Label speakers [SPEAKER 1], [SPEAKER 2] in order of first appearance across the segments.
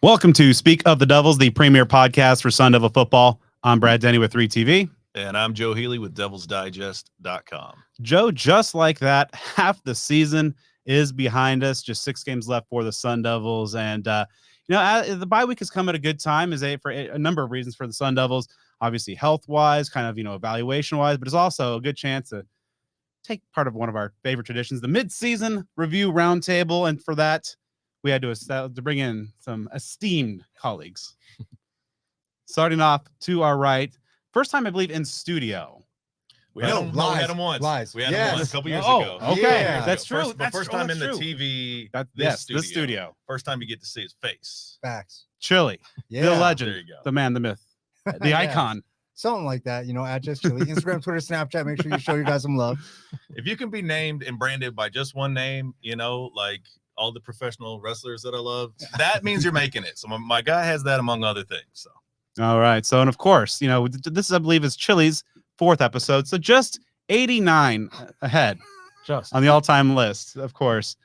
[SPEAKER 1] Welcome to Speak of the Devils, the premier podcast for Sun Devil football. I'm Brad Denny with 3TV.
[SPEAKER 2] And I'm Joe Healy with devilsdigest.com.
[SPEAKER 1] Joe, just like that, half the season is behind us. Just 6 games left for the Sun Devils. And, the bye week has come at a good time for a number of reasons for the Sun Devils. Obviously, health-wise, kind of, evaluation-wise, but it's also a good chance to take part of one of our favorite traditions, the Midseason Review Roundtable. And for that, we had to bring in some esteemed colleagues. Starting off to our right, first time I believe in studio.
[SPEAKER 2] We had him once.
[SPEAKER 3] Lies.
[SPEAKER 2] We had him once a couple years
[SPEAKER 1] ago.
[SPEAKER 2] Okay,
[SPEAKER 1] yeah. That's true.
[SPEAKER 2] First time in the TV.
[SPEAKER 1] This studio.
[SPEAKER 2] First time you get to see his face.
[SPEAKER 3] Facts.
[SPEAKER 1] Chilly,
[SPEAKER 3] Yeah.
[SPEAKER 1] the legend,
[SPEAKER 2] There you go.
[SPEAKER 1] the man, the myth, the
[SPEAKER 3] Yeah.
[SPEAKER 1] icon.
[SPEAKER 3] Something like that, at just Chilly. Instagram, Twitter, Snapchat. Make sure you show you guys some love.
[SPEAKER 2] If you can be named and branded by just one name, like all the professional wrestlers that I love, that means you're making it. So my guy has that among other things. So.
[SPEAKER 1] All right. So, and of course, this, I believe, is Chilly's 4th episode. So just 89 ahead on the all-time list, of course.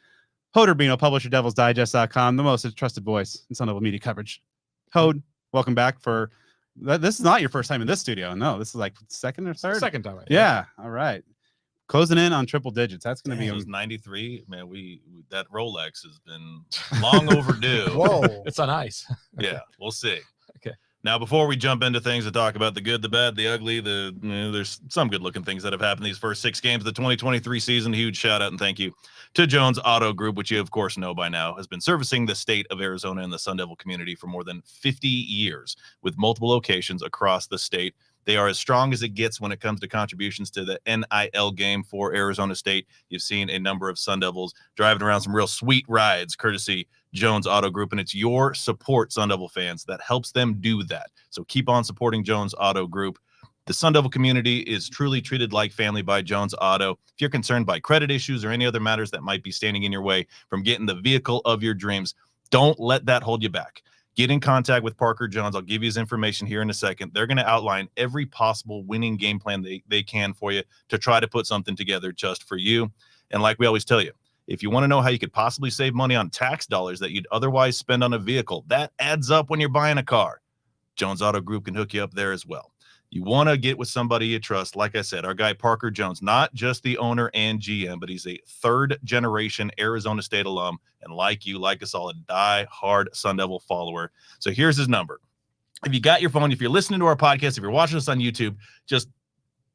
[SPEAKER 1] Hod Rabino, publisher, devilsdigest.com, the most trusted voice in Sun Devil media coverage. Hod, welcome back for... This is not your first time in this studio. No, this is like second or third?
[SPEAKER 4] Second time. Right?
[SPEAKER 1] Yeah. All right. Closing in on triple digits. That's going to be...
[SPEAKER 2] It was 93. Man, we that Rolex has been long overdue.
[SPEAKER 3] Whoa.
[SPEAKER 4] It's on ice.
[SPEAKER 2] Yeah, we'll see.
[SPEAKER 4] Okay.
[SPEAKER 2] Now, before we jump into things to talk about the good, the bad, the ugly, there's some good-looking things that have happened these first 6 games of the 2023 season. Huge shout-out and thank you to Jones Auto Group, which you, of course, know by now, has been servicing the state of Arizona and the Sun Devil community for more than 50 years with multiple locations across the state. They are as strong as it gets when it comes to contributions to the NIL game for Arizona State. You've seen a number of Sun Devils driving around some real sweet rides, courtesy Jones Auto Group, and it's your support, Sun Devil fans, that helps them do that. So keep on supporting Jones Auto Group. The Sun Devil community is truly treated like family by Jones Auto. If you're concerned by credit issues or any other matters that might be standing in your way from getting the vehicle of your dreams, don't let that hold you back. Get in contact with Parker Jones. I'll give you his information here in a second. They're going to outline every possible winning game plan they can for you to try to put something together just for you. And like we always tell you, if you want to know how you could possibly save money on tax dollars that you'd otherwise spend on a vehicle, that adds up when you're buying a car. Jones Auto Group can hook you up there as well. You want to get with somebody you trust. Like I said, our guy Parker Jones, not just the owner and GM, but he's a 3rd-generation Arizona State alum, and like you, like us all, a die-hard Sun Devil follower. So here's his number. If you got your phone, if you're listening to our podcast, if you're watching us on YouTube, just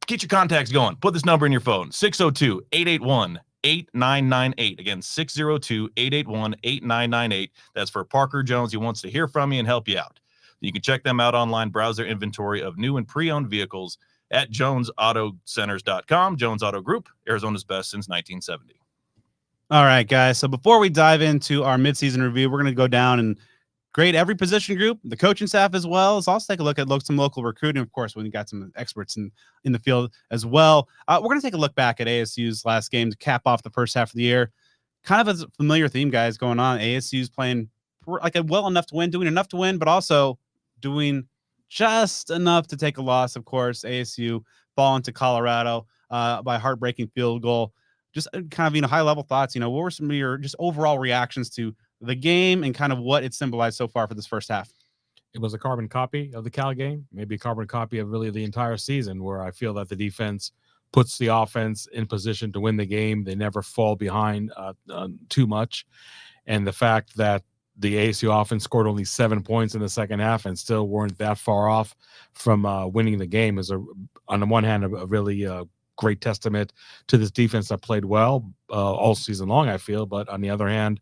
[SPEAKER 2] get your contacts going. Put this number in your phone, 602-881-8998. Again, 602-881-8998. That's for Parker Jones. He wants to hear from you and help you out. You can check them out online, browse their inventory of new and pre-owned vehicles at jonesautocenters.com. Jones Auto Group, Arizona's best since 1970.
[SPEAKER 1] All right, guys. So before we dive into our midseason review, we're going to go down and grade every position group, the coaching staff as well. Let's also take a look at some local recruiting. Of course, we got some experts in the field as well. We're going to take a look back at ASU's last game to cap off the first half of the year. Kind of a familiar theme, guys, going on. ASU's playing like a well enough to win, doing enough to win, but also doing just enough to take a loss. Of course, ASU falling to Colorado by a heartbreaking field goal. Just kind of, high-level thoughts. What were some of your just overall reactions to the game and kind of what it symbolized so far for this first half?
[SPEAKER 4] It was a carbon copy of the Cal game, maybe a carbon copy of really the entire season, where I feel that the defense puts the offense in position to win the game. They never fall behind too much. And the fact that the ASU offense scored only 7 points in the second half and still weren't that far off from winning the game is, on the one hand, a really great testament to this defense that played well all season long, I feel. But on the other hand,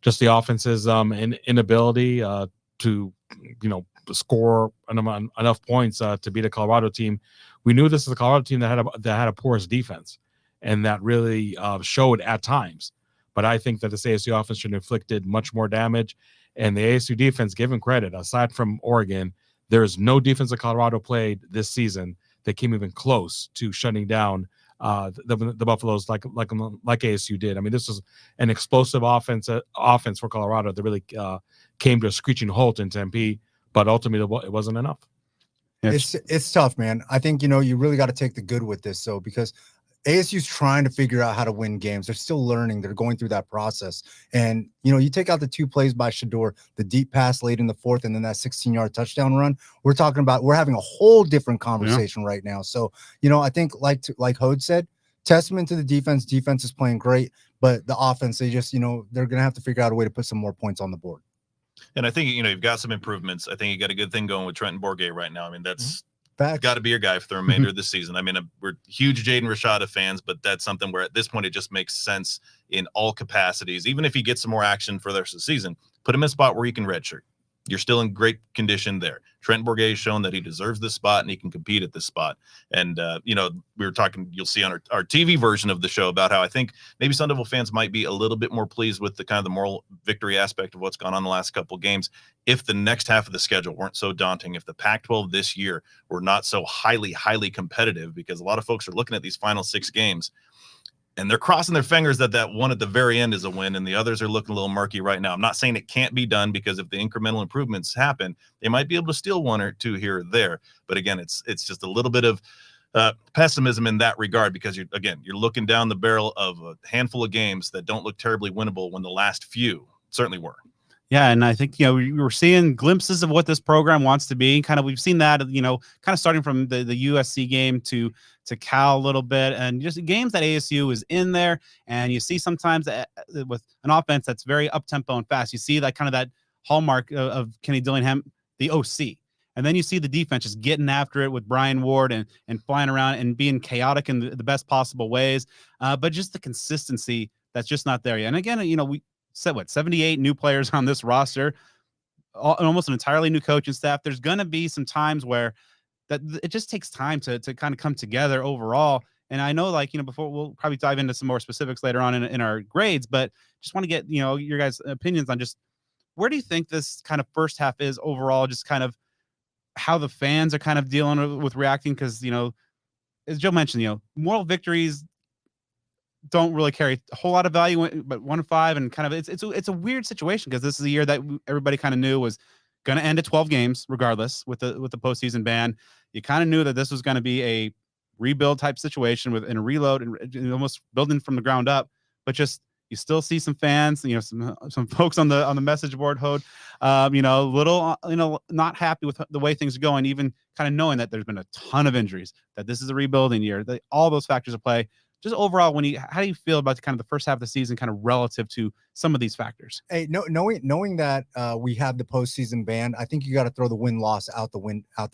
[SPEAKER 4] just the offense's inability to, score enough points to beat a Colorado team. We knew this is a Colorado team that had a porous defense, and that really showed at times. But I think that this ASU offense should have inflicted much more damage. And the ASU defense, given credit, aside from Oregon, there is no defense that Colorado played this season that came even close to shutting down the Buffaloes like ASU did. I mean, this was an explosive offense for Colorado that really came to a screeching halt in Tempe, but ultimately it wasn't enough.
[SPEAKER 3] It's tough, man. I think, you really got to take the good with this. So, because ASU's trying to figure out how to win games. They're still learning. They're going through that process. And, you take out the 2 plays by Shador, the deep pass late in the 4th, and then that 16-yard touchdown run. We're having a whole different conversation right now. So, I think like Hod said, testament to the defense. Defense is playing great, but the offense, they just, they're going to have to figure out a way to put some more points on the board.
[SPEAKER 2] And I think, you've got some improvements. I think you got a good thing going with Trenton Bourguet right now. I mean, that's got to be your guy for the remainder of the season. I mean, we're huge Jaden Rashada fans, but that's something where at this point it just makes sense in all capacities. Even if he gets some more action for the rest of the season, put him in a spot where he can redshirt. You're still in great condition there. Trent Bourguet has shown that he deserves this spot and he can compete at this spot. And, we were talking, you'll see on our TV version of the show about how I think maybe Sun Devil fans might be a little bit more pleased with the kind of the moral victory aspect of what's gone on the last couple of games. If the next half of the schedule weren't so daunting, if the Pac-12 this year were not so highly, highly competitive, because a lot of folks are looking at these final 6 games and they're crossing their fingers that one at the very end is a win, and the others are looking a little murky right now. I'm not saying it can't be done, because if the incremental improvements happen, they might be able to steal 1 or 2 here or there. But again, it's just a little bit of pessimism in that regard, because you're looking down the barrel of a handful of games that don't look terribly winnable when the last few certainly were.
[SPEAKER 1] Yeah, and I think we were seeing glimpses of what this program wants to be. Kind of, we've seen that kind of starting from the USC game to Cal a little bit, and just games that ASU is in there. And you see sometimes with an offense that's very up tempo and fast, you see that kind of that hallmark of Kenny Dillingham, the OC. And then you see the defense just getting after it with Brian Ward and flying around and being chaotic in the best possible ways. But just the consistency that's just not there yet. And again, we said 78 new players on this roster, almost an entirely new coaching staff. There's going to be some times where that it just takes time to kind of come together overall. And I know, before we'll probably dive into some more specifics later on in our grades, but just want to get, your guys' opinions on just where do you think this kind of first half is overall, just kind of how the fans are kind of dealing with reacting. Cause, as Joe mentioned, moral victories don't really carry a whole lot of value, but 1-5 and kind of it's a weird situation, because this is a year that everybody kind of knew was going to end at 12 games regardless with the postseason ban. You kind of knew that this was going to be a rebuild type situation in a reload and almost building from the ground up, but just you still see some fans, some folks on the message board, Hod, little, not happy with the way things are going, even kind of knowing that there's been a ton of injuries, that this is a rebuilding year, that all those factors at play. Just overall, how do you feel about kind of the first half of the season, kind of relative to some of these factors?
[SPEAKER 3] Hey, knowing that we have the postseason ban, I think you got to throw the win-loss out the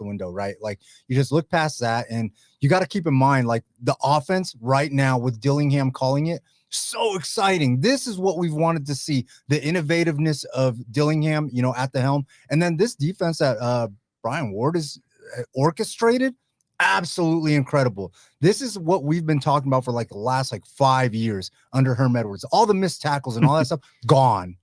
[SPEAKER 3] window, right? Like, you just look past that, and you got to keep in mind, like, the offense right now with Dillingham calling it, so exciting. This is what we've wanted to see, the innovativeness of Dillingham, at the helm, and then this defense that Brian Ward is orchestrated. Absolutely incredible. This is what we've been talking about for the last 5 years under Herm Edwards. All the missed tackles and all that stuff gone.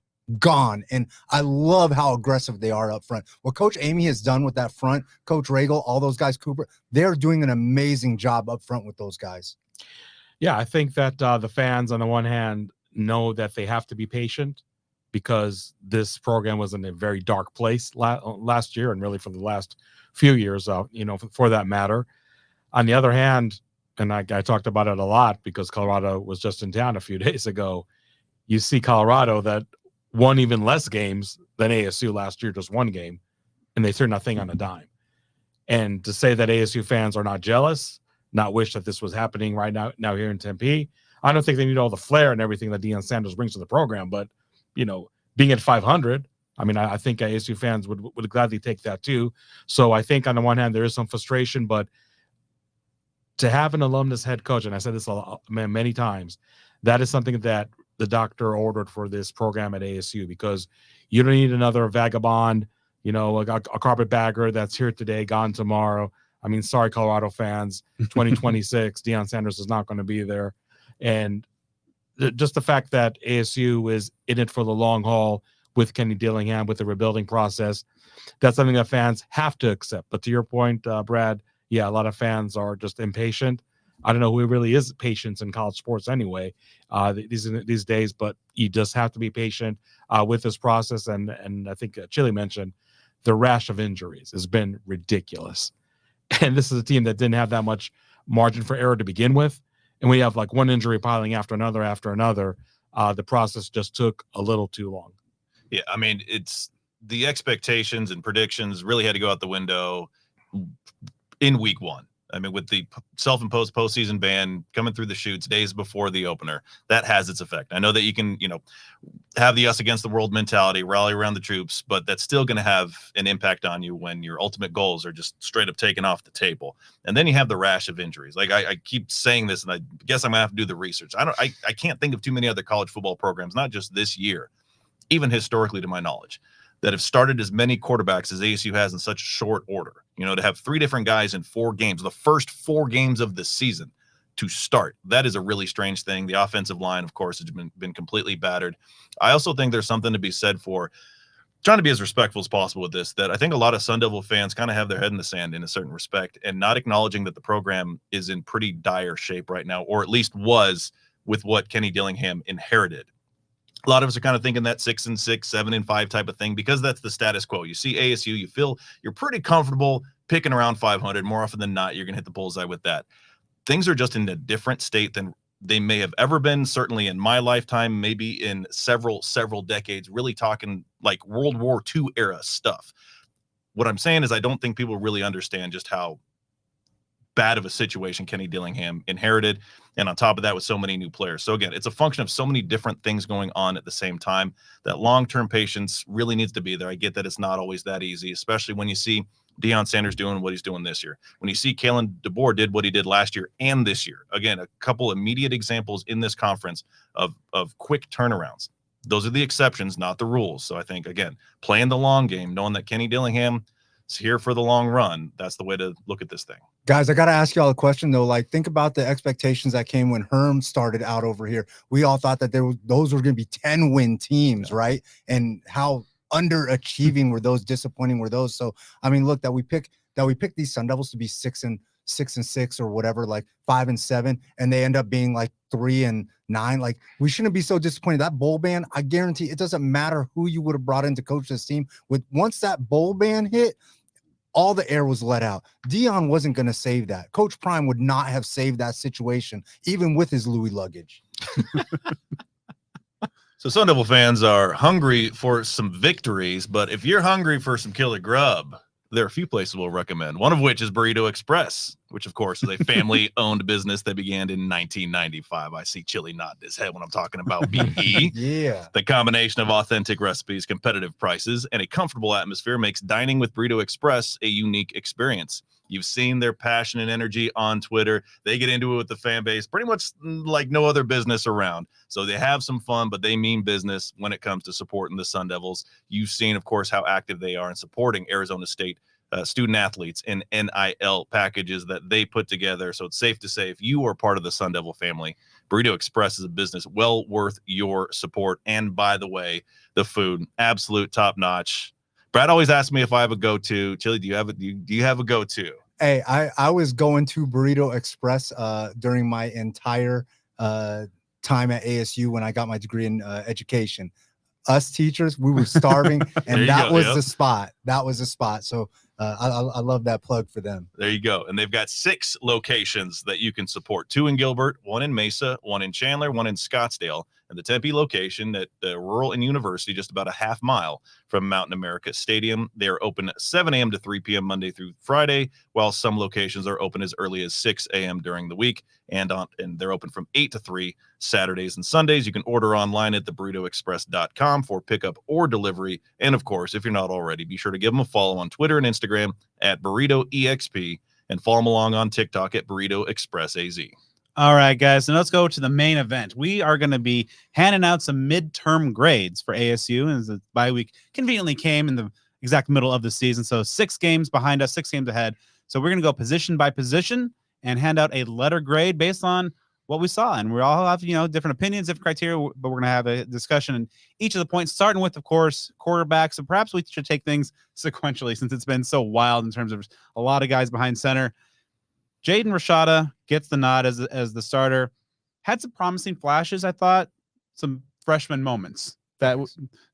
[SPEAKER 3] And I love how aggressive they are up front. What Coach Amy has done with that front, Coach Regal, all those guys, Cooper, they're doing an amazing job up front with those guys.
[SPEAKER 4] Yeah, I think that the fans on the one hand know that they have to be patient, because this program was in a very dark place last year, and really for the last few years, for that matter. On the other hand, and I talked about it a lot because Colorado was just in town a few days ago, you see Colorado that won even less games than ASU last year, just 1 game, and they turned nothing on a dime. And to say that ASU fans are not jealous, not wish that this was happening right now here in Tempe, I don't think they need all the flair and everything that Deion Sanders brings to the program, but being at 500, I mean, I think ASU fans would gladly take that too. So I think on the one hand, there is some frustration, but to have an alumnus head coach, and I said this many times, that is something that the doctor ordered for this program at ASU, because you don't need another vagabond, a carpetbagger that's here today, gone tomorrow. I mean, sorry, Colorado fans, 2026, Deion Sanders is not going to be there. And just the fact that ASU is in it for the long haul with Kenny Dillingham, with the rebuilding process, that's something that fans have to accept. But to your point, Brad, yeah, a lot of fans are just impatient. I don't know who really is patient in college sports anyway these days, but you just have to be patient with this process. And I think Chilly mentioned the rash of injuries has been ridiculous. And this is a team that didn't have that much margin for error to begin with. and we have like one injury piling after another, the process just took a little too long.
[SPEAKER 2] Yeah, I mean, it's the expectations and predictions really had to go out the window in week 1. I mean, with the self-imposed postseason ban coming through the chutes days before the opener, that has its effect. I know that you can, have the us against the world mentality, rally around the troops, but that's still going to have an impact on you when your ultimate goals are just straight up taken off the table. And then you have the rash of injuries. Like I keep saying this, and I guess I'm gonna have to do the research. I can't think of too many other college football programs, not just this year, even historically to my knowledge, that have started as many quarterbacks as ASU has in such short order. To have 3 different guys in 4 games, the first 4 games of the season to start. That is a really strange thing. The offensive line, of course, has been completely battered. I also think there's something to be said for trying to be as respectful as possible with this, that I think a lot of Sun Devil fans kind of have their head in the sand in a certain respect and not acknowledging that the program is in pretty dire shape right now, or at least was with what Kenny Dillingham inherited. A lot of us are kind of thinking that 6-6, 7-5 type of thing, because that's the status quo. You see ASU, you feel you're pretty comfortable picking around 500. More often than not, you're going to hit the bullseye with that. Things are just in a different state than they may have ever been, certainly in my lifetime, maybe in several decades, really talking like World War II era stuff. What I'm saying is I don't think people really understand just how bad of a situation Kenny Dillingham inherited, and on top of that with so many new players. So again, it's a function of so many different things going on at the same time that long-term patience really needs to be there. I get that it's not always that easy, especially when you see Deion Sanders doing what he's doing this year, when you see Kalen DeBoer did what he did last year and this year. Again, a couple immediate examples in this conference of quick turnarounds. Those are the exceptions, not the rules. So I think, again, playing the long game, knowing that Kenny Dillingham is here for the long run, that's the way to look at this thing.
[SPEAKER 3] Guys, I got to ask y'all a question, though. Like, think about the expectations that came when Herm started out over here. We all thought that those were going to be 10-win teams, right? And how underachieving were those, disappointing were those. So, I mean, look, that we picked these Sun Devils to be 6-6 or whatever, like 5-7, and they end up being like 3-9. Like, we shouldn't be so disappointed. That bowl ban, I guarantee it doesn't matter who you would have brought in to coach this team. Once that bowl ban hit, all the air was let out. Deion wasn't going to save that. Coach Prime would not have saved that situation, even with his Louis luggage.
[SPEAKER 2] So Sun Devil fans are hungry for some victories, but if you're hungry for some killer grub, there are a few places we'll recommend, one of which is Burrito Express, which, of course, is a family-owned business that began in 1995. I see Chilly nodding his head when I'm talking about BE.
[SPEAKER 3] Yeah.
[SPEAKER 2] The combination of authentic recipes, competitive prices, and a comfortable atmosphere makes dining with Burrito Express a unique experience. You've seen their passion and energy on Twitter. They get into it with the fan base pretty much like no other business around. So they have some fun, but they mean business when it comes to supporting the Sun Devils. You've seen, of course, how active they are in supporting Arizona State student athletes in NIL packages that they put together. So it's safe to say, if you are part of the Sun Devil family, Burrito Express is a business well worth your support. And by the way, the food, absolute top notch. Brad always asks me if I have a go-to. Chilly, do you have a go-to?
[SPEAKER 3] Hey, I was going to Burrito Express during my entire time at ASU when I got my degree in education. Us teachers, we were starving, and that was the spot. That was the spot. So I love that plug for them.
[SPEAKER 2] There you go. And they've got 6 locations that you can support. 2 in Gilbert, 1 in Mesa, 1 in Chandler, 1 in Scottsdale, and the Tempe location at the Rural and University, just about a half mile from Mountain America Stadium. They are open 7 a.m. to 3 p.m. Monday through Friday, while some locations are open as early as 6 a.m. during the week, and they're open from 8 to 3 Saturdays and Sundays. You can order online at theburritoexpress.com for pickup or delivery. And of course, if you're not already, be sure to give them a follow on Twitter and Instagram at BurritoEXP, and follow them along on TikTok at BurritoExpressAZ.
[SPEAKER 1] All right, guys. So let's go to the main event. We are going to be handing out some midterm grades for ASU, and the bye week conveniently came in the exact middle of the season. So 6 games behind us, 6 games ahead. So we're going to go position by position and hand out a letter grade based on what we saw. And we all have, different opinions, different criteria, but we're going to have a discussion in each of the points, starting with, of course, quarterbacks. So perhaps we should take things sequentially since it's been so wild in terms of a lot of guys behind center. Jaden Rashada gets the nod as the starter. Had some promising flashes, I thought, some freshman moments that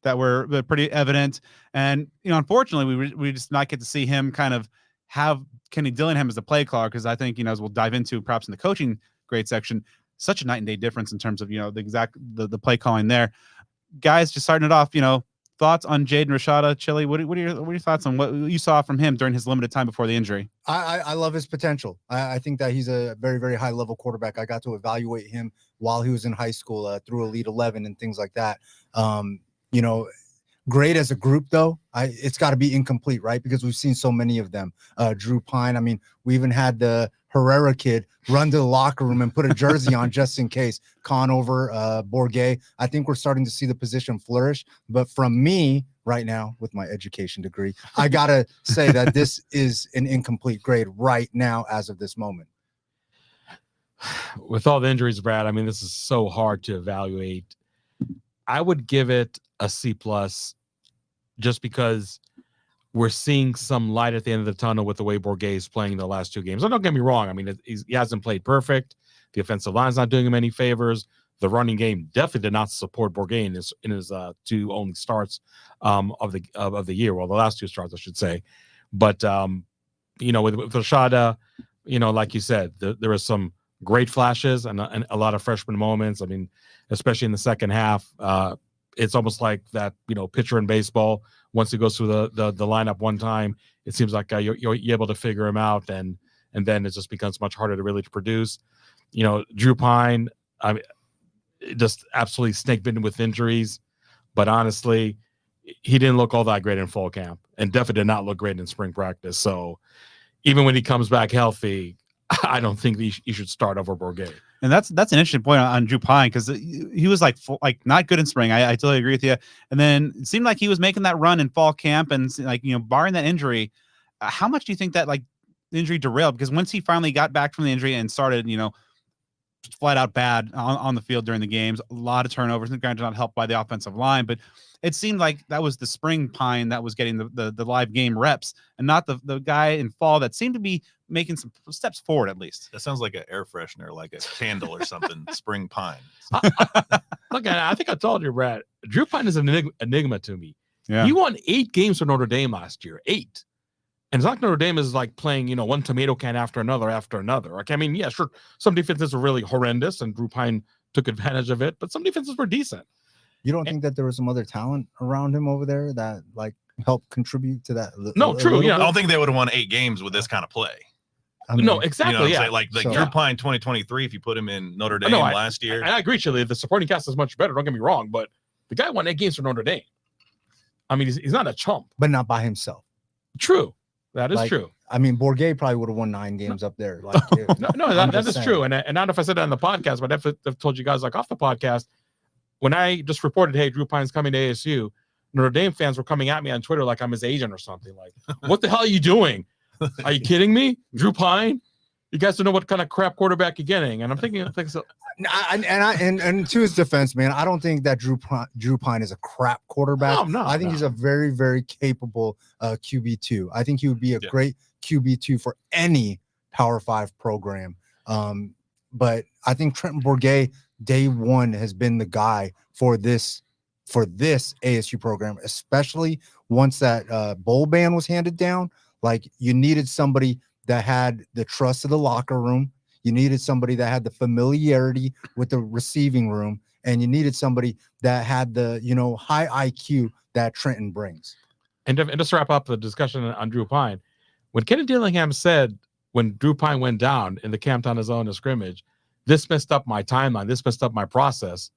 [SPEAKER 1] were pretty evident. And unfortunately, we just not get to see him kind of have Kenny Dillingham as the play caller, because I think as we'll dive into perhaps in the coaching great section. Such a night and day difference in terms of, the exact the play calling there. Guys, just starting it off, thoughts on Jaden Rashada, Chilly? What are your thoughts on what you saw from him during his limited time before the injury?
[SPEAKER 3] I love his potential. I think that he's a very, very high level quarterback. I got to evaluate him while he was in high school through Elite 11 and things like that. Great as a group, though. It's got to be incomplete, right? Because we've seen so many of them. Drew Pine. I mean, we even had the Herrera kid run to the locker room and put a jersey on just in case. Conover, Bourget. I think we're starting to see the position flourish. But from me right now, with my education degree, I got to say that this is an incomplete grade right now as of this moment.
[SPEAKER 4] With all the injuries, Brad, I mean, this is so hard to evaluate. I would give it a C+, just because we're seeing some light at the end of the tunnel with the way Bourget is playing the last two games. So don't get me wrong. I mean, he hasn't played perfect. The offensive line's not doing him any favors. The running game definitely did not support Bourget in his two only starts of the year. Well, the last two starts, I should say. But with Rashada, like you said, there was some great flashes and a lot of freshman moments. I mean, especially in the second half. It's almost like that, pitcher in baseball. Once he goes through the lineup one time, it seems like you're able to figure him out, and then it just becomes much harder to produce. Drew Pine, I mean, just absolutely snake bitten with injuries, but honestly, he didn't look all that great in fall camp, and definitely did not look great in spring practice. So even when he comes back healthy, I don't think he should start over Bourget.
[SPEAKER 1] And that's an interesting point on Drew Pine, because he was like not good in spring. I totally agree with you. And then it seemed like he was making that run in fall camp, and barring that injury, how much do you think that the injury derailed? Because once he finally got back from the injury and started, flat out bad on the field during the games, a lot of turnovers, and granted not helped by the offensive line, but it seemed like that was the spring Pine that was getting the live game reps, and not the guy in fall that seemed to be making some steps forward, at least.
[SPEAKER 2] That sounds like an air freshener, like a candle or something. Spring Pine.
[SPEAKER 4] Look, I think I told you, Brad, Drew Pine is an enigma to me.
[SPEAKER 1] Yeah.
[SPEAKER 4] He won 8 games for Notre Dame last year. 8. And it's not like Notre Dame is like playing, one tomato can after another. Like, I mean, yeah, sure, some defenses were really horrendous, and Drew Pine took advantage of it, but some defenses were decent.
[SPEAKER 3] You don't think that there was some other talent around him over there that helped contribute to that?
[SPEAKER 4] No, true. Yeah,
[SPEAKER 2] I don't think they would have won 8 games with this kind of play.
[SPEAKER 3] I mean,
[SPEAKER 4] no, exactly. Yeah,
[SPEAKER 2] like Drew Pine 2023. If you put him in Notre Dame last year,
[SPEAKER 4] I agree, Chilly. The supporting cast is much better. Don't get me wrong, but the guy won 8 games for Notre Dame. I mean, he's not a chump,
[SPEAKER 3] but not by himself.
[SPEAKER 4] True, that is true.
[SPEAKER 3] I mean, Bourget probably would have won 9 games up there.
[SPEAKER 4] That is true. And I don't know if I said that on the podcast, but I've told you guys off the podcast. When I just reported, hey, Drew Pine's coming to ASU, Notre Dame fans were coming at me on Twitter like I'm his agent or something. Like, what the hell are you doing? Are you kidding me? Drew Pine? You guys don't know what kind of crap quarterback you're getting. And I'm thinking so.
[SPEAKER 3] And to his defense, man, I don't think that Drew Pine is a crap quarterback.
[SPEAKER 4] No,
[SPEAKER 3] I think he's a very, very capable QB2. I think he would be a great QB2 for any Power 5 program. But I think Trenton Bourget, day one, has been the guy for this ASU program, especially once that bowl ban was handed down. Like, you needed somebody that had the trust of the locker room. You needed somebody that had the familiarity with the receiving room, and you needed somebody that had the, high IQ that Trenton brings.
[SPEAKER 4] And just to wrap up the discussion on Drew Pine, when Kenny Dillingham said when Drew Pine went down in the Camptown zone of scrimmage, this messed up my timeline, this messed up my process,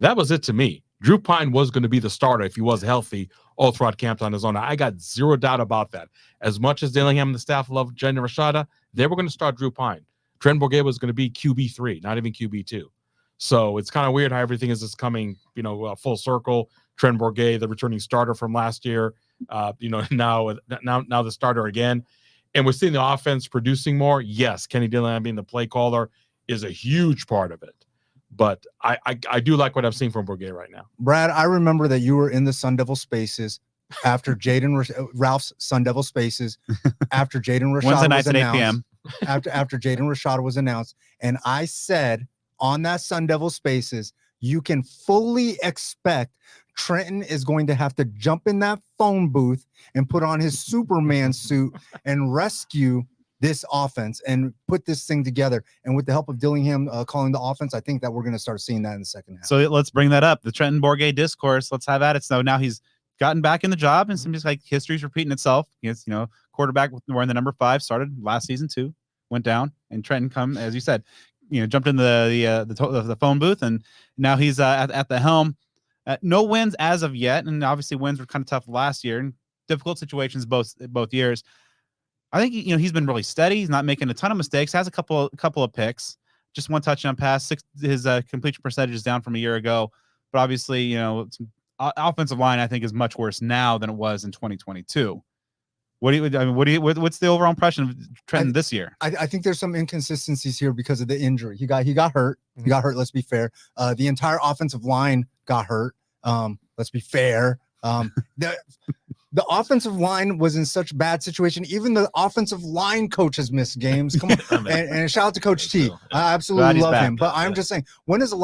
[SPEAKER 4] that was it to me. Drew Pine was going to be the starter if he was healthy all throughout Camptown zone. I got zero doubt about that. As much as Dillingham and the staff loved Jaden Rashada, they were going to start Drew Pine. Trent Bourget was going to be QB3, not even QB2. So it's kind of weird how everything is just coming, full circle. Trent Bourget, the returning starter from last year, now the starter again. And we're seeing the offense producing more. Yes, Kenny Dillingham being the play caller is a huge part of it. But I do like what I'm seeing from Bourget right now.
[SPEAKER 3] Brad, I remember that you were in the Sun Devil Spaces after Ralph's Sun Devil Spaces after Jaden Rashada
[SPEAKER 1] Wednesday nights
[SPEAKER 3] was
[SPEAKER 1] at 8
[SPEAKER 3] announced.
[SPEAKER 1] p.m.
[SPEAKER 3] after Jaden Rashada was announced, and I said on that Sun Devil Spaces, you can fully expect Trenton is going to have to jump in that phone booth and put on his Superman suit and rescue this offense and put this thing together. And with the help of Dillingham calling the offense, I think that we're going to start seeing that in the second half.
[SPEAKER 1] So let's bring that up. The Trenton Bourguet discourse. Let's have at it. So now he's gotten back in the job, and seems like history's repeating itself. He's, quarterback wearing the number 5, started last season too, went down, and Trenton come, as you said, jumped in the phone booth, and now he's at the helm. No wins as of yet, and obviously wins were kind of tough last year, and difficult situations both years. I think he's been really steady. He's not making a ton of mistakes. Has a couple of picks, just one touchdown pass. His completion percentage is down from a year ago, but obviously offensive line I think is much worse now than it was in 2022. What's the overall impression of Trenton this year?
[SPEAKER 3] I think there's some inconsistencies here because of the injury. He got hurt. He got hurt. Let's be fair. The entire offensive line got hurt. Let's be fair. The offensive line was in such bad situation. Even the offensive line coach has missed games. Come on, and shout out to Coach T. I absolutely love him. But I'm just saying, when is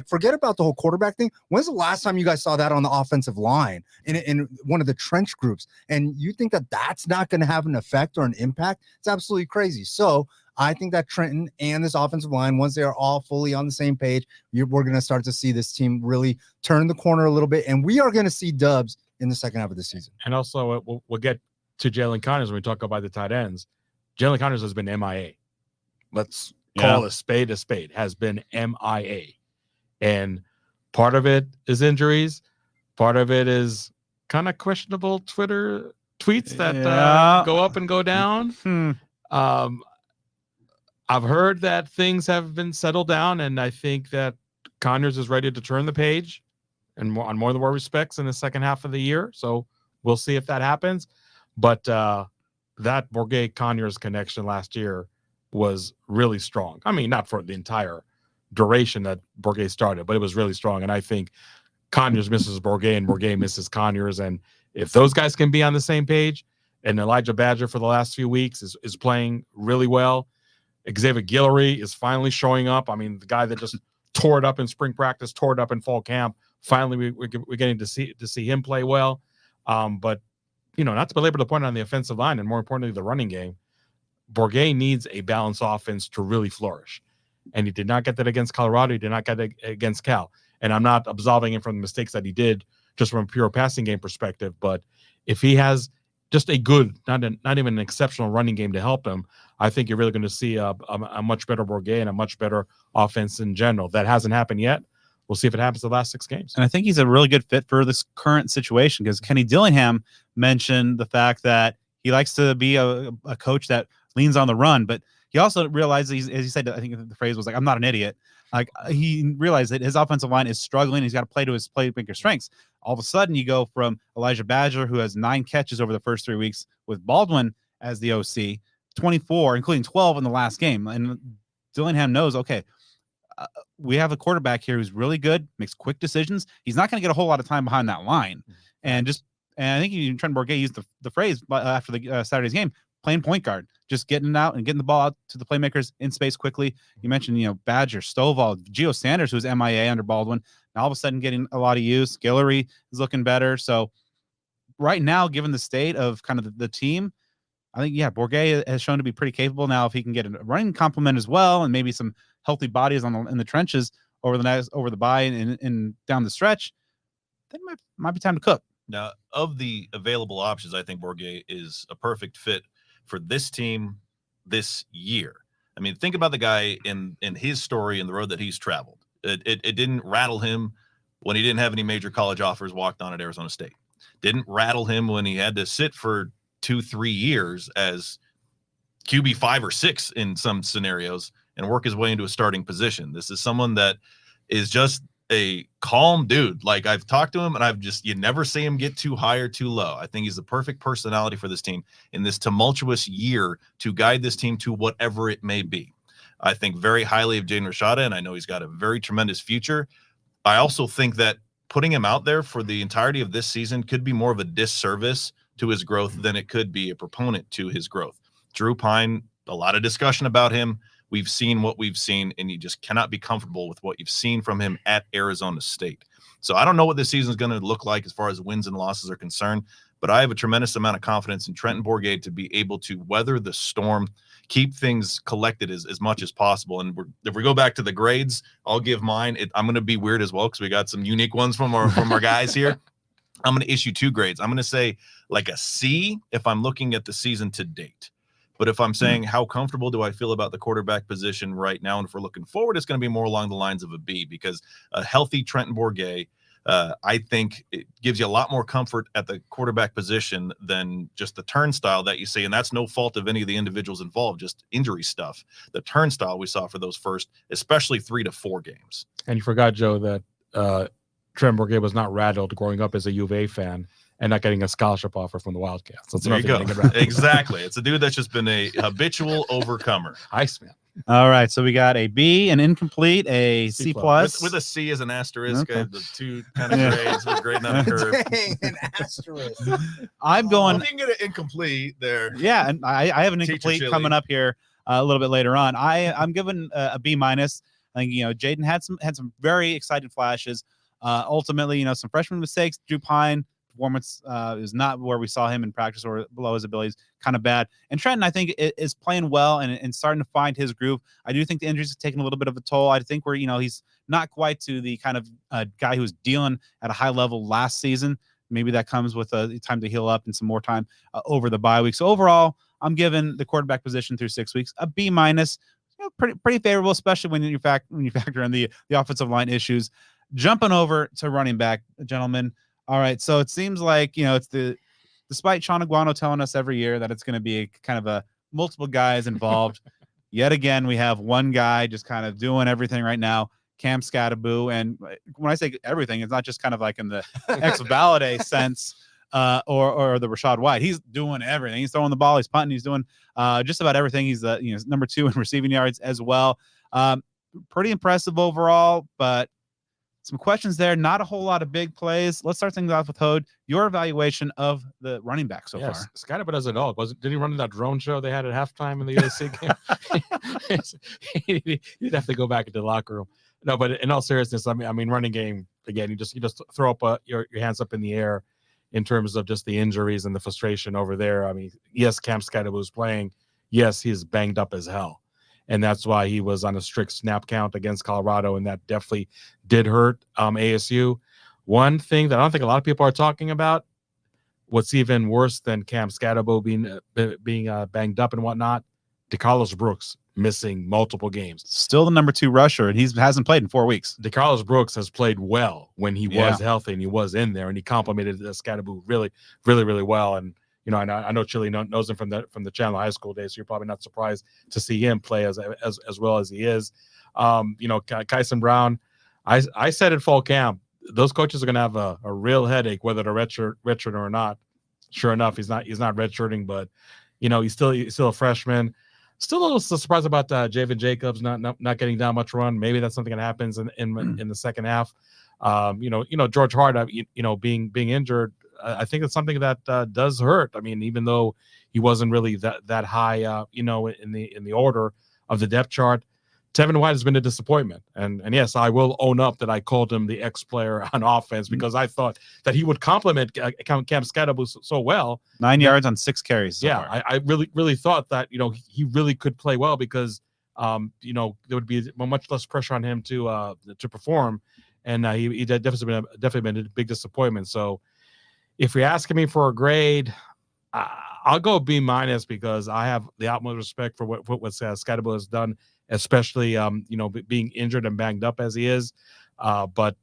[SPEAKER 3] forget about the whole quarterback thing. When's the last time you guys saw that on the offensive line in one of the trench groups? And you think that that's not going to have an effect or an impact? It's absolutely crazy. So I think that Trenton and this offensive line, once they are all fully on the same page, we're going to start to see this team really turn the corner a little bit, and we are going to see dubs in the second half of the season.
[SPEAKER 4] And also, we'll get to Jalen Connors when we talk about the tight ends. Jalen Connors has been MIA. Let's call a spade, has been MIA. And part of it is injuries. Part of it is kind of questionable Twitter tweets that go up and go down. I've heard that things have been settled down, and I think that Connors is ready to turn the page and on more than more respects in the second half of the year. So we'll see if that happens. But that Bourguet-Conyers connection last year was really strong. I mean, not for the entire duration that Bourguet started, but it was really strong. And I think Conyers misses Bourguet and Bourguet misses Conyers. And if those guys can be on the same page, and Elijah Badger for the last few weeks is playing really well, Xavier Guillory is finally showing up. I mean, the guy that just tore it up in spring practice, tore it up in fall camp. Finally, we're getting to see him play well. But not to belabor the point on the offensive line, and more importantly, the running game, Bourguet needs a balanced offense to really flourish. And he did not get that against Colorado. He did not get it against Cal. And I'm not absolving him from the mistakes that he did just from a pure passing game perspective. But if he has just a good, not even an exceptional running game to help him, I think you're really going to see a much better Bourguet and a much better offense in general. That hasn't happened yet. We'll see if it happens the last 6 games.
[SPEAKER 1] And I think he's a really good fit for this current situation, because Kenny Dillingham mentioned the fact that he likes to be a coach that leans on the run, but he also realizes, as he said, I think the phrase was like, "I'm not an idiot." Like, he realized that his offensive line is struggling. He's got to play to his playmaker strengths. All of a sudden, you go from Elijah Badger, who has 9 catches over the first 3 weeks, with Baldwin as the OC, 24, including 12 in the last game. And Dillingham knows, okay, we have a quarterback here who's really good, makes quick decisions. He's not going to get a whole lot of time behind that line. And I think Trent Bourguet used the phrase after the Saturday's game, playing point guard, just getting out and getting the ball out to the playmakers in space quickly. You mentioned, Badger, Stovall, Gio Sanders, who's MIA under Baldwin, now all of a sudden getting a lot of use. Guillory is looking better. So right now, given the state of kind of the team, I think, Bourguet has shown to be pretty capable. Now, if he can get a running complement as well, and maybe some healthy bodies in the trenches over the bye and down the stretch, then might be time to cook.
[SPEAKER 2] Now, of the available options, I think Bourguet is a perfect fit for this team this year. I mean, think about the guy in his story and the road that he's traveled. It didn't rattle him when he didn't have any major college offers walked on at Arizona State. Didn't rattle him when he had to sit for 2-3 years as QB 5 or 6 in some scenarios and work his way into a starting position. This is someone that is just a calm dude. Like, I've talked to him, and you never see him get too high or too low. I think he's the perfect personality for this team in this tumultuous year to guide this team to whatever it may be. I think very highly of Jaden Rashada, and I know he's got a very tremendous future. I also think that putting him out there for the entirety of this season could be more of a disservice to his growth than it could be a proponent to his growth. Drew Pine, a lot of discussion about him. We've seen what we've seen, and you just cannot be comfortable with what you've seen from him at Arizona State. So I don't know what this season is going to look like as far as wins and losses are concerned, but I have a tremendous amount of confidence in Trenton Bourguet to be able to weather the storm, keep things collected as much as possible. And if we go back to the grades, I'll give mine. I'm going to be weird as well because we got some unique ones from our guys here. I'm going to issue 2 grades. I'm going to say like a C if I'm looking at the season to date. But if I'm saying how comfortable do I feel about the quarterback position right now, and if we're looking forward, it's going to be more along the lines of a B, because a healthy Trenton Bourguet, I think it gives you a lot more comfort at the quarterback position than just the turnstile that you see. And that's no fault of any of the individuals involved, just injury stuff. The turnstile we saw for those first, especially 3 to 4 games.
[SPEAKER 4] And you forgot, Joe, that Trent Bourguet was not rattled growing up as a U of A fan and not getting a scholarship offer from the Wildcats. That's
[SPEAKER 2] there you go. Exactly. It's a dude that's just been a habitual overcomer.
[SPEAKER 4] Iceman.
[SPEAKER 1] All right, so we got a B, an incomplete, a C plus
[SPEAKER 2] with a C as an asterisk.
[SPEAKER 1] Okay.
[SPEAKER 2] The 2 kind of grades with grading on the curve.
[SPEAKER 3] Dang, an asterisk.
[SPEAKER 1] I'm going.
[SPEAKER 2] Well, if you can get an incomplete there.
[SPEAKER 1] Yeah, and I have an incomplete
[SPEAKER 2] Chilly.
[SPEAKER 1] coming up here a little bit later on. I'm giving a B minus. I think Jaden had some very exciting flashes. Ultimately, some freshman mistakes. Drew Pine performance is not where we saw him in practice or below his abilities, kind of bad. And Trenton, I think, is playing well and starting to find his groove. I do think the injuries have taken a little bit of a toll. I think he's not quite to the kind of guy who was dealing at a high level last season. Maybe that comes with time to heal up and some more time over the bye week. So overall, I'm giving the quarterback position through 6 weeks a B minus. Pretty favorable, especially when you factor in the offensive line issues. Jumping over to running back, gentlemen. All right, so it seems like it's despite Sean Aguano telling us every year that it's going to be kind of a multiple guys involved. Yet again, we have one guy just kind of doing everything right now, Cam Scattaboo. And when I say everything, it's not just kind of like in the ex-Valade sense or the Rashad White. He's doing everything. He's throwing the ball. He's punting. He's doing just about everything. He's number 2 in receiving yards as well. Pretty impressive overall, but some questions there. Not a whole lot of big plays. Let's start things off with Hod. Your evaluation of the running back so far.
[SPEAKER 4] Scatterby does it all. Did he run that drone show they had at halftime in the USC game? You'd have to go back into the locker room. No, but in all seriousness, I mean, running game again. You just throw up your hands up in the air in terms of just the injuries and the frustration over there. I mean, yes, Cam Scatterby was playing. Yes, he's banged up as hell. And that's why he was on a strict snap count against Colorado, and that definitely did hurt ASU. One thing that I don't think a lot of people are talking about, what's even worse than Cam Scatterbo being banged up and whatnot, DeCarlos Brooks missing multiple games.
[SPEAKER 1] Still the number 2 rusher, and he hasn't played in 4 weeks.
[SPEAKER 4] DeCarlos Brooks has played well when he was healthy and he was in there, and he complimented Scatterbo really, really, really well. And I know Chilly knows him from the Chandler High School days, so you're probably not surprised to see him play as well as he is. Kyson Brown, I said at fall camp, those coaches are going to have a real headache whether to redshirt or not. Sure enough, he's not redshirting, but he's still a freshman. Still a little surprised about Javen Jacobs not getting down much run. Maybe that's something that happens in the second half. George Hart, being injured. I think it's something that does hurt. I mean, even though he wasn't really that high, in the order of the depth chart, Tevin White has been a disappointment. And yes, I will own up that I called him the X player on offense because I thought that he would complement Cam Scatterbo so well.
[SPEAKER 1] 9 yards on 6 carries.
[SPEAKER 4] I really thought that he really could play well because there would be much less pressure on him to perform, and he definitely been a big disappointment. So, if you're asking me for a grade, I'll go B minus because I have the utmost respect for what Scatterbo has done, especially being injured and banged up as he is. But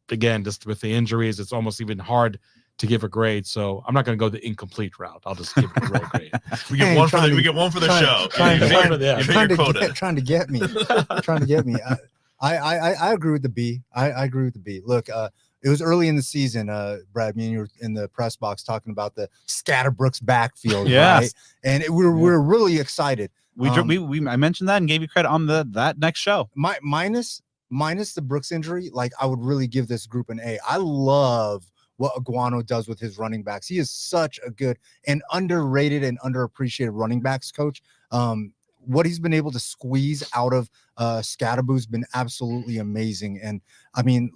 [SPEAKER 4] again, just with the injuries, it's almost even hard to give a grade. So I'm not going to go the incomplete route. I'll just give it a real grade.
[SPEAKER 2] We get one for the show.
[SPEAKER 3] Trying to get me. I agree with the B. I agree with the B. Look, it was early in the season, Brad. Me and you were in the press box talking about the Scatterbrooks backfield, right? And we were really excited.
[SPEAKER 1] I mentioned that and gave you credit on that next show.
[SPEAKER 3] Minus the Brooks injury, like I would really give this group an A. I love what Aguano does with his running backs. He is such a good and underrated and underappreciated running backs coach. What he's been able to squeeze out of Scatterbo's been absolutely amazing. And I mean,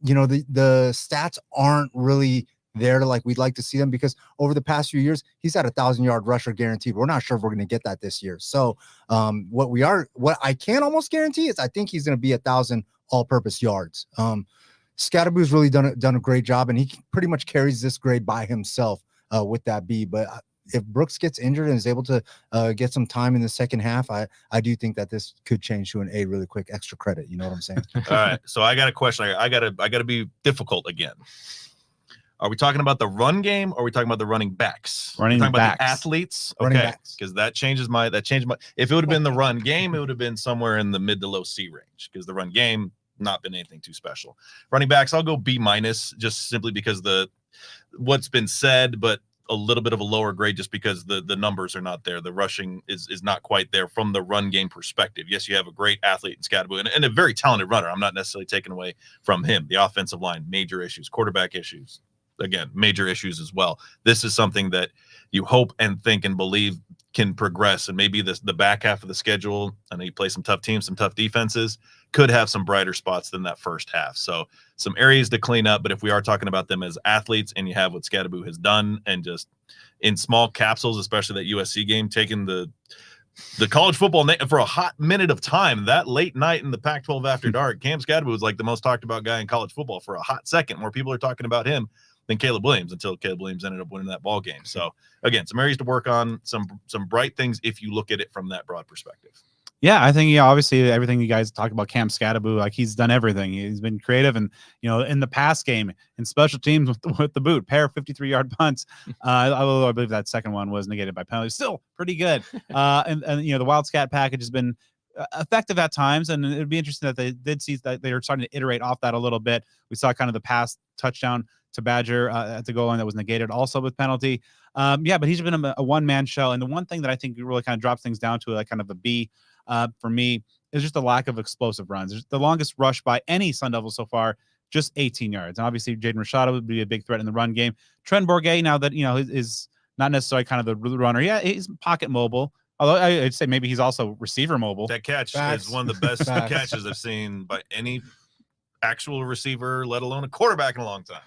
[SPEAKER 3] the stats aren't really there like we'd like to see them, because over the past few years, he's had 1,000-yard rusher guaranteed. We're not sure if we're going to get that this year. So what I can almost guarantee is I think he's going to be 1,000 all-purpose yards. Scadaboo's really done a great job, and he pretty much carries this grade by himself with that B. But if Brooks gets injured and is able to get some time in the second half, I do think that this could change to an A really quick. Extra credit, you know what I'm saying?
[SPEAKER 2] All right, so I got a question. I gotta be difficult again. Are we talking about the run game, or are we talking about the running backs?
[SPEAKER 1] Running
[SPEAKER 2] talking
[SPEAKER 1] backs.
[SPEAKER 2] about the athletes.
[SPEAKER 3] Running
[SPEAKER 2] Okay,
[SPEAKER 3] backs.
[SPEAKER 2] because that changed my. If it would have been the run game, it would have been somewhere in the mid to low C range. Because the run game not been anything too special. Running backs, I'll go B-, just simply because what's been said, but a little bit of a lower grade just because the numbers are not there. The rushing is not quite there from the run game perspective. Yes, you have a great athlete in Scadaboo and a very talented runner. I'm not necessarily taking away from him. The offensive line, major issues. Quarterback issues, again, major issues as well. This is something that you hope and think and believe can progress, and maybe the back half of the schedule, I know you play some tough teams, some tough defenses, could have some brighter spots than that first half. So some areas to clean up, but if we are talking about them as athletes and you have what Scadaboo has done, and just in small capsules, especially that USC game, taking the college football for a hot minute of time, that late night in the Pac-12 after dark, Cam Scadaboo was like the most talked about guy in college football for a hot second. More people are talking about him than Caleb Williams, until Caleb Williams ended up winning that ball game. So again, some areas to work on, some bright things if you look at it from that broad perspective.
[SPEAKER 1] Yeah, I think obviously everything you guys talk about Cam Scadaboo, like he's done everything. He's been creative, and in the pass game and special teams with the boot, pair of 53-yard punts. Although I believe that second one was negated by penalty, still pretty good. And the Wildcat package has been effective at times, and it'd be interesting that they did see that they were starting to iterate off that a little bit. We saw kind of the pass touchdown to Badger at the goal line that was negated also with penalty. But he's been a one-man show, and the one thing that I think really kind of drops things down to like kind of a B for me is just the lack of explosive runs. The longest rush by any Sun Devil so far, just 18 yards. And obviously Jaden Rashada would be a big threat in the run game. Trent Bourget, now that is not necessarily kind of the runner. Yeah, he's pocket mobile. Although I'd say maybe he's also receiver mobile.
[SPEAKER 2] That catch is one of the best catches I've seen by any actual receiver, let alone a quarterback, in a long time.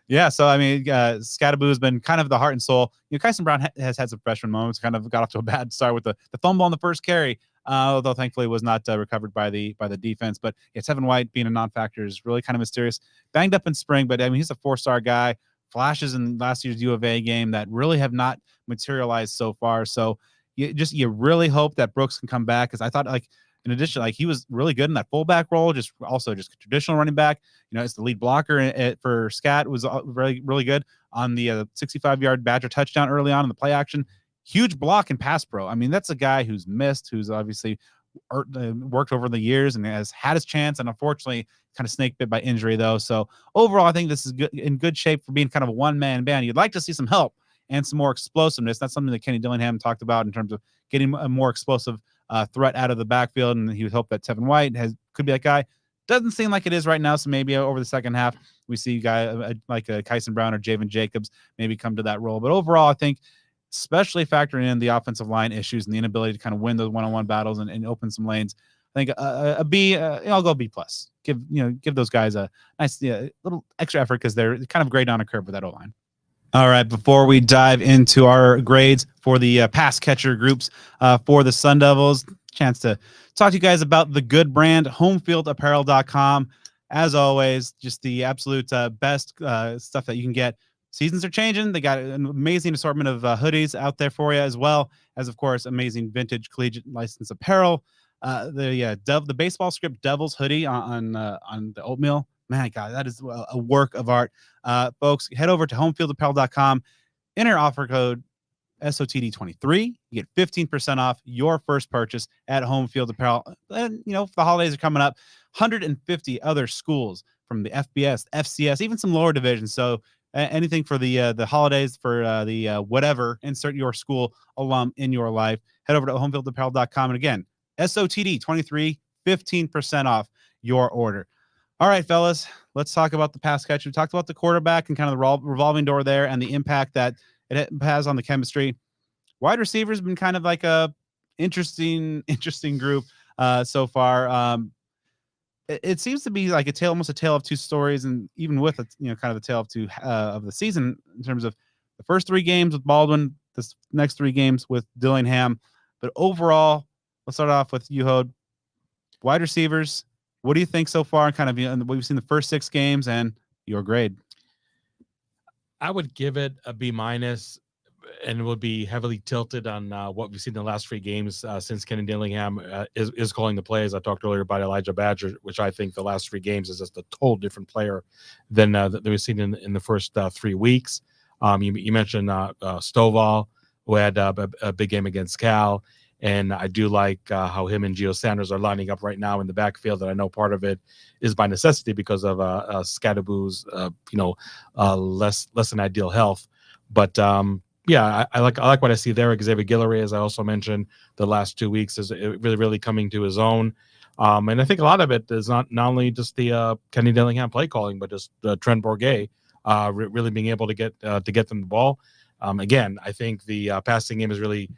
[SPEAKER 1] Yeah, so I mean, Scadaboo has been kind of the heart and soul. Kyson Brown has had some freshman moments, kind of got off to a bad start with the fumble on the first carry, although thankfully was not recovered by the defense. But yeah, Tevin White being a non-factor is really kind of mysterious. Banged up in spring, but I mean, he's a 4-star guy. Flashes in last year's U of A game that really have not materialized so far. So you really hope that Brooks can come back, because I thought, like, in addition, like, he was really good in that fullback role, just traditional running back. It's the lead blocker for Scat, was really, really good on the 65-yard Badger touchdown early on in the play action. Huge block and pass pro. I mean, that's a guy who's missed, who's obviously worked over the years and has had his chance, and unfortunately kind of snake bit by injury, though. So overall, I think this is in good shape for being kind of a one-man band. You'd like to see some help and some more explosiveness. That's something that Kenny Dillingham talked about in terms of getting a more explosive threat out of the backfield, and he would hope that Tevin White could be that guy. Doesn't seem like it is right now, so maybe over the second half we see a guy like a Kyson Brown or Javen Jacobs maybe come to that role. But overall, I think, especially factoring in the offensive line issues and the inability to kind of win those one-on-one battles and open some lanes, I think a B. I'll go B+. Give those guys a nice little extra effort, because they're kind of grade on a curve with that O-line. All right, before we dive into our grades for the pass catcher groups for the Sun Devils, chance to talk to you guys about the good brand, homefieldapparel.com. As always, just the absolute best stuff that you can get. Seasons are changing. They got an amazing assortment of hoodies out there for you, as well as, of course, amazing vintage collegiate licensed apparel. The baseball script Devils hoodie on the oatmeal. Man, God, that is a work of art. Folks, head over to homefieldapparel.com. Enter offer code SOTD23. You get 15% off your first purchase at Homefield Apparel. And, if the holidays are coming up, 150 other schools from the FBS, FCS, even some lower divisions. So anything for the holidays, for the whatever, insert your school alum in your life. Head over to homefieldapparel.com. And again, SOTD23, 15% off your order. All right, fellas, let's talk about the pass catch. We talked about the quarterback and kind of the revolving door there and the impact that it has on the chemistry. Wide receivers have been kind of like a interesting group so far. it seems to be like almost a tale of two stories, and even with kind of the tale of two of the season in terms of the first 3 games with Baldwin, this next 3 games with Dillingham. But overall, let's start off with you, Hod. Wide receivers, what do you think so far? Kind of we've seen the first 6 games and your grade.
[SPEAKER 4] I would give it a B-, and it would be heavily tilted on what we've seen in the last 3 games since Kenny Dillingham is calling the plays. I talked earlier about Elijah Badger, which I think the last 3 games is just a total different player than that we've seen in the first 3 weeks. You mentioned Stovall, who had a big game against Cal. And I do like how him and Gio Sanders are lining up right now in the backfield. And I know part of it is by necessity because of Scadaboo's, less than ideal health. But yeah, I like what I see there. Xavier Guillory, as I also mentioned, the last 2 weeks is really coming to his own. And I think a lot of it is not only just the Kenny Dillingham play calling, but just Trent Bourget really being able to get them the ball. Again, I think the passing game is really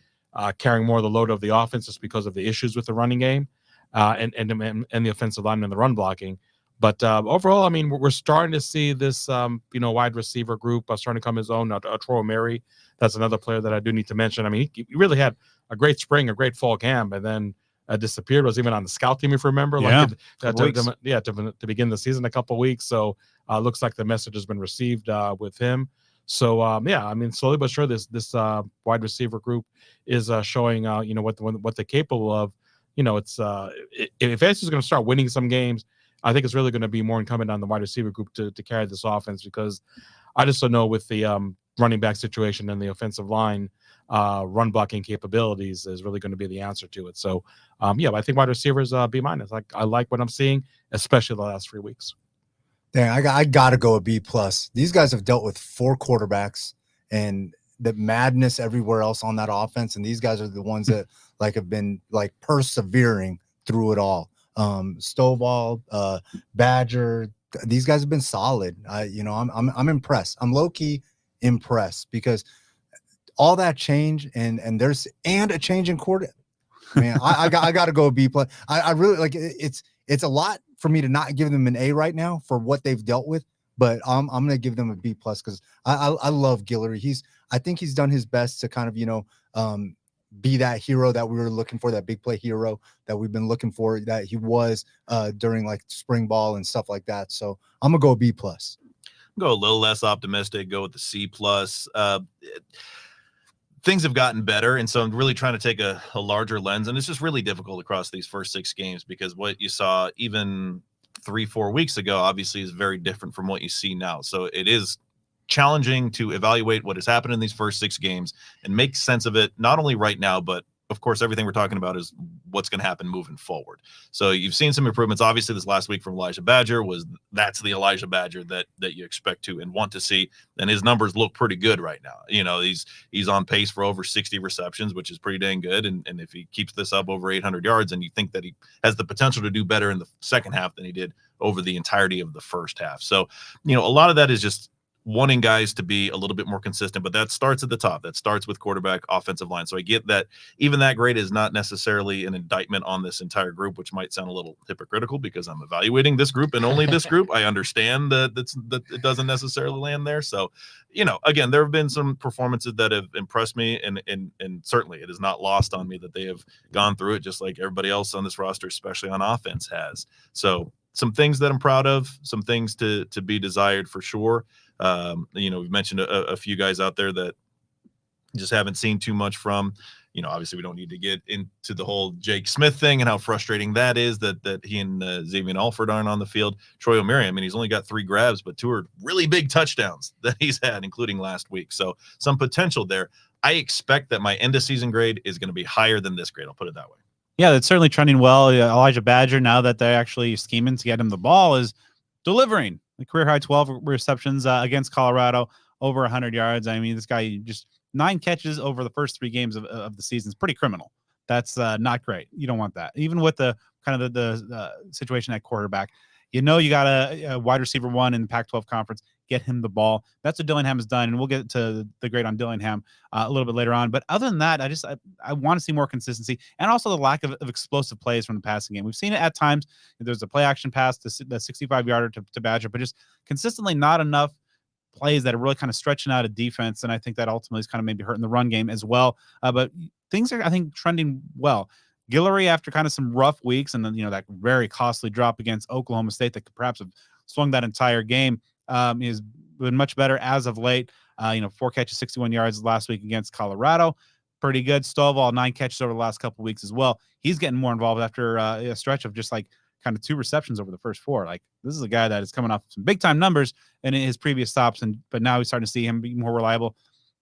[SPEAKER 4] carrying more of the load of the offense just because of the issues with the running game and the offensive line and the run blocking. But overall, I mean, we're starting to see this, wide receiver group starting to come his own. Troy Mary, that's another player that I do need to mention. I mean, he really had a great spring, a great fall camp, and then disappeared. Was even on the scout team, if you remember.
[SPEAKER 1] Yeah,
[SPEAKER 4] to begin the season a couple weeks. So looks like the message has been received with him. So I mean, slowly but sure, this wide receiver group is showing what they're capable of. It's if ASU is going to start winning some games, I think it's really going to be more incumbent on the wide receiver group to carry this offense, because I just don't know with the running back situation and the offensive line run blocking capabilities is really going to be the answer to it. So I think wide receivers B-. I like what I'm seeing, especially the last 3 weeks.
[SPEAKER 3] Dang, I got to go a B+. These guys have dealt with 4 quarterbacks and the madness everywhere else on that offense, and these guys are the ones that have been persevering through it all. Stovall, Badger, these guys have been solid. I'm impressed. I'm low key impressed because all that change and a change in quarter. Man, I got to go a B+. I really like it. It's a lot for me to not give them an A right now for what they've dealt with, but I'm gonna give them a B+ because I love Guillory. I think he's done his best to kind of be that hero that we were looking for, that big play hero that we've been looking for, that he was during spring ball and stuff like that. So I'm gonna go B+.
[SPEAKER 2] Go a little less optimistic. Go with the C+. Things have gotten better, and so I'm really trying to take a larger lens, and it's just really difficult across these first 6 games because what you saw even 3-4 weeks ago obviously is very different from what you see now. So it is challenging to evaluate what has happened in these first 6 games and make sense of it, not only right now, but of course, everything we're talking about is what's going to happen moving forward. So you've seen some improvements. Obviously, this last week from Elijah Badger that's the Elijah Badger that you expect to and want to see. And his numbers look pretty good right now. He's on pace for over 60 receptions, which is pretty dang good. And if he keeps this up over 800 yards, and you think that he has the potential to do better in the second half than he did over the entirety of the first half. So, a lot of that is just wanting guys to be a little bit more consistent, but that starts at the top. That starts with quarterback, offensive line. So I get that even that grade is not necessarily an indictment on this entire group, which might sound a little hypocritical because I'm evaluating this group and only this group. I understand that it doesn't necessarily land there. So, again, there have been some performances that have impressed me, and certainly it is not lost on me that they have gone through it just like everybody else on this roster, especially on offense, has. So some things that I'm proud of, some things to be desired for sure. We've mentioned a few guys out there that just haven't seen too much from. Obviously we don't need to get into the whole Jake Smith thing and how frustrating that is that he and Xavier Alford aren't on the field. Troy O'Meara, I mean, he's only got 3 grabs, but 2 are really big touchdowns that he's had, including last week. So some potential there. I expect that my end of season grade is going to be higher than this grade. I'll put it that way.
[SPEAKER 1] Yeah, that's certainly trending well. Elijah Badger, now that they're actually scheming to get him the ball, is delivering. The career high 12 receptions against Colorado, over 100 yards. I mean, this guy just 9 catches over the first 3 games of the season is pretty criminal. That's not great. You don't want that. Even with the kind of the situation at quarterback, you got a wide receiver 1 in the Pac-12 conference. get him the ball. That's what Dillingham has done, and we'll get to the grade on Dillingham a little bit later on. But other than that, I want to see more consistency and also the lack of explosive plays from the passing game. We've seen it at times. There's a play action pass to the 65-yarder to Badger, but just consistently not enough plays that are really kind of stretching out a defense, and I think that ultimately is kind of maybe hurting the run game as well. But things are, I think, trending well. Guillory, after kind of some rough weeks, and then that very costly drop against Oklahoma State that could perhaps have swung that entire game, has been much better as of late. 4 catches, 61 yards last week against Colorado. Pretty good. Stovall, 9 catches over the last couple of weeks as well. He's getting more involved after a stretch of just like kind of 2 receptions over the first 4. Like, this is a guy that is coming off some big time numbers in his previous stops, but now he's starting to see him be more reliable.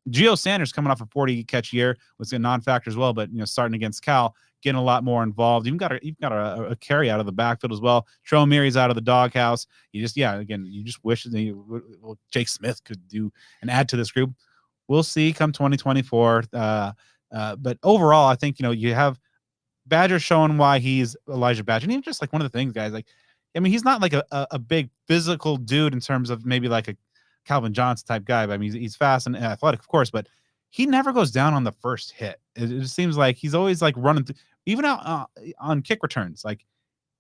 [SPEAKER 1] Gio Sanders coming off a 40 catch year was a non-factor as well, but starting against Cal, getting a lot more involved. You've got a carry out of the backfield as well. Tromery's out of the doghouse. You just wish that Jake Smith could do and add to this group. We'll see come 2024. But overall, I think you have Badger showing why he's Elijah Badger. And even just like one of the things, guys, he's not like a big physical dude in terms of maybe like a Calvin Johnson type guy. But I mean, he's fast and athletic, of course, but he never goes down on the first hit. It just seems like he's always like running through, even out on kick returns. Like,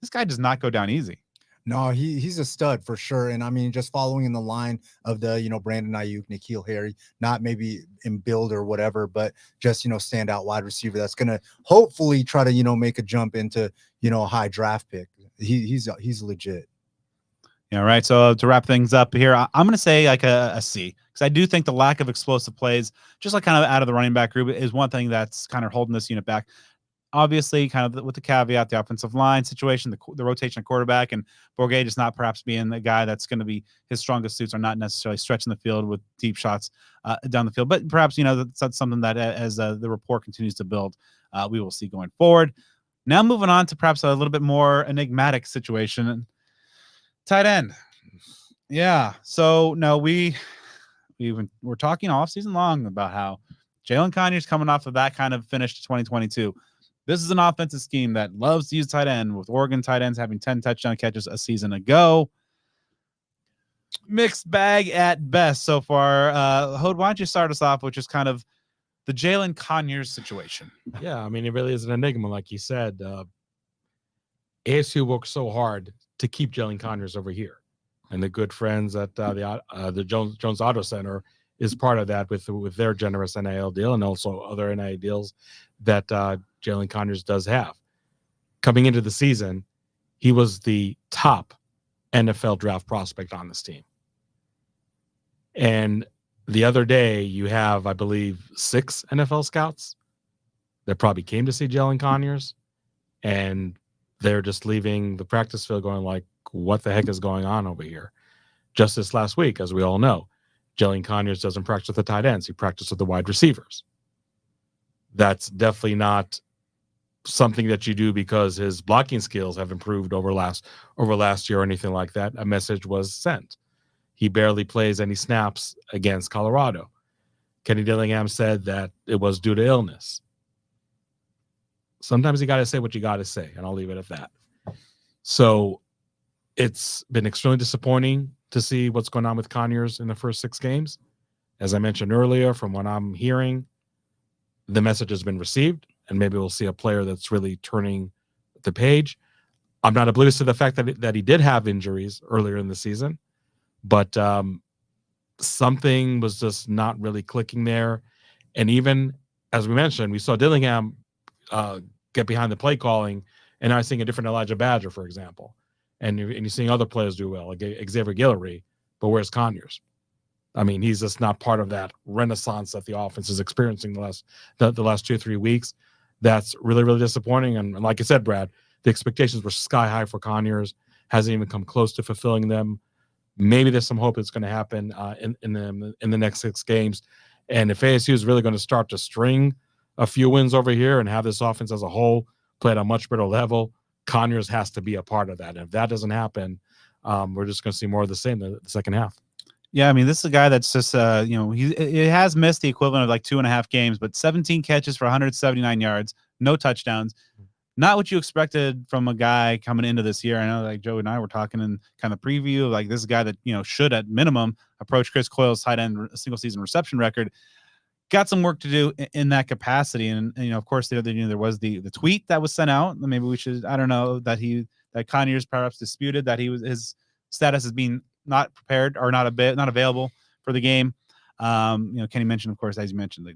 [SPEAKER 1] this guy does not go down easy.
[SPEAKER 3] No, he's a stud for sure. And I mean, just following in the line of the, Brandon Ayuk, N'Keal Harry, not maybe in build or whatever, but just, standout wide receiver that's going to hopefully try to, make a jump into, a high draft pick. He's legit.
[SPEAKER 1] Yeah, right. So to wrap things up here, I'm going to say like a C, because I do think the lack of explosive plays, just like kind of out of the running back group, is one thing that's kind of holding this unit back. Obviously, kind of with the caveat, the offensive line situation, the rotation of quarterback, and Bourget just not perhaps being the guy that's going to be his strongest suits are not necessarily stretching the field with deep shots down the field. But perhaps, that's something that as the rapport continues to build, we will see going forward. Now moving on to perhaps a little bit more enigmatic situation. Tight end. Yeah. So no, we're talking all season long about how Jalen Conyers coming off of that kind of finish to 2022. This is an offensive scheme that loves to use tight end, with Oregon tight ends having 10 touchdown catches a season ago. Mixed bag at best so far. Hod, why don't you start us off with just kind of the Jalen Conyers situation?
[SPEAKER 4] Yeah, I mean, it really is an enigma, like you said. ASU worked so hard to keep Jalen Conyers over here, and the good friends at the Jones Auto Center is part of that with their generous NIL deal, and also other NIL deals that Jalen Conyers does have. Coming into the season, he was the top NFL draft prospect on this team. And the other day, you have, I believe, 6 NFL scouts that probably came to see Jalen Conyers, and they're just leaving the practice field going like, what the heck is going on over here? Just this last week, as we all know, Jalen Conyers doesn't practice with the tight ends. He practices with the wide receivers. That's definitely not something that you do because his blocking skills have improved over last year or anything like that. A message was sent. He barely plays any snaps against Colorado. Kenny Dillingham said that it was due to illness. Sometimes you got to say what you got to say, and I'll leave it at that. So it's been extremely disappointing to see what's going on with Conyers in the first 6 games. As I mentioned earlier, from what I'm hearing, the message has been received, and maybe we'll see a player that's really turning the page. I'm not oblivious to the fact that he did have injuries earlier in the season, but something was just not really clicking there. And even, as we mentioned, we saw Dillingham get behind the play calling, and now seeing a different Elijah Badger, for example. And you're seeing other players do well, like Xavier Guillory, but where's Conyers? I mean, he's just not part of that renaissance that the offense is experiencing the last 2 or 3 weeks. That's really, really disappointing. And like I said, Brad, the expectations were sky high for Conyers. Hasn't even come close to fulfilling them. Maybe there's some hope it's going to happen in the next 6 games. And if ASU is really going to start to string a few wins over here and have this offense as a whole play at a much better level, Conyers has to be a part of that. And if that doesn't happen, we're just going to see more of the same the second half.
[SPEAKER 1] Yeah, I mean, this is a guy that's just, he has missed the equivalent of like 2.5 games, but 17 catches for 179 yards, no touchdowns, not what you expected from a guy coming into this year. I know like Joe and I were talking in kind of preview, like this guy that, should at minimum approach Chris Coyle's tight end single season reception record. Got some work to do in that capacity. And of course, there was the tweet that was sent out. Maybe we should, I don't know, that Conyers perhaps disputed that his status as being not prepared or not available for the game. Kenny mentioned, of course, as you mentioned,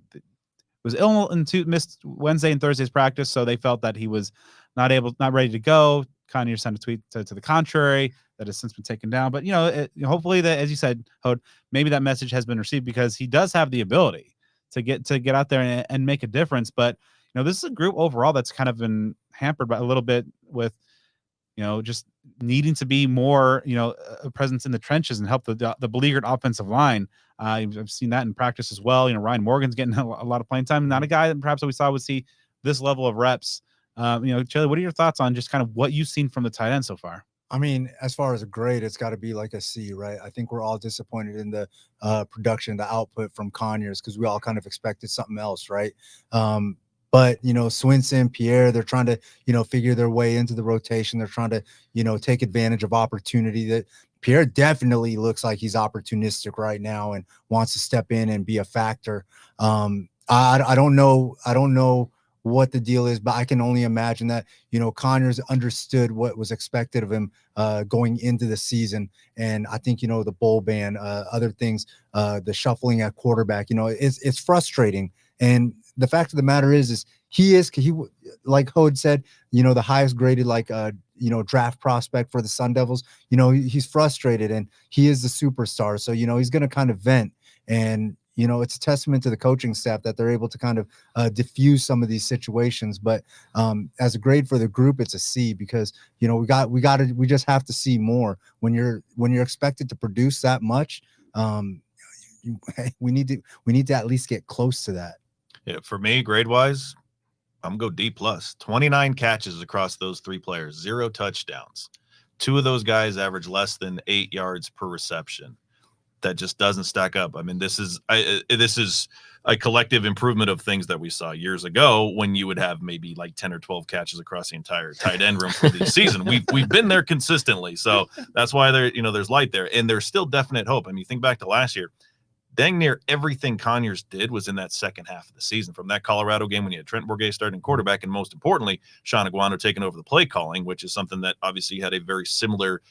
[SPEAKER 1] was ill and missed Wednesday and Thursday's practice, so they felt that he was not ready to go. Conyers sent a tweet to the contrary that has since been taken down. But hopefully that, as you said, Hod, maybe that message has been received because he does have the ability to get out there and make a difference. But this is a group overall that's kind of been hampered by a little bit with just needing to be more a presence in the trenches and help the beleaguered offensive line. I've seen that in practice as well. Ryan Morgan's getting a lot of playing time. Not a guy that perhaps we saw would see this level of reps. Chilly, what are your thoughts on just kind of what you've seen from the tight end so far?
[SPEAKER 3] I mean, as far as a grade, it's got to be like a C, right? I think we're all disappointed in the production, the output from Conyers, because we all kind of expected something else, right? But, Swinson, Pierre, they're trying to, figure their way into the rotation. They're trying to, take advantage of opportunity. That Pierre definitely looks like he's opportunistic right now and wants to step in and be a factor. I don't know what the deal is, but I can only imagine that, Conyers understood what was expected of him going into the season. And I think, the bowl ban, other things, the shuffling at quarterback, it's frustrating. And the fact of the matter is he like Hod said, the highest graded, draft prospect for the Sun Devils. He's frustrated and he is the superstar. So, he's going to kind of vent. And, it's a testament to the coaching staff that they're able to kind of diffuse some of these situations. But as a grade for the group, it's a C because, we just have to see more when you're expected to produce that much. We need to at least get close to that.
[SPEAKER 2] Yeah, for me, grade wise, I'm gonna go D plus. 29 catches across those three players, 0 touchdowns. 2 of those guys average less than 8 yards per reception. That just doesn't stack up. I mean, this is a collective improvement of things that we saw years ago when you would have maybe like 10 or 12 catches across the entire tight end room for the season. We've been there consistently, so that's why there's light there, and there's still definite hope. I mean, you think back to last year. Dang near everything Conyers did was in that second half of the season, from that Colorado game when you had Trent Bourget starting quarterback, and most importantly, Sean Aguano taking over the play calling, which is something that obviously had a very similar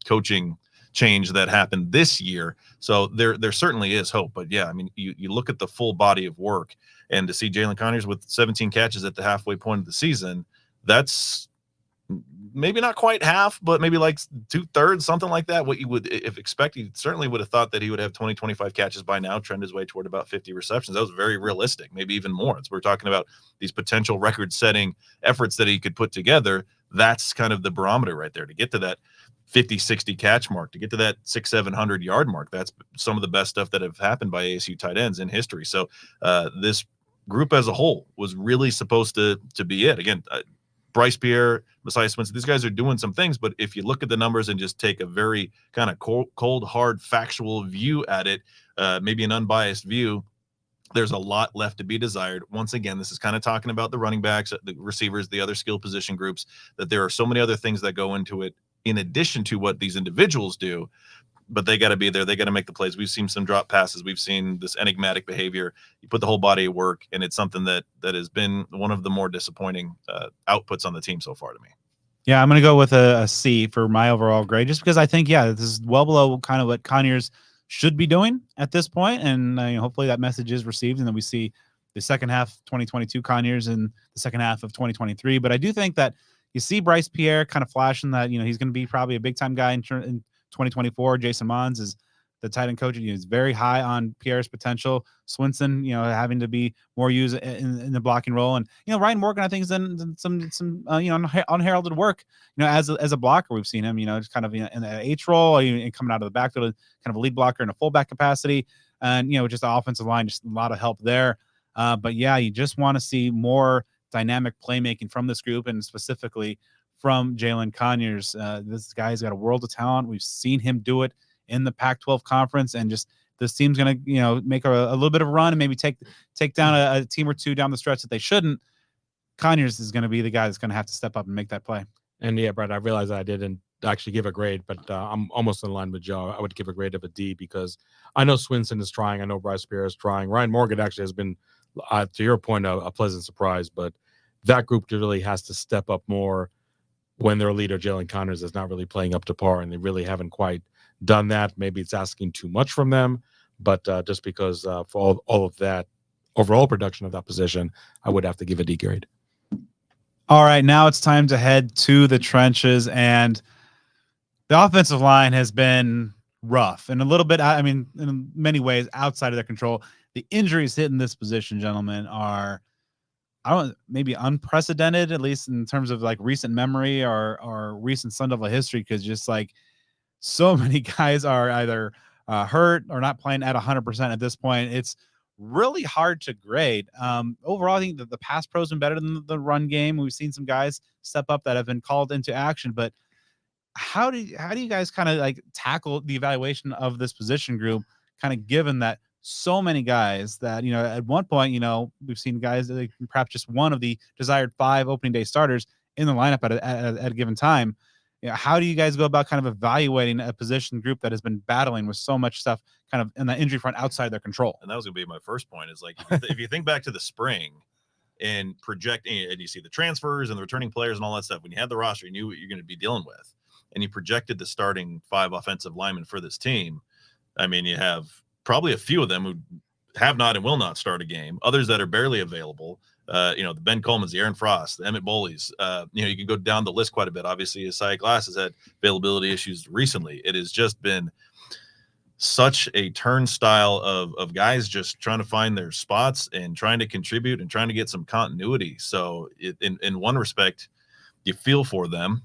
[SPEAKER 2] coaching change that happened this year. So there certainly is hope. But yeah, I mean, you look at the full body of work, and to see Jalen Conyers with 17 catches at the halfway point of the season, that's maybe not quite half, but maybe like 2/3, something like that. What you would if expect, you certainly would have thought that he would have 20-25 catches by now, trend his way toward about 50 receptions. That was very realistic, maybe even more. It's we're talking about these potential record-setting efforts that he could put together. That's kind of the barometer right there to get to that 50-60 catch mark, to get to that 600-700 yard mark. That's some of the best stuff that have happened by ASU tight ends in history. So this group as a whole was really supposed to be it. Again, Bryce Pierre, Messiah Swinson, these guys are doing some things, but if you look at the numbers and just take a very kind of cold, hard, factual view at it, maybe an unbiased view, there's a lot left to be desired. Once again, this is kind of talking about the running backs, the receivers, the other skill position groups, that there are so many other things that go into it in addition to what these individuals do, but they got to be there. They got to make the plays. We've seen some drop passes. We've seen this enigmatic behavior. You put the whole body of work, and it's something that has been one of the more disappointing outputs on the team so far to me.
[SPEAKER 1] Yeah, I'm going to go with a C for my overall grade, just because I think, this is well below kind of what Conyers should be doing at this point. And hopefully that message is received, and then we see the second half 2022 Conyers and the second half of 2023. But I do think that you see Bryce Pierre kind of flashing that, he's going to be probably a big time guy in 2024. Jason Mons is the tight end coach. He's very high on Pierre's potential. Swinson, having to be more used in the blocking role, and Ryan Morgan, I think, has done some unheralded work. As a blocker, we've seen him, just kind of in the H role, and coming out of the backfield, kind of a lead blocker in a fullback capacity, and just the offensive line, just a lot of help there. But yeah, you just want to see more dynamic playmaking from this group, and specifically from Jalen Conyers. This guy's got a world of talent. We've seen him do it in the Pac-12 conference, and just this team's going to, make a little bit of a run and maybe take down a team or two down the stretch that they shouldn't. Conyers is going to be the guy that's going to have to step up and make that play.
[SPEAKER 4] And yeah, Brad, I realized I didn't actually give a grade, but I'm almost in line with Joe. I would give a grade of a D because I know Swinson is trying. I know Bryce Spear is trying. Ryan Morgan actually has been, to your point, a pleasant surprise. But that group really has to step up more when their leader, Jalen Connors, is not really playing up to par, and they really haven't quite done that. Maybe it's asking too much from them, but just because for all of that overall production of that position, I would have to give a D grade.
[SPEAKER 1] All right, now it's time to head to the trenches, and the offensive line has been rough and a little bit, I mean, in many ways outside of their control. The injuries hitting this position, gentlemen, are maybe unprecedented, at least in terms of like recent memory or recent Sun Devil history, because just like so many guys are either hurt or not playing at 100% at this point. It's really hard to grade. Overall, I think that the pass pro has been better than the run game. We've seen some guys step up that have been called into action, but how do you guys kind of like tackle the evaluation of this position group, kind of given that so many guys that, you know, at one point, you know, we've seen guys that perhaps just one of the desired 5 opening day starters in the lineup at a given time. You know, how do you guys go about kind of evaluating a position group that has been battling with so much stuff kind of in the injury front outside their control?
[SPEAKER 2] And that was going to be my first point, is like, if you think back to the spring and project, and you see the transfers and the returning players and all that stuff, when you had the roster, you knew what you're going to be dealing with, and you projected the starting 5 offensive linemen for this team. I mean, you have probably a few of them who have not and will not start a game, others that are barely available. You know, the Ben Coleman's, the Aaron Frost, the Emmett Boley's. You know, you can go down the list quite a bit. Obviously, Isaiah Glass has had availability issues recently. It has just been such a turnstile of guys just trying to find their spots and trying to contribute and trying to get some continuity. So in one respect, you feel for them.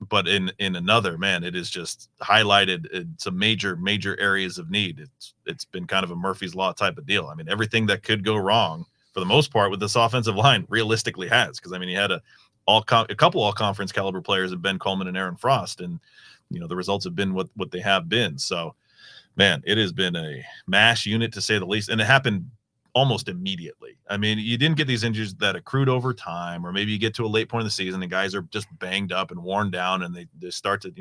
[SPEAKER 2] But in another, man, it is just highlighted some major areas of need. It's been kind of a Murphy's Law type of deal. I mean, everything that could go wrong for the most part with this offensive line realistically has, because I mean, you had a couple all conference caliber players of Ben Coleman and Aaron Frost, and you know the results have been what they have been. So, man, it has been a mash unit to say the least, and it happened almost immediately. I mean, you didn't get these injuries that accrued over time, or maybe you get to a late point in the season and guys are just banged up and worn down, and they start to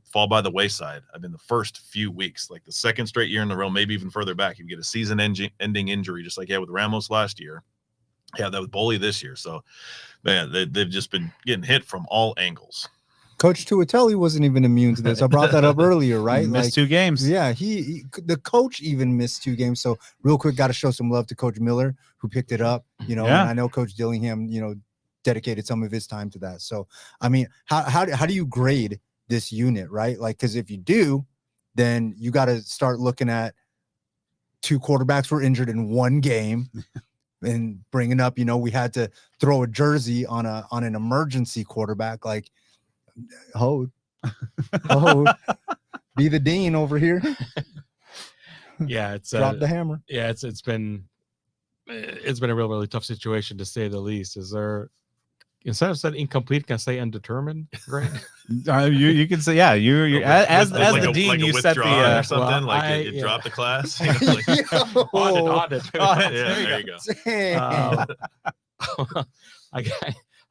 [SPEAKER 2] fall by the wayside. I mean, the first few weeks, like the second straight year in a row, maybe even further back, you get a season-ending injury, just like you had with Ramos last year. Yeah, that with Boley this year. So, man, they've just been getting hit from all angles.
[SPEAKER 3] Coach Tuatelli wasn't even immune to this. I brought that up earlier, right?
[SPEAKER 1] Missed 2 games.
[SPEAKER 3] Yeah, the coach even missed 2 games. So real quick, got to show some love to Coach Miller, who picked it up. You know,
[SPEAKER 1] yeah.
[SPEAKER 3] And I know Coach Dillingham, you know, dedicated some of his time to that. So I mean, how do you grade this unit, right? Like, because if you do, then you got to start looking at 2 quarterbacks were injured in 1 game. And bringing up, you know, we had to throw a jersey on an emergency quarterback, like Hod, be the dean over here.
[SPEAKER 4] Yeah, it's
[SPEAKER 3] drop the hammer.
[SPEAKER 4] Yeah, it's been a really tough situation to say the least. Is there, instead of saying incomplete, can I say undetermined? Right?
[SPEAKER 1] You can say, yeah, you're as
[SPEAKER 2] like
[SPEAKER 1] the dean,
[SPEAKER 2] like
[SPEAKER 1] you set the
[SPEAKER 2] or something,
[SPEAKER 4] well,
[SPEAKER 2] you dropped the class. You know, like,
[SPEAKER 4] audit.
[SPEAKER 2] there you go.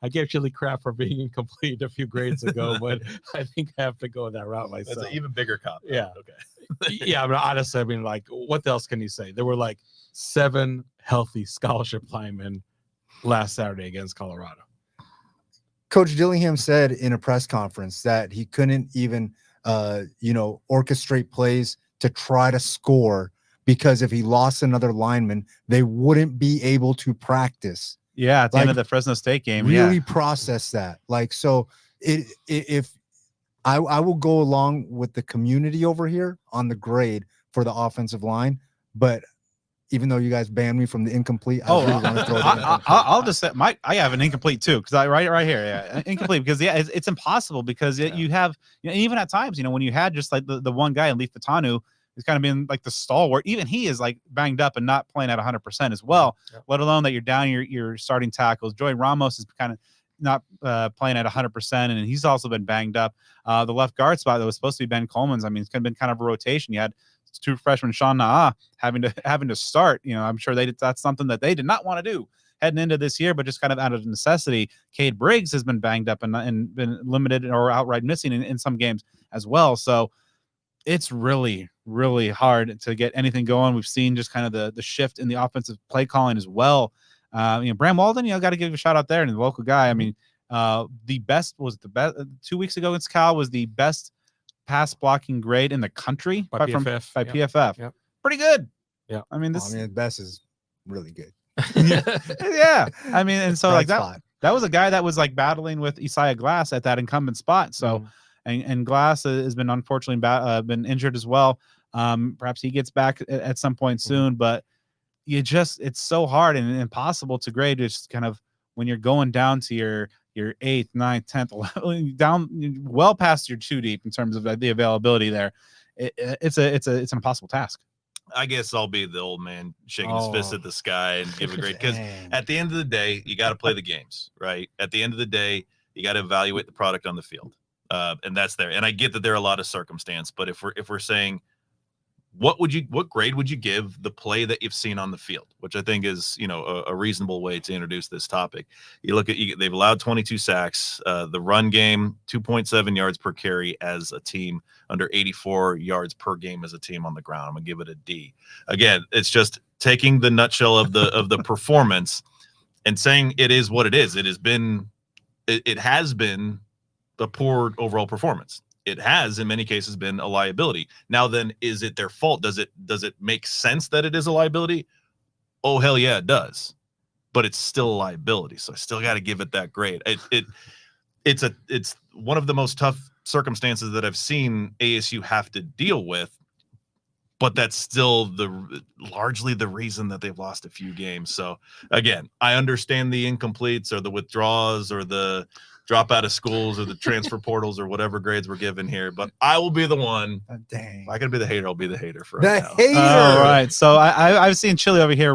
[SPEAKER 4] I gave Chili crap for being incomplete a few grades ago, but I think I have to go that route myself.
[SPEAKER 2] That's an even bigger cop.
[SPEAKER 4] Yeah.
[SPEAKER 2] Okay.
[SPEAKER 4] Yeah. I mean, honestly, I mean, like, what else can you say? There were like 7 healthy scholarship linemen last Saturday against Colorado.
[SPEAKER 3] Coach Dillingham said in a press conference that he couldn't even, orchestrate plays to try to score, because if he lost another lineman, they wouldn't be able to practice.
[SPEAKER 1] Yeah, at the end of the Fresno State game.
[SPEAKER 3] Really process that. Like, so if I will go along with the community over here on the grade for the offensive line, but even though you guys banned me from the incomplete, I really want to throw it in.
[SPEAKER 1] I'll just say I have an incomplete too, because I right here, yeah, incomplete, because it's impossible, because you have, you know, even at times, you know, when you had just like the one guy, Leaf Fatanu, who's kind of been like the stalwart, even he is like banged up and not playing at 100% as well. Yep. Let alone that you're down your starting tackles. Joey Ramos is kind of not playing at 100%, and he's also been banged up. The left guard spot that was supposed to be Ben Coleman's, I mean, it's been kind of a rotation. You had 2 freshmen, Sean Naa, having to start. You know, I'm sure that's something that they did not want to do. heading into this year, but just kind of out of necessity. Cade Briggs has been banged up and been limited or outright missing in some games as well. So it's really, really hard to get anything going. We've seen just kind of the shift in the offensive play calling as well. Bram Walden, got to give a shout out there, and the local guy. I mean, the best 2 weeks ago against Cal was the best pass blocking grade in the country
[SPEAKER 4] by PFF.
[SPEAKER 1] PFF.
[SPEAKER 4] Yep.
[SPEAKER 1] Pretty good.
[SPEAKER 4] Yeah.
[SPEAKER 1] I mean,
[SPEAKER 3] the best is really good.
[SPEAKER 1] Yeah. I mean, and so
[SPEAKER 3] Bright
[SPEAKER 1] like that.
[SPEAKER 3] spot.
[SPEAKER 1] That was a guy that was like battling with Isaiah Glass at that incumbent spot. So, and Glass has been unfortunately been injured as well. Perhaps he gets back at some point soon, but it's so hard and impossible to grade. Just kind of when you're going down to your 8th, 9th, 10th, 11th, down well past your 2 deep in terms of the availability there. It's an impossible task.
[SPEAKER 2] I guess I'll be the old man shaking his fist at the sky and give a great, because at the end of the day, you got to play the games, right? At the end of the day, you got to evaluate the product on the field. And that's there. And I get that there are a lot of circumstance, but if we're saying, what grade would you give the play that you've seen on the field, which I think is, a reasonable way to introduce this topic. You look at, they've allowed 22 sacks, the run game, 2.7 yards per carry as a team, under 84 yards per game as a team on the ground. I'm gonna give it a D. Again, it's just taking the nutshell of the performance and saying it is what it is. It has been a poor overall performance. It has in many cases been a liability. Now then, is it their fault? Does it make sense that it is a liability? Oh, hell yeah, it does. But it's still a liability. So I still got to give it that grade. It's one of the most tough circumstances that I've seen ASU have to deal with, but that's still largely the reason that they've lost a few games. So again, I understand the incompletes or the withdrawals or the drop out of schools or the transfer portals or whatever grades we're given here, but I will be the one.
[SPEAKER 3] Dang.
[SPEAKER 2] If I gotta be the hater, I'll be the hater for
[SPEAKER 3] The
[SPEAKER 2] right now.
[SPEAKER 3] hater.
[SPEAKER 1] All right. So I've seen Chilly over here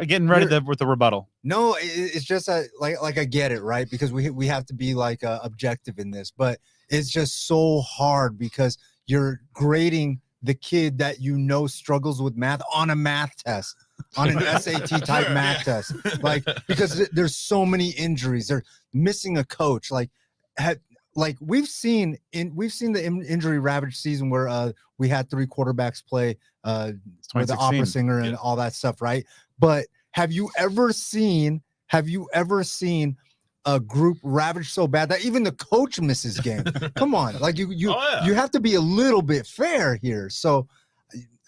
[SPEAKER 1] getting ready with the rebuttal.
[SPEAKER 3] No, it's just like I get it, right? Because we have to be like objective in this, but it's just so hard because you're grading the kid that struggles with math on a math test, on an SAT type math test, like because there's so many injuries. They're missing a coach. We've seen the injury ravaged season where we had 3 quarterbacks play with the opera singer and all that stuff, right? But have you ever seen a group ravaged so bad that even the coach misses game? Come on, like you have to be a little bit fair here. So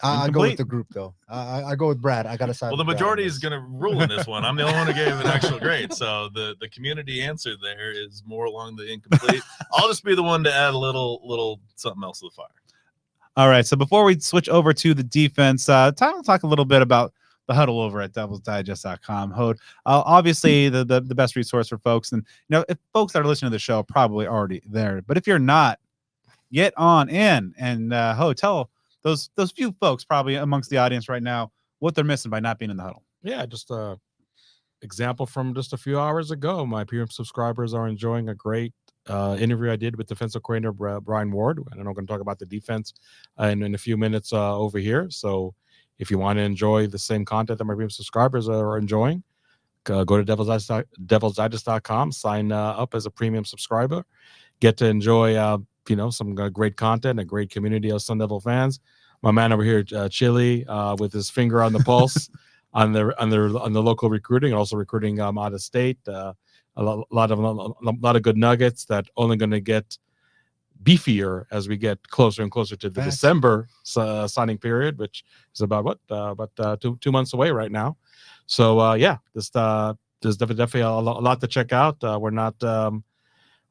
[SPEAKER 3] I go with the group though. I go with Brad. I got to side.
[SPEAKER 2] Well, the majority is going to rule in this one. I'm the only one who gave an actual grade, so the community answer there is more along the incomplete. I'll just be the one to add a little something else to the fire.
[SPEAKER 1] All right. So before we switch over to the defense, talk a little bit about the huddle over at devilsdigest.com. Hod, obviously the best resource for folks. And, if folks that are listening to the show are probably already there, but if you're not, get on in and Hod, tell those few folks probably amongst the audience right now what they're missing by not being in the huddle.
[SPEAKER 4] Yeah, just a example from just a few hours ago. My premium subscribers are enjoying a great interview I did with defensive coordinator Brian Ward. And I'm going to talk about the defense in a few minutes over here. So if you want to enjoy the same content that my premium subscribers are enjoying, go to devilsdigest.com, sign up as a premium subscriber, get to enjoy some great content, a great community of Sun Devil fans. My man over here, Chilly, with his finger on the pulse on the local recruiting, also recruiting out of state. A lot of good nuggets that only going to get beefier as we get closer and closer to the December signing period, which is about 2 months away right now. So there's definitely a lot to check out. We're not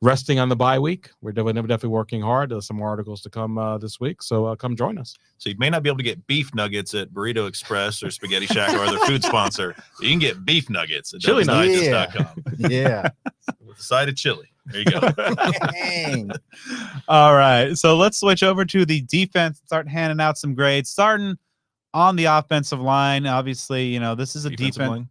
[SPEAKER 4] resting on the bye week. We're definitely working hard. There's some more articles to come this week, so come join us.
[SPEAKER 2] So you may not be able to get beef nuggets at Burrito Express or Spaghetti Shack or other food sponsor, but you can get beef nuggets at devilsdigest.com.
[SPEAKER 3] Yeah.
[SPEAKER 2] With a side of chili. There you go.
[SPEAKER 1] All right. So let's switch over to the defense and start handing out some grades. Starting on the offensive line. Obviously, this is a defense line.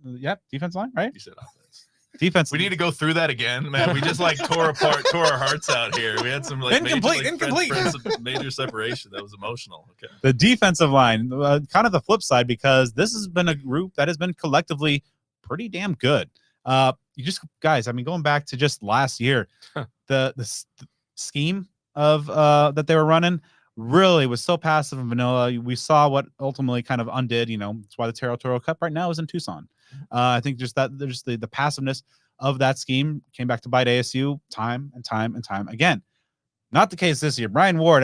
[SPEAKER 1] Yep, defense line, right?
[SPEAKER 2] You said offense.
[SPEAKER 1] Defense.
[SPEAKER 2] We need to go through that again, man. We just tore our hearts out here. We had some incomplete major separation. That was emotional. Okay.
[SPEAKER 1] The defensive line, kind of the flip side, because this has been a group that has been collectively pretty damn good. You just guys, I mean, going back to just last year, the scheme of that they were running really was so passive and vanilla. We saw what ultimately kind of undid. That's why the Territorial Cup right now is in Tucson. I think just that there's the passiveness of that scheme came back to bite ASU time and time and time again. Not the case this year. Brian Ward,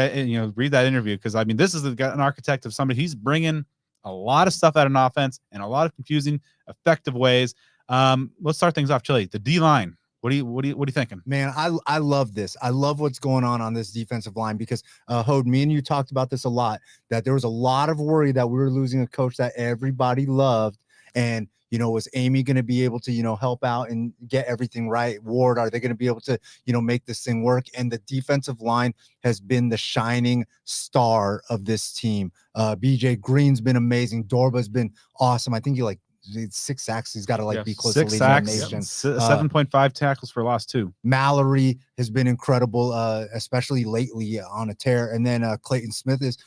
[SPEAKER 1] read that interview, because I mean, this is an architect of somebody. He's bringing a lot of stuff out of an offense in a lot of confusing, effective ways. Let's start things off. Chilly, the D line. What are you thinking?
[SPEAKER 3] Man, I love this. I love what's going on this defensive line, because Hod, me and you talked about this a lot, that there was a lot of worry that we were losing a coach that everybody loved. And, was Amy going to be able to, help out and get everything right? Ward, are they going to be able to, make this thing work? And the defensive line has been the shining star of this team. BJ Green's been amazing. Dorba's been awesome. I think he 6 sacks. He's got to be close to leading the nation.
[SPEAKER 1] 7.5 tackles for loss 2.
[SPEAKER 3] Mallory has been incredible, especially lately on a tear. And then Clayton Smith is,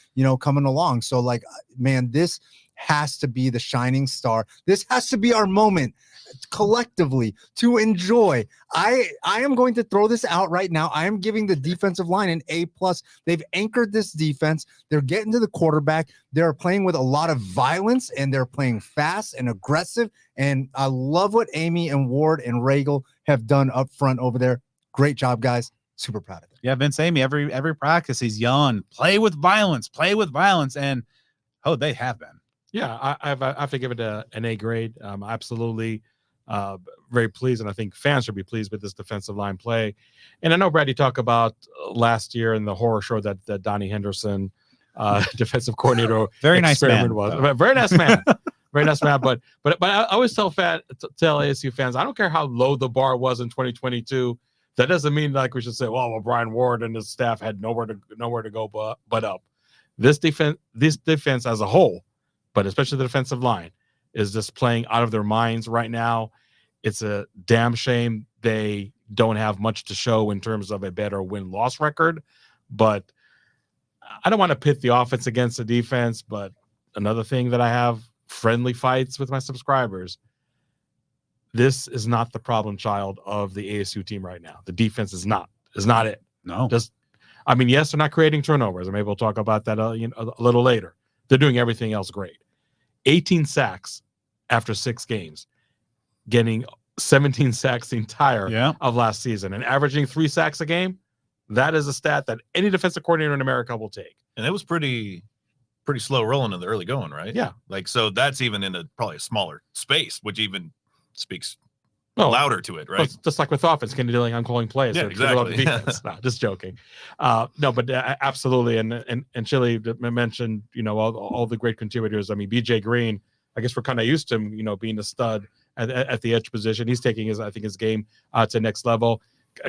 [SPEAKER 3] coming along. So man, this has to be the shining star. This has to be our moment collectively to enjoy. I am going to throw this out right now. I am giving the defensive line an A+. They've anchored this defense. They're getting to the quarterback. They're playing with a lot of violence, and they're playing fast and aggressive. And I love what Amy and Ward and Regal have done up front over there. Great job, guys. Super proud of them.
[SPEAKER 1] Yeah, Vince Amy, every practice he's yelling, play with violence, and they have been.
[SPEAKER 4] Yeah, I have to give it an A grade. Absolutely very pleased, and I think fans should be pleased with this defensive line play. And I know, Brad, you talked about last year in the horror show that Donnie Henderson, defensive coordinator,
[SPEAKER 1] very nice man,
[SPEAKER 4] was. Very nice man. Very nice man. But I always tell ASU fans, I don't care how low the bar was in 2022. That doesn't mean we should say, well, Brian Ward and his staff had nowhere to go but up. This defense as a whole, but especially the defensive line, is just playing out of their minds right now. It's a damn shame they don't have much to show in terms of a better win-loss record. But I don't want to pit the offense against the defense, but another thing that I have friendly fights with my subscribers, this is not the problem child of the ASU team right now. The defense is not it.
[SPEAKER 1] No.
[SPEAKER 4] Yes, they're not creating turnovers. Maybe we'll talk about that a little later. They're doing everything else great. 18 sacks after 6 games, getting 17 sacks the entire of last season, and averaging 3 sacks a game. That is a stat that any defensive coordinator in America will take.
[SPEAKER 2] And it was pretty slow rolling in the early going, right?
[SPEAKER 4] Yeah.
[SPEAKER 2] So that's even in probably a smaller space, which even speaks louder to it, right?
[SPEAKER 4] Just like with offense, Kenny Dilling, I'm calling plays.
[SPEAKER 2] Yeah, exactly.
[SPEAKER 4] Defense. No, just joking. No, but absolutely. And Chilly mentioned, all the great contributors. I mean, BJ Green, I guess we're kind of used to him, being a stud at the edge position. He's taking his game to the next level.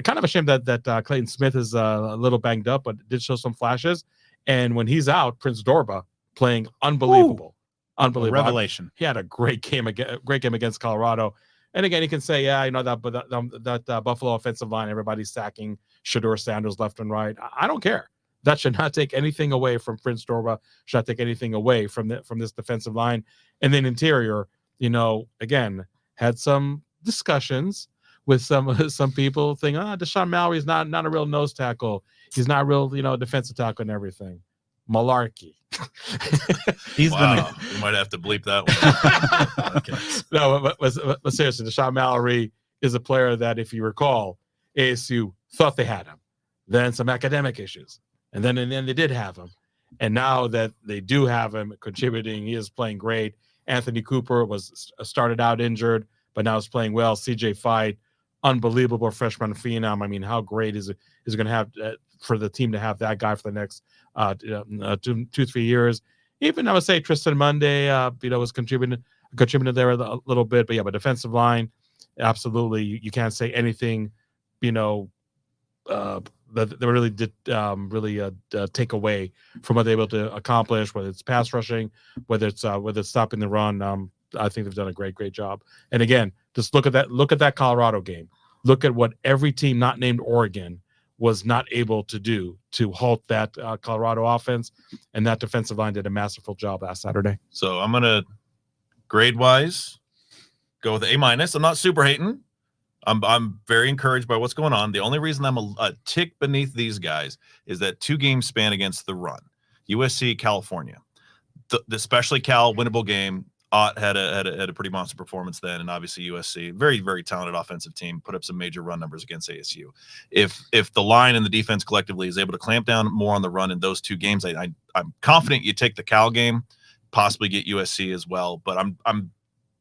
[SPEAKER 4] Kind of a shame that Clayton Smith is a little banged up, but did show some flashes. And when he's out, Prince Dorba playing unbelievable.
[SPEAKER 1] Ooh, unbelievable. Revelation.
[SPEAKER 4] He had a great game against Colorado. And again, you can say, that Buffalo offensive line, everybody's sacking Shedeur Sanders left and right. I don't care. That should not take anything away from Prince Dorba. Should not take anything away from this defensive line. And then interior, again, had some discussions with some people think, Deshaun Mallory is not a real nose tackle. He's not real, defensive tackle and everything. Malarkey.
[SPEAKER 2] We might have to bleep that one. Okay.
[SPEAKER 4] No, but seriously, Deshaun Mallory is a player that, if you recall, ASU thought they had him. Then some academic issues, and then they did have him. And now that they do have him contributing, he is playing great. Anthony Cooper was started out injured, but now is playing well. CJ Fight, unbelievable freshman phenom. I mean, how great is it going to have for the team to have that guy for the next 2-3 years? Even I would say Tristan Monday, was contributing there a little bit, but defensive line, absolutely, you can't say anything, that they really did take away from what they're able to accomplish, whether it's pass rushing, whether it's stopping the run. I think they've done a great job. And again, just look at that Colorado game. Look at what every team not named Oregon was not able to do to halt that Colorado offense, and that defensive line did a masterful job last Saturday.
[SPEAKER 2] So I'm gonna grade wise go with A-. I'm not super hating. I'm very encouraged by what's going on. The only reason I'm a tick beneath these guys is that 2 games span against the run. USC, California. Especially Cal, winnable game. Ott had a pretty monster performance then, and obviously USC, very, very talented offensive team, put up some major run numbers against ASU. If the line and the defense collectively is able to clamp down more on the run in those 2 games, I'm confident you take the Cal game, possibly get USC as well. But I'm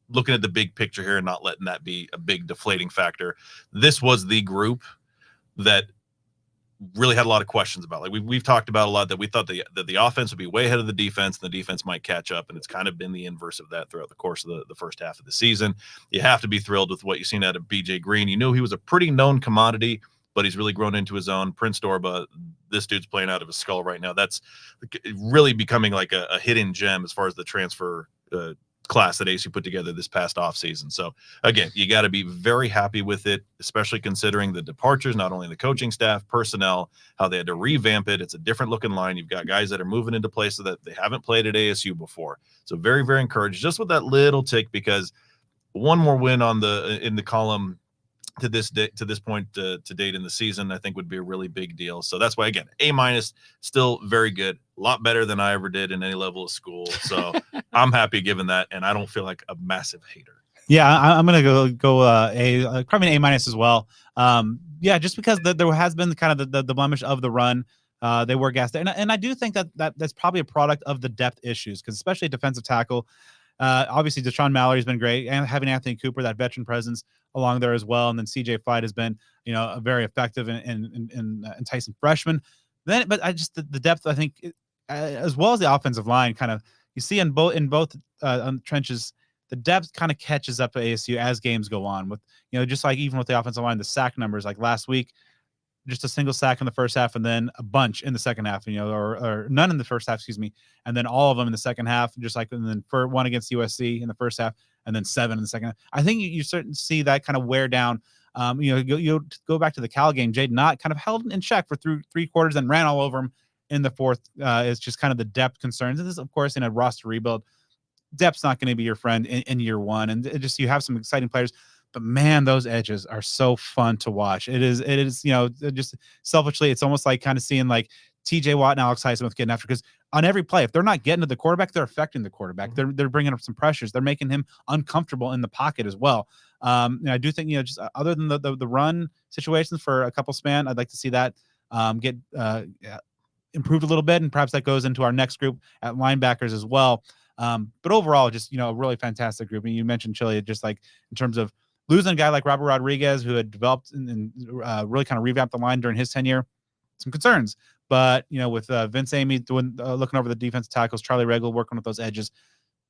[SPEAKER 2] looking at the big picture here and not letting that be a big deflating factor. This was the group that really had a lot of questions about. Like we've talked about a lot, that we thought that the offense would be way ahead of the defense and the defense might catch up. And it's kind of been the inverse of that throughout the course of the first half of the season. You have to be thrilled with what you've seen out of BJ Green. You knew he was a pretty known commodity, but he's really grown into his own. Prince Dorba, this dude's playing out of his skull right now. That's really becoming like a hidden gem as far as the transfer class that ASU put together this past offseason. So again, you got to be very happy with it, especially considering the departures, not only the coaching staff, personnel, how they had to revamp it. It's a different looking line. You've got guys that are moving into places that they haven't played at ASU before. So very, very encouraged just with that little tick, because one more win in the column to this point to date in the season, I think would be a really big deal. So that's why, again, A-, still very good, a lot better than I ever did in any level of school. So I'm happy given that, and I don't feel like a massive hater.
[SPEAKER 1] Yeah, I'm gonna go probably an A- as well. Yeah, just because there has been kind of the blemish of the run. They were gassed, and I do think that's probably a product of the depth issues, because especially defensive tackle. Obviously, Deshaun Mallory's been great, and having Anthony Cooper, that veteran presence, along there as well. And then CJ Flight has been, a very effective and enticing freshman. But I just the depth, I think, as well as the offensive line, kind of you see in both trenches, the depth kind of catches up to ASU as games go on. With just like even with the offensive line, the sack numbers, like last week, just a single sack in the first half and then a bunch in the second half, or none in the first half, excuse me, and then all of them in the second half, just like, and then for one against USC in the first half and then 7 in the second half. I think you certainly see that kind of wear down. You go back to the Cal game, Jaden Ott kind of held in check for 3 quarters and ran all over him in the fourth. It's just kind of the depth concerns. And this, of course, in a roster rebuild, depth's not going to be your friend in year one. And you have some exciting players. But man, those edges are so fun to watch. It is, just selfishly, it's almost like kind of seeing like TJ Watt and Alex Highsmith getting after, because on every play, if they're not getting to the quarterback, they're affecting the quarterback. They're bringing up some pressures. They're making him uncomfortable in the pocket as well. And I do think, just other than the run situations for a couple span, I'd like to see that get improved a little bit. And perhaps that goes into our next group at linebackers as well. But overall, just, a really fantastic group. And you mentioned Chilly, just like in terms of losing a guy like Robert Rodriguez, who had developed and really kind of revamped the line during his tenure, some concerns. But, with Vince Amy doing looking over the defensive tackles, Charlie Regal working with those edges,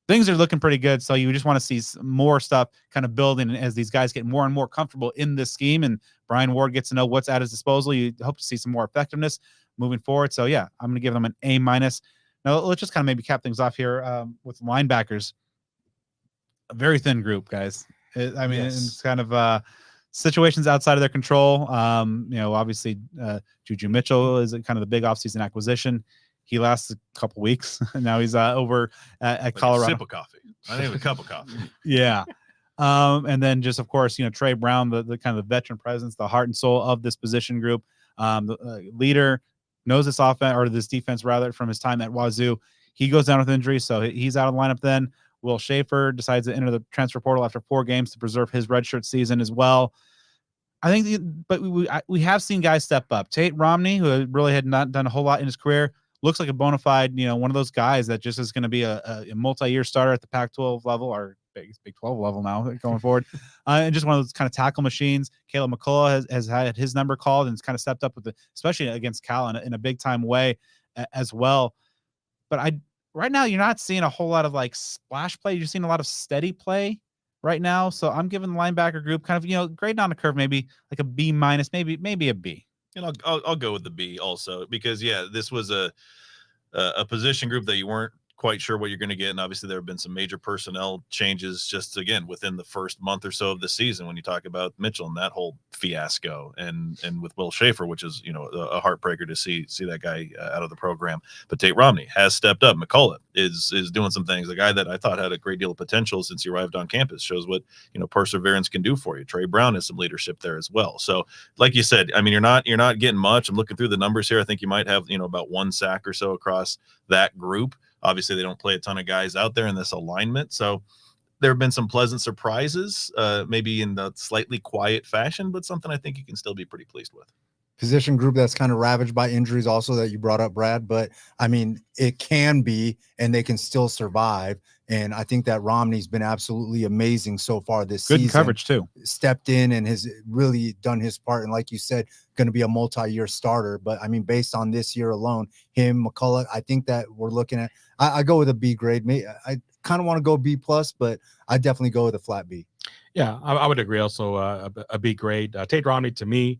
[SPEAKER 1] things are looking pretty good. So you just want to see more stuff kind of building as these guys get more and more comfortable in this scheme, and Brian Ward gets to know what's at his disposal. You hope to see some more effectiveness moving forward. So, yeah, I'm going to give them an A-. Now, let's just kind of maybe cap things off here with linebackers. A very thin group, guys. It's kind of situations outside of their control. Obviously, Juju Mitchell is kind of the big offseason acquisition. He lasts a couple weeks, and now he's over at like Colorado.
[SPEAKER 2] A sip of coffee. I think a cup of coffee.
[SPEAKER 1] Yeah. And then just, of course, Trey Brown, the kind of the veteran presence, the heart and soul of this position group, the leader, knows this offense, or this defense rather, from his time at Wazoo. He goes down with injury, so he's out of the lineup then. Will Schaefer decides to enter the transfer portal after 4 games to preserve his redshirt season as well. I think, but we have seen guys step up. Tate Romney, who really had not done a whole lot in his career, looks like a bona fide, one of those guys that just is going to be a multi-year starter at the Pac-12 level, or Big 12 level now going forward. And just one of those kind of tackle machines. Caleb McCullough has had his number called and has kind of stepped up especially against Cal in a big time way as well. But right now, you're not seeing a whole lot of like splash play. You're seeing a lot of steady play right now. So I'm giving the linebacker group kind of, grade on a curve, maybe like a B-, maybe a B.
[SPEAKER 2] And I'll go with the B also, because this was a position group that you weren't quite sure what you're going to get. And obviously there have been some major personnel changes just again within the first month or so of the season when you talk about Mitchell and that whole fiasco and with Will Schaefer, which is, you know, a heartbreaker to see that guy out of the program. But Tate Romney has stepped up. McCullough is doing some things. A guy that I thought had a great deal of potential since he arrived on campus, shows what, you know, perseverance can do for you. Trey Brown has some leadership there as well. So like you said, I mean, you're not getting much. I'm looking through the numbers here. I think you might have, you know, about 1 sack or so across that group. Obviously, they don't play a ton of guys out there in this alignment. So there have been some pleasant surprises, maybe in the slightly quiet fashion, but something I think you can still be pretty pleased with.
[SPEAKER 3] Position group that's kind of ravaged by injuries also that you brought up, Brad. But, I mean, it can be, and they can still survive. And I think that Romney's been absolutely amazing so far this season.
[SPEAKER 1] Good coverage, too.
[SPEAKER 3] Stepped in and has really done his part. And like you said, going to be a multi-year starter. But, I mean, based on this year alone, him, McCullough, I think that we're looking at – I go with a B grade. I kind of want to go B+, but I definitely go with a flat B.
[SPEAKER 4] Yeah, I would agree also a B grade. Tate Romney, to me,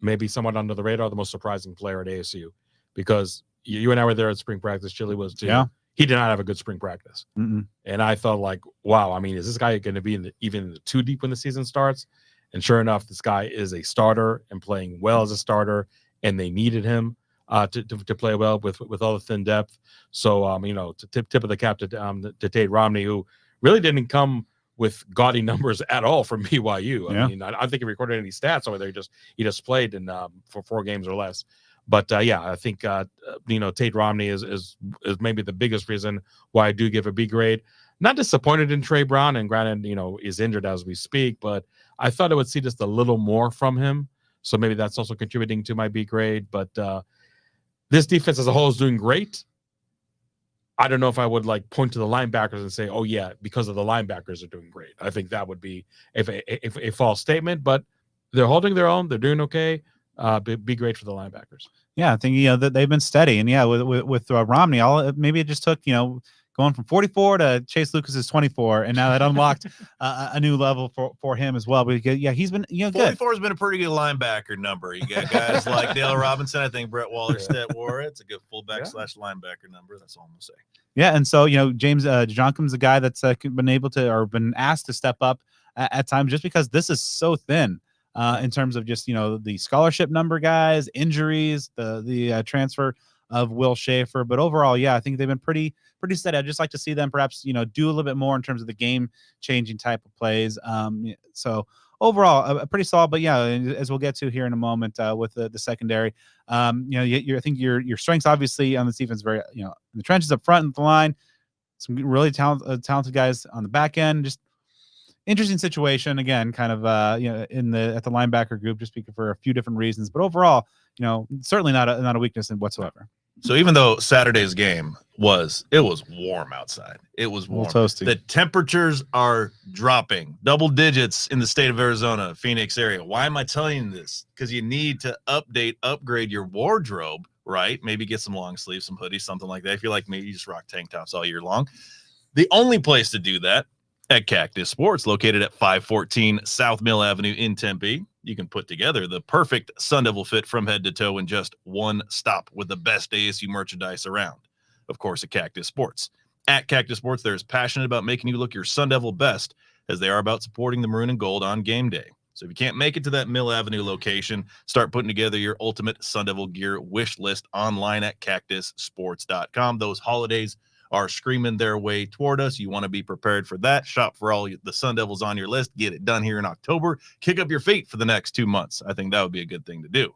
[SPEAKER 4] maybe somewhat under the radar, the most surprising player at ASU, because you and I were there at spring practice. Chilly was too.
[SPEAKER 1] Yeah.
[SPEAKER 4] He did not have a good spring practice.
[SPEAKER 1] Mm-mm.
[SPEAKER 4] And I thought, like, wow, I mean, is this guy going to be even in the 2 deep when the season starts? And sure enough, this guy is a starter and playing well as a starter, and they needed him to play well with all the thin depth. So, you know, to tip of the cap to Tate Romney, who really didn't come with gaudy numbers at all from BYU. I mean, I don't think he recorded any stats over there. He just played in for 4 games or less. But yeah, I think you know, Tate Romney is maybe the biggest reason why I do give a B grade. Not disappointed in Trey Brown, and granted, you know, is injured as we speak, but I thought I would see just a little more from him. So maybe that's also contributing to my B grade. But this defense as a whole is doing great. I don't know if I would like point to the linebackers and say, oh yeah, because of the linebackers are doing great. I think that would be a false statement, but they're holding their own. They're doing okay. Be great for the linebackers.
[SPEAKER 1] Yeah, I think, you know, that they've been steady, and yeah, with Romney, maybe it just took, you know, going from 44 to Chase Lucas's 24, and now that unlocked a new level for him as well. But yeah, he's been, you know,
[SPEAKER 2] 44 has been a pretty good linebacker number. You got guys like Dale Robinson. I think Brett Wallerstedt wore it. It's a good fullback / linebacker number. That's all I'm gonna say. Yeah,
[SPEAKER 1] and so, you know, James Jonkum's a guy that's been able to, or been asked to step up at times, just because this is so thin in terms of just, you know, the scholarship number guys, injuries, the transfer of Will Schaefer. But overall, yeah, I think they've been pretty steady. I'd just like to see them perhaps, you know, do a little bit more in terms of the game changing type of plays. So overall, pretty solid. But yeah, as we'll get to here in a moment with the secondary, you know, I think your strengths obviously on this defense very, you know, in the trenches up front and the line, some really talented guys on the back end. Just interesting situation again, kind of you know, at the linebacker group, just speaking for a few different reasons. But overall, you know, certainly not a weakness in whatsoever.
[SPEAKER 2] So even though Saturday's game was warm outside, it was warm.
[SPEAKER 1] Toasty.
[SPEAKER 2] The temperatures are dropping double digits in the state of Arizona, Phoenix area. Why am I telling you this? Because you need to upgrade your wardrobe, right? Maybe get some long sleeves, some hoodies, something like that. If you're like me, you just rock tank tops all year long. The only place to do that at Cactus Sports, located at 514 South Mill Avenue in Tempe. You can put together the perfect Sun Devil fit from head to toe in just one stop with the best ASU merchandise around. Of course, at Cactus Sports. At Cactus Sports, they're as passionate about making you look your Sun Devil best as they are about supporting the maroon and gold on game day. So if you can't make it to that Mill Avenue location, start putting together your ultimate Sun Devil gear wish list online at cactussports.com. Those holidays are screaming their way toward us. You want to be prepared for that. Shop for all the Sun Devils on your list. Get it done here in October. Kick up your feet for the next 2 months. I think that would be a good thing to do.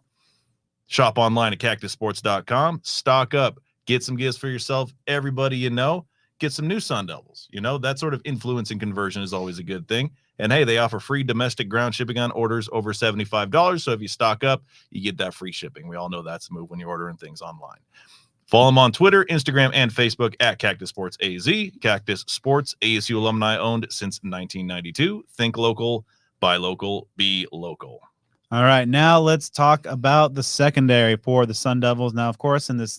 [SPEAKER 2] Shop online at cactussports.com. Stock up. Get some gifts for yourself. Everybody you know. Get some new Sun Devils. You know, that sort of influence and conversion is always a good thing. And hey, they offer free domestic ground shipping on orders over $75. So if you stock up, you get that free shipping. We all know that's a move when you're ordering things online. Follow them on Twitter, Instagram, and Facebook at Cactus Sports AZ. Cactus Sports, ASU alumni owned since 1992. Think local, buy local, be local.
[SPEAKER 1] All right, now let's talk about the secondary for the Sun Devils. Now, of course, in this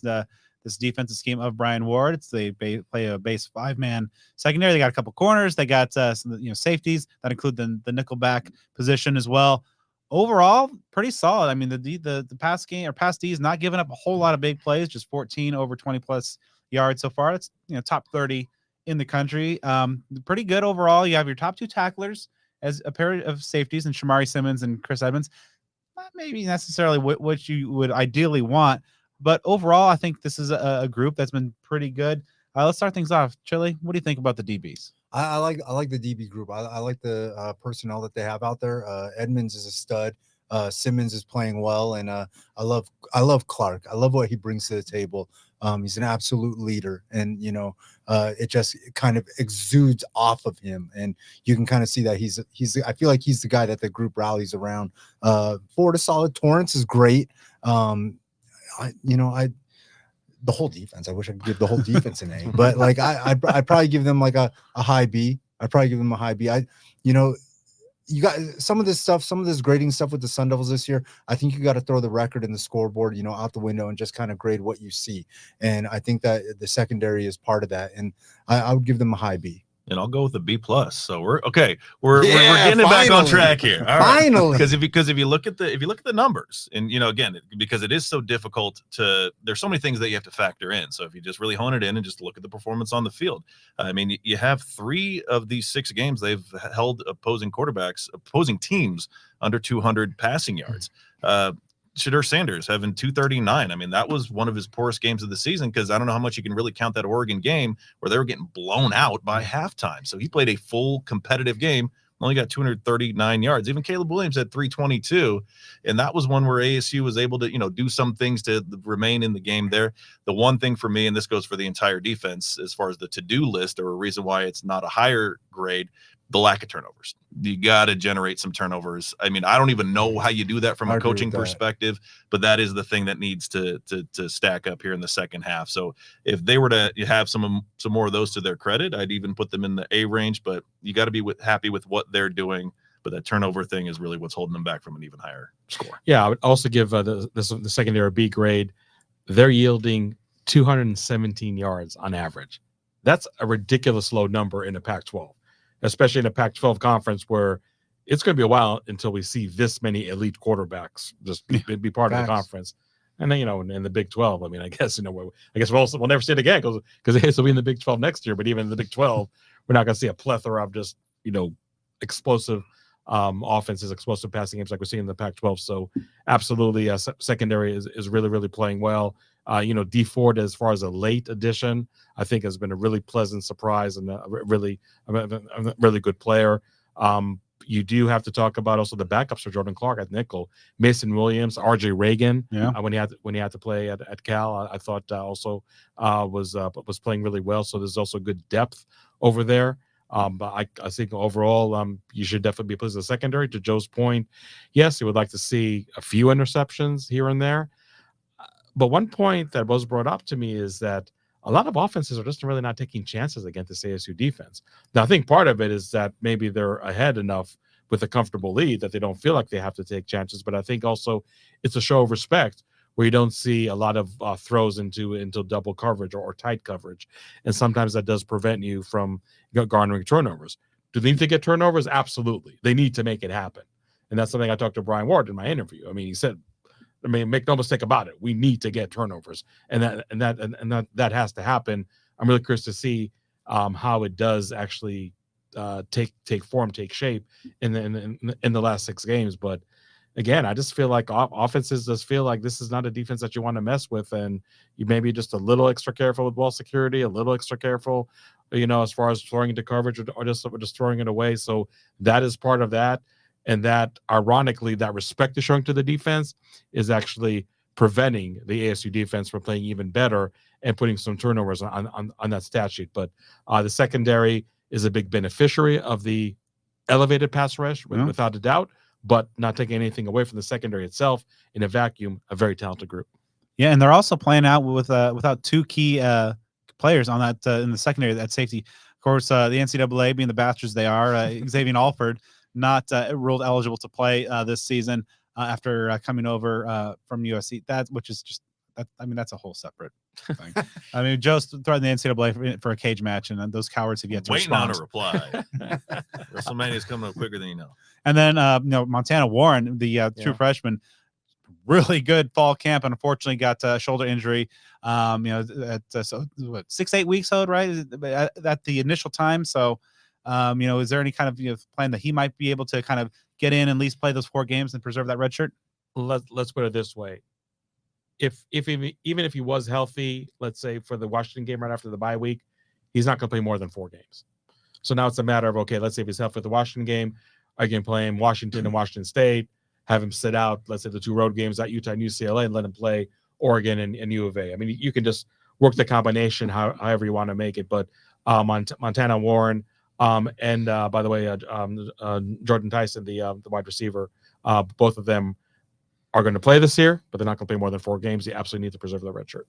[SPEAKER 1] defensive scheme of Brian Ward, they play a base 5-man secondary. They got a couple corners. They got some, you know, safeties that include the nickelback position as well. Overall, pretty solid. I mean, the pass game or pass D is not giving up a whole lot of big plays, just 14 over 20 plus yards so far. That's top 30 in the country. Pretty good overall. You have your top 2 tacklers as a pair of safeties, and Shamari Simmons and Chris Edmonds. Not maybe necessarily what you would ideally want, but overall, I think this is a group that's been pretty good. Let's start things off. Chilly, what do you think about the DBs?
[SPEAKER 3] I like the DB group. I like the personnel that they have out there. Edmonds is a stud. Simmons is playing well, and I love Clark. I love what he brings to the table. He's an absolute leader, and it just kind of exudes off of him, and you can kind of see that he's. I feel like he's the guy that the group rallies around. Florida solid. Torrance is great. The whole defense. I wish I could give the whole defense an A, but like I'd probably give them like a high B. I'd probably give them a high B. You got some of this stuff, some of this grading stuff with the Sun Devils this year. I think you got to throw the record and the scoreboard, out the window and just kind of grade what you see. And I think that the secondary is part of that. And I would give them a high B.
[SPEAKER 2] And I'll go with a B+. So we're okay. We're getting it back on track here. All right.
[SPEAKER 3] Finally,
[SPEAKER 2] because if you look at the numbers, and again, because it is so difficult there's so many things that you have to factor in. So if you just really hone it in and just look at the performance on the field, I mean, you have 3 of these 6 games they've held opposing teams under 200 passing yards. Shedeur Sanders having 239. I mean, that was one of his poorest games of the season, because I don't know how much you can really count that Oregon game where they were getting blown out by halftime. So he played a full competitive game, only got 239 yards. Even Caleb Williams had 322, and that was one where ASU was able to do some things to remain in the game there. The one thing for me, and this goes for the entire defense as far as the to-do list, or a reason why it's not a higher grade, the lack of turnovers. You got to generate some turnovers. I mean, I don't even know how you do that from a coaching perspective, but that is the thing that needs to stack up here in the second half. So if they were to have some more of those to their credit, I'd even put them in the A range, but you got to be happy with what they're doing. But that turnover thing is really what's holding them back from an even higher score.
[SPEAKER 4] Yeah, I would also give the secondary B grade. They're yielding 217 yards on average. That's a ridiculous low number in a Pac-12. Especially in a Pac-12 conference where it's going to be a while until we see this many elite quarterbacks just be part of the conference. And then, in the Big 12, I mean, I guess we'll never see it again because it will be in the Big 12 next year. But even in the Big 12, we're not going to see a plethora of just, explosive offenses, explosive passing games like we're seeing in the Pac-12. So absolutely, secondary is really, really playing well. D Ford, as far as a late addition, I think has been a really pleasant surprise and a really good player. You do have to talk about also the backups for Jordan Clark at nickel, Mason Williams, RJ Reagan.
[SPEAKER 1] Yeah.
[SPEAKER 4] When he had to play at Cal, I thought also was playing really well. So there's also good depth over there. But I think overall, you should definitely be pleased with the secondary. To Joe's point, yes, you would like to see a few interceptions here and there. But one point that was brought up to me is that a lot of offenses are just really not taking chances against this ASU defense. Now, I think part of it is that maybe they're ahead enough with a comfortable lead that they don't feel like they have to take chances. But I think also it's a show of respect where you don't see a lot of throws into double coverage or tight coverage. And sometimes that does prevent you from garnering turnovers. Do they need to get turnovers? Absolutely. They need to make it happen. And that's something I talked to Brian Ward in my interview. I mean, he said, make no mistake about it. We need to get turnovers, and that has to happen. I'm really curious to see how it does actually take form, take shape in the last 6 games. But again, I just feel like offenses just feel like this is not a defense that you want to mess with, and you maybe just a little extra careful with ball security, a little extra careful, as far as throwing into coverage or just throwing it away. So that is part of that. And that, ironically, that respect is showing to the defense is actually preventing the ASU defense from playing even better and putting some turnovers on that stat sheet. But the secondary is a big beneficiary of the elevated pass rush, without a doubt, but not taking anything away from the secondary itself. In a vacuum, a very talented group.
[SPEAKER 1] Yeah, and they're also playing out without 2 key players on that in the secondary, that safety. Of course, the NCAA being the bastards they are, Xavier Alford not ruled eligible to play this season after coming over from USC. That's a whole separate thing. I mean, Joe's threatened the NCAA for a cage match, and those cowards have yet to respond.
[SPEAKER 2] Waiting on a reply. WrestleMania is coming up quicker than you know.
[SPEAKER 1] And then Montana Warren, the true freshman, really good fall camp, and unfortunately got a shoulder injury. At so what 6-8 weeks old, right? At the initial time. So, is there any kind of plan that he might be able to kind of get in and at least play those 4 games and preserve that red shirt?
[SPEAKER 4] Let's put it this way: even if he was healthy, let's say for the Washington game right after the bye week, he's not going to play more than 4 games. So now it's a matter of, okay, let's say if he's healthy for the Washington game, I can play him Washington and Washington State, have him sit out, let's say the 2 road games at Utah and UCLA, and let him play Oregon and U of A. I mean, you can just work the combination however you want to make it. But Montana Warren, and by the way, Jordan Tyson, the wide receiver, both of them are going to play this year, but they're not going to play more than 4 games. You absolutely need to preserve the red shirt.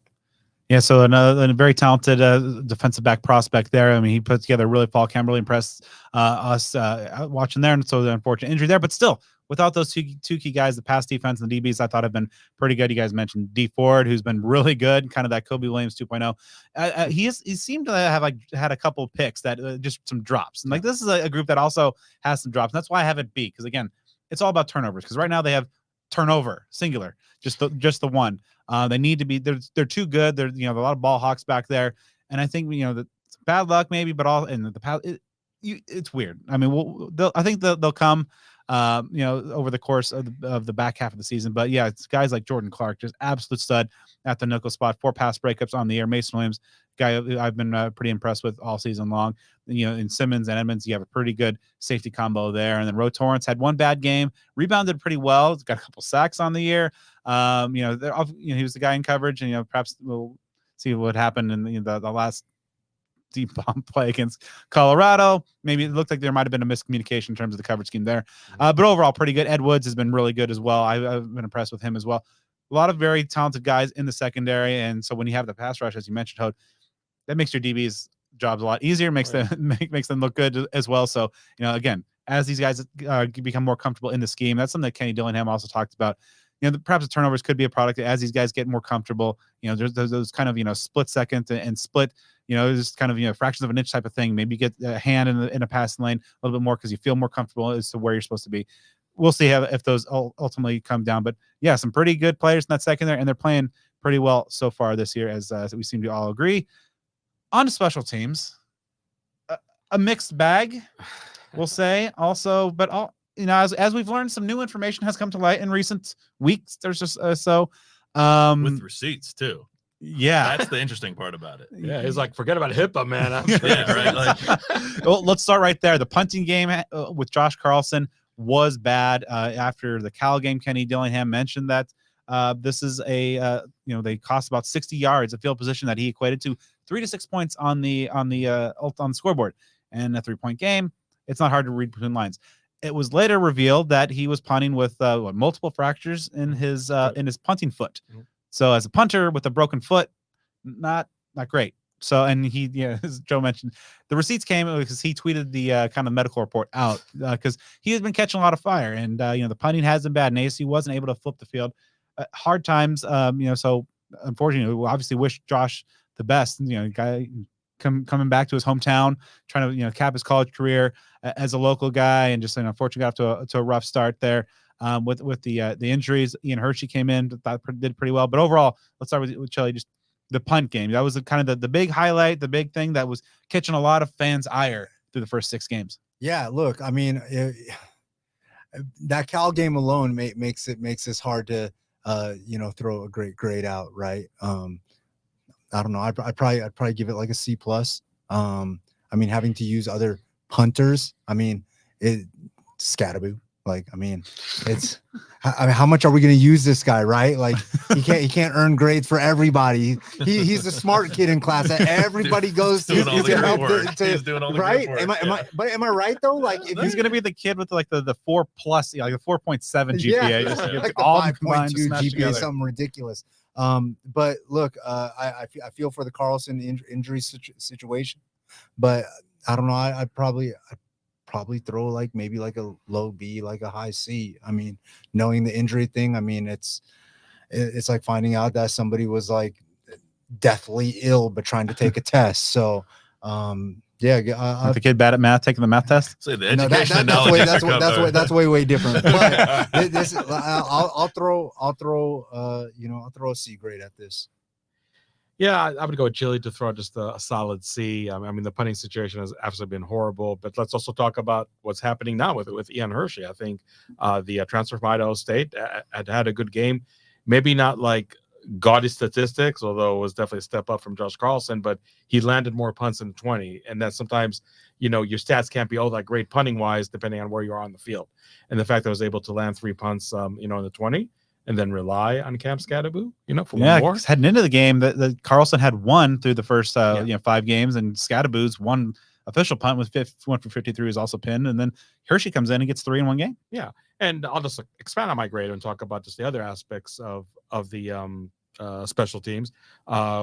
[SPEAKER 1] Yeah, so a very talented defensive back prospect there. I mean, he put together a really fall camp, really impressed us watching there. And so the unfortunate injury there, but still, without those two key guys, the pass defense and the DBs, I thought have been pretty good. You guys mentioned D Ford, who's been really good, kind of that Kobe Williams 2.0. He seemed to have had a couple of picks that just some drops. And like this is a group that also has some drops. And that's why I have it B, because again, it's all about turnovers. Because right now they have turnover singular, just the one. They need to be. They're too good. There a lot of ball hawks back there, and I think the bad luck maybe, but all in the past, it's weird. I mean, I think they'll come, over the course of the back half of the season. But yeah, it's guys like Jordan Clark, just absolute stud at the nickel spot, 4 pass breakups on the air. Mason Williams, guy I've been pretty impressed with all season long. In Simmons and Edmonds, you have a pretty good safety combo there. And then Ro Torrance had 1 bad game, rebounded pretty well. He's got a couple sacks on the year. He was the guy in coverage, and perhaps we'll see what happened in the last deep bomb play against Colorado. Maybe it looked like there might have been a miscommunication in terms of the coverage scheme there. But overall, pretty good. Ed Woods has been really good as well. I've been impressed with him as well. A lot of very talented guys in the secondary, and so when you have the pass rush, as you mentioned, Hod, that makes your DBs jobs a lot easier, makes them look good as well. So again, as these guys become more comfortable in the scheme, that's something that Kenny Dillingham also talked about. Perhaps the turnovers could be a product as these guys get more comfortable. There's those kind of split second and split, just kind of fractions of an inch type of thing. Maybe you get a hand in a passing lane a little bit more because you feel more comfortable as to where you're supposed to be. We'll see if those ultimately come down. But yeah, some pretty good players in that secondary, and they're playing pretty well so far this year, as we seem to all agree. On to special teams, a mixed bag, we'll say. Also, but as we've learned, some new information has come to light in recent weeks. There's just
[SPEAKER 2] with receipts too.
[SPEAKER 1] Yeah,
[SPEAKER 2] that's the interesting part about it.
[SPEAKER 4] Yeah, it's like, forget about HIPAA, man.
[SPEAKER 2] Yeah, right.
[SPEAKER 1] Well, let's start right there. The punting game with Josh Carlson was bad. After the Cal game, Kenny Dillingham mentioned that this is they cost about 60 yards of field position that he equated to 3 to 6 points on the scoreboard. And a 3-point game, it's not hard to read between lines. It was later revealed that he was punting with multiple fractures in his punting foot. Mm-hmm. So as a punter with a broken foot, not great. So, and as Joe mentioned, the receipts came because he tweeted the kind of medical report out because he has been catching a lot of fire, and the punting has been bad. And AC wasn't able to flip the field. Hard times, So unfortunately, we obviously wish Josh the best. Guy coming back to his hometown, trying to cap his college career as a local guy, and just unfortunately got off to a rough start there with the injuries. Ian Hershey came in, did pretty well, but overall, let's start with Chilly. Just the punt game, that was kind of the big highlight, the big thing that was catching a lot of fans' ire through the first 6 games.
[SPEAKER 3] Yeah, look, I mean, that Cal game alone makes this hard to throw a great grade out, right? I don't know. I'd probably give it like a C+. I mean, having to use other punters, I mean, it's scatterboo. Like, I mean, it's how much are we going to use this guy, right? Like, he can't earn grades for everybody. He's a smart kid in class that everybody goes to.
[SPEAKER 2] He's doing all the
[SPEAKER 3] right?
[SPEAKER 2] Work.
[SPEAKER 3] Am I right though? Like, if
[SPEAKER 1] he's going to be the kid with like the 4+, like the 4.7 GPA,
[SPEAKER 3] yeah,
[SPEAKER 1] just
[SPEAKER 3] like
[SPEAKER 1] all
[SPEAKER 3] the 5.2 GPA,
[SPEAKER 1] together.
[SPEAKER 3] something ridiculous. But look, I feel for the Carlson injury situation, but I don't know. I'd probably throw like maybe like a low B, like a high C. I mean, knowing the injury thing, I mean, it's like finding out that somebody was like deathly ill but trying to take a test. So Yeah,
[SPEAKER 1] With the kid bad at math, taking the math test.
[SPEAKER 2] Say the
[SPEAKER 3] no,
[SPEAKER 2] education and
[SPEAKER 3] that's
[SPEAKER 2] knowledge.
[SPEAKER 3] that's way different. But this I'll throw I'll throw a C grade at this.
[SPEAKER 4] Yeah, I would go with Chilly to throw just a solid C. I mean, the punting situation has absolutely been horrible. But let's also talk about what's happening now with Ian Hershey. I think the transfer from Idaho State had a good game. Maybe not like gaudy statistics, although it was definitely a step up from Josh Carlson. But he landed more punts than 20, and that sometimes your stats can't be all that great punting wise, depending on where you are on the field. And the fact that I was able to land 3 punts, in the 20. And then rely on Cam Scadaboo, for one more.
[SPEAKER 1] Heading into the game, the Carlson had 1 through the first 5 games, and Scadaboo's 1 official punt with 1 for 53 is also pinned, and then Hershey comes in and gets 3 in 1 game.
[SPEAKER 4] Yeah, and I'll just expand on my grade and talk about just the other aspects of the special teams.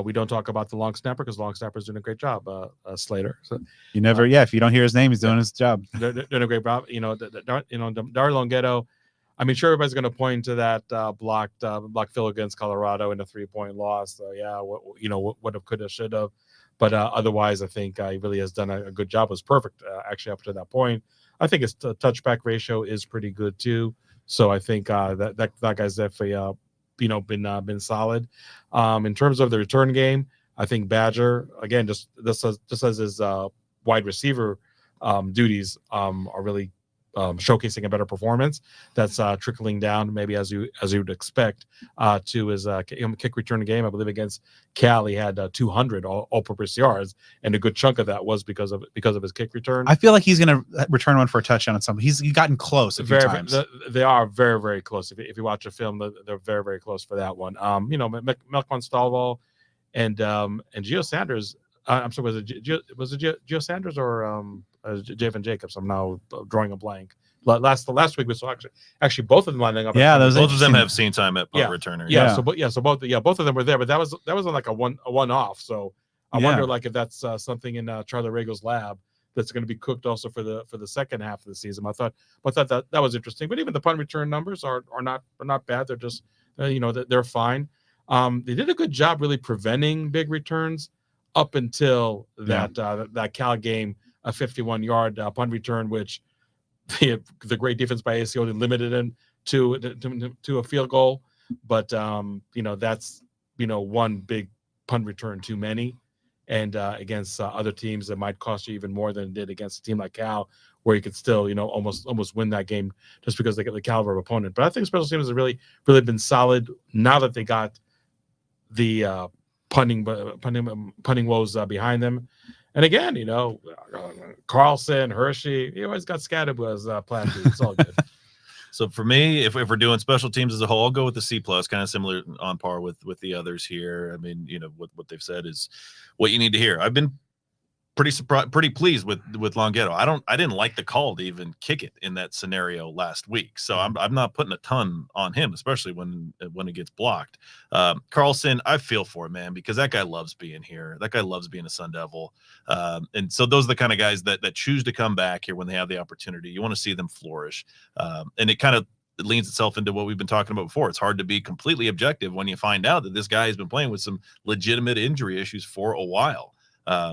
[SPEAKER 4] We don't talk about the long snapper because long snapper's doing a great job, Slater. So
[SPEAKER 1] you never, if you don't hear his name, he's doing his job.
[SPEAKER 4] They're doing a great job. Dari Longetto. I mean, sure, everybody's going to point to that blocked field against Colorado in a 3-point loss. So yeah, what have, could have, should have, but otherwise, I think he really has done a good job. It was perfect actually up to that point. I think his touchback ratio is pretty good too. So I think that guy's definitely been solid. In terms of the return game, I think Badger again just as his wide receiver duties are really showcasing a better performance. That's trickling down maybe as you would expect to his kick return game. I believe against Cal he had 200 all-purpose yards, and a good chunk of that was because of his kick return.
[SPEAKER 1] I feel like he's going to return one for a touchdown at some. He's gotten close a few times.
[SPEAKER 4] They are very, very close. If you watch a film, they're very, very close for that one. Melkman Stalwell and Gio Sanders. I'm sorry, was it Gio Sanders or Javen Jacobs? I'm now drawing a blank. Last week we saw actually both of them lining up.
[SPEAKER 1] Yeah,
[SPEAKER 2] both of them have seen time at punt returner.
[SPEAKER 4] Yeah, so both of them were there, but that was on like a one-off. So I wonder like if that's something in Charlie Ragel's lab that's going to be cooked also for the second half of the season. I thought that was interesting. But even the punt return numbers are not bad. They're just they're fine. They did a good job really preventing big returns up until that Cal game, a 51-yard punt return, which the great defense by ACO limited him to a field goal. But that's one big punt return too many, and against other teams that might cost you even more than it did against a team like Cal, where you could still almost win that game just because they get the caliber of opponent. But I think special teams has really been solid now that they got the punting woes behind them. And again, Carlson, Hershey, he always got Scadaboo as plan B. It's all good.
[SPEAKER 2] So for me, if we're doing special teams as a whole, I'll go with the C+, kind of similar on par with the others here. I mean, what they've said is what you need to hear. I've been pretty pleased with Longetto. I didn't like the call to even kick it in that scenario last week, so I'm not putting a ton on him, especially when it gets blocked. Carlson, I feel for him, man, because that guy loves being here. That guy loves being a Sun Devil, and so those are the kind of guys that choose to come back here when they have the opportunity. You want to see them flourish, and it kind of leans itself into what we've been talking about before. It's hard to be completely objective when you find out that this guy has been playing with some legitimate injury issues for a while.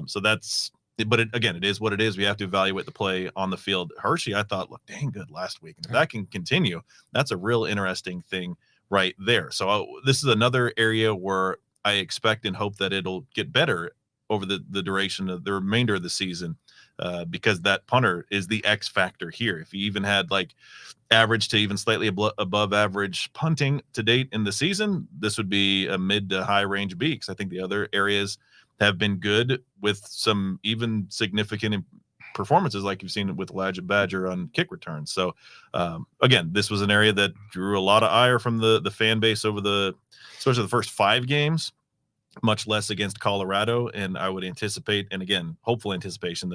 [SPEAKER 2] So that's, but it is what it is. We have to evaluate the play on the field. Hershey, I thought, looked dang good last week. And if that can continue, that's a real interesting thing right there. So this is another area where I expect and hope that it'll get better over the duration of the remainder of the season, because that punter is the X factor here. If he even had like average to even slightly above average punting to date in the season, this would be a mid to high range B, because I think the other areas have been good with some even significant performances like you've seen with Elijah Badger on kick returns. So again, this was an area that drew a lot of ire from the fan base over especially the first 5 games, much less against Colorado. And I would anticipate, and again, hopeful anticipation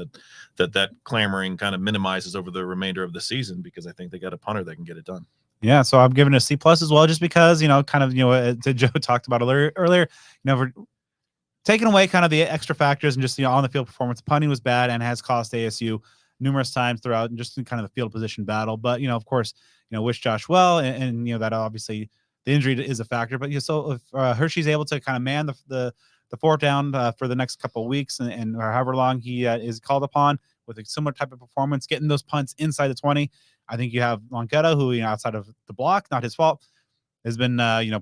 [SPEAKER 2] that clamoring kind of minimizes over the remainder of the season, because I think they got a punter that can get it done.
[SPEAKER 1] Yeah, so I'm giving it a C+ as well, just because, Joe talked about earlier, we're taking away kind of the extra factors and just, on the field performance. Punting was bad and has cost ASU numerous times throughout, and just in kind of the field position battle. But, of course, wish Josh well, and that obviously the injury is a factor. But so if Hershey's able to kind of man the the fourth down for the next couple of weeks and or however long he is called upon with a similar type of performance, getting those punts inside the 20. I think you have Longetta, who, outside of the block, not his fault, has been,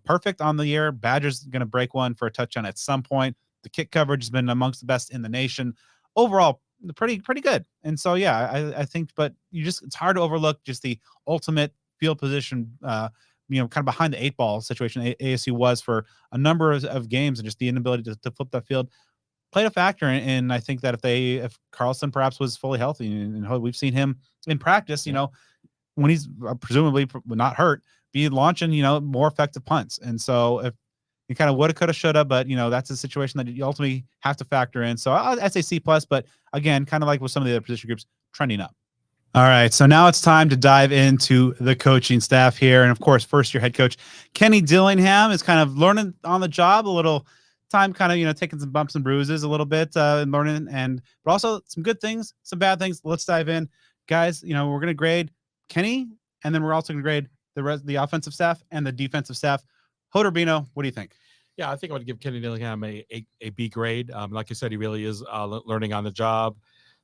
[SPEAKER 1] perfect on the year. Badger's going to break one for a touchdown at some point. The kick coverage has been amongst the best in the nation. Overall, pretty good. And so, yeah, I think, but it's hard to overlook just the ultimate field position, kind of behind the 8-ball situation ASU was for a number of games, and just the inability to flip that field played a factor. And I think that if Carlson perhaps was fully healthy, and we've seen him in practice, when he's presumably not hurt, be launching, more effective punts. And so if you kind of woulda, coulda, shoulda, but that's a situation that you ultimately have to factor in. So I'd say C+, but again, kind of like with some of the other position groups, trending up. All right, so now it's time to dive into the coaching staff here. And of course, first year head coach Kenny Dillingham is kind of learning on the job, a little time, kind of, taking some bumps and bruises a little bit and learning, but also some good things, some bad things. Let's dive in. Guys, we're going to grade Kenny, and then we're also going to grade the offensive staff and the defensive staff. Hod Rabino, what do you think?
[SPEAKER 4] Yeah, I think I would give Kenny Dillingham a B grade. Like you said, he really is learning on the job.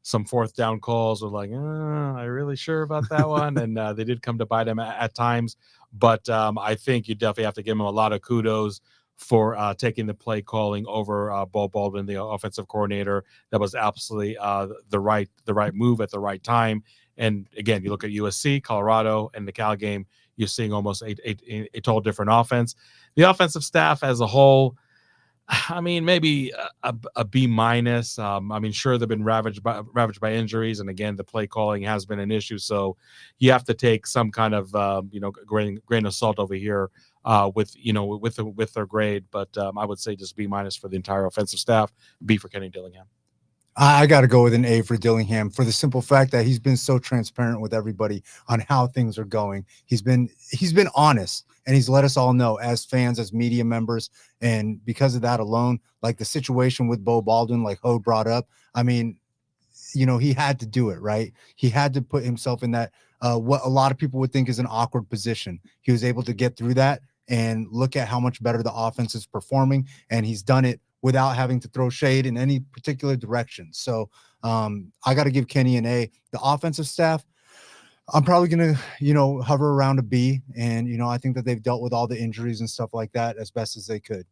[SPEAKER 4] Some fourth down calls were like, "I really sure about that one?" And they did come to bite him at times. But I think you definitely have to give him a lot of kudos for taking the play calling over Bo Baldwin, the offensive coordinator. That was absolutely the right move at the right time. And again, you look at USC, Colorado, and the Cal game, you're seeing almost a total different offense. The offensive staff as a whole, I mean, maybe a B minus. Sure, they've been ravaged by injuries, and again, the play calling has been an issue. So you have to take some kind of grain of salt over here with their grade. But I would say just B minus for the entire offensive staff. B for Kenny Dillingham.
[SPEAKER 3] I got to go with an A for Dillingham for the simple fact that he's been so transparent with everybody on how things are going. He's been honest, and he's let us all know as fans, as media members. And because of that alone, like the situation with Bo Baldwin, like Hod brought up, I mean, he had to do it, right? He had to put himself in that, what a lot of people would think is an awkward position. He was able to get through that and look at how much better the offense is performing. And he's done it without having to throw shade in any particular direction. So I got to give Kenny an A. The offensive staff, I'm probably going to, hover around a B. And, I think that they've dealt with all the injuries and stuff like that as best as they could.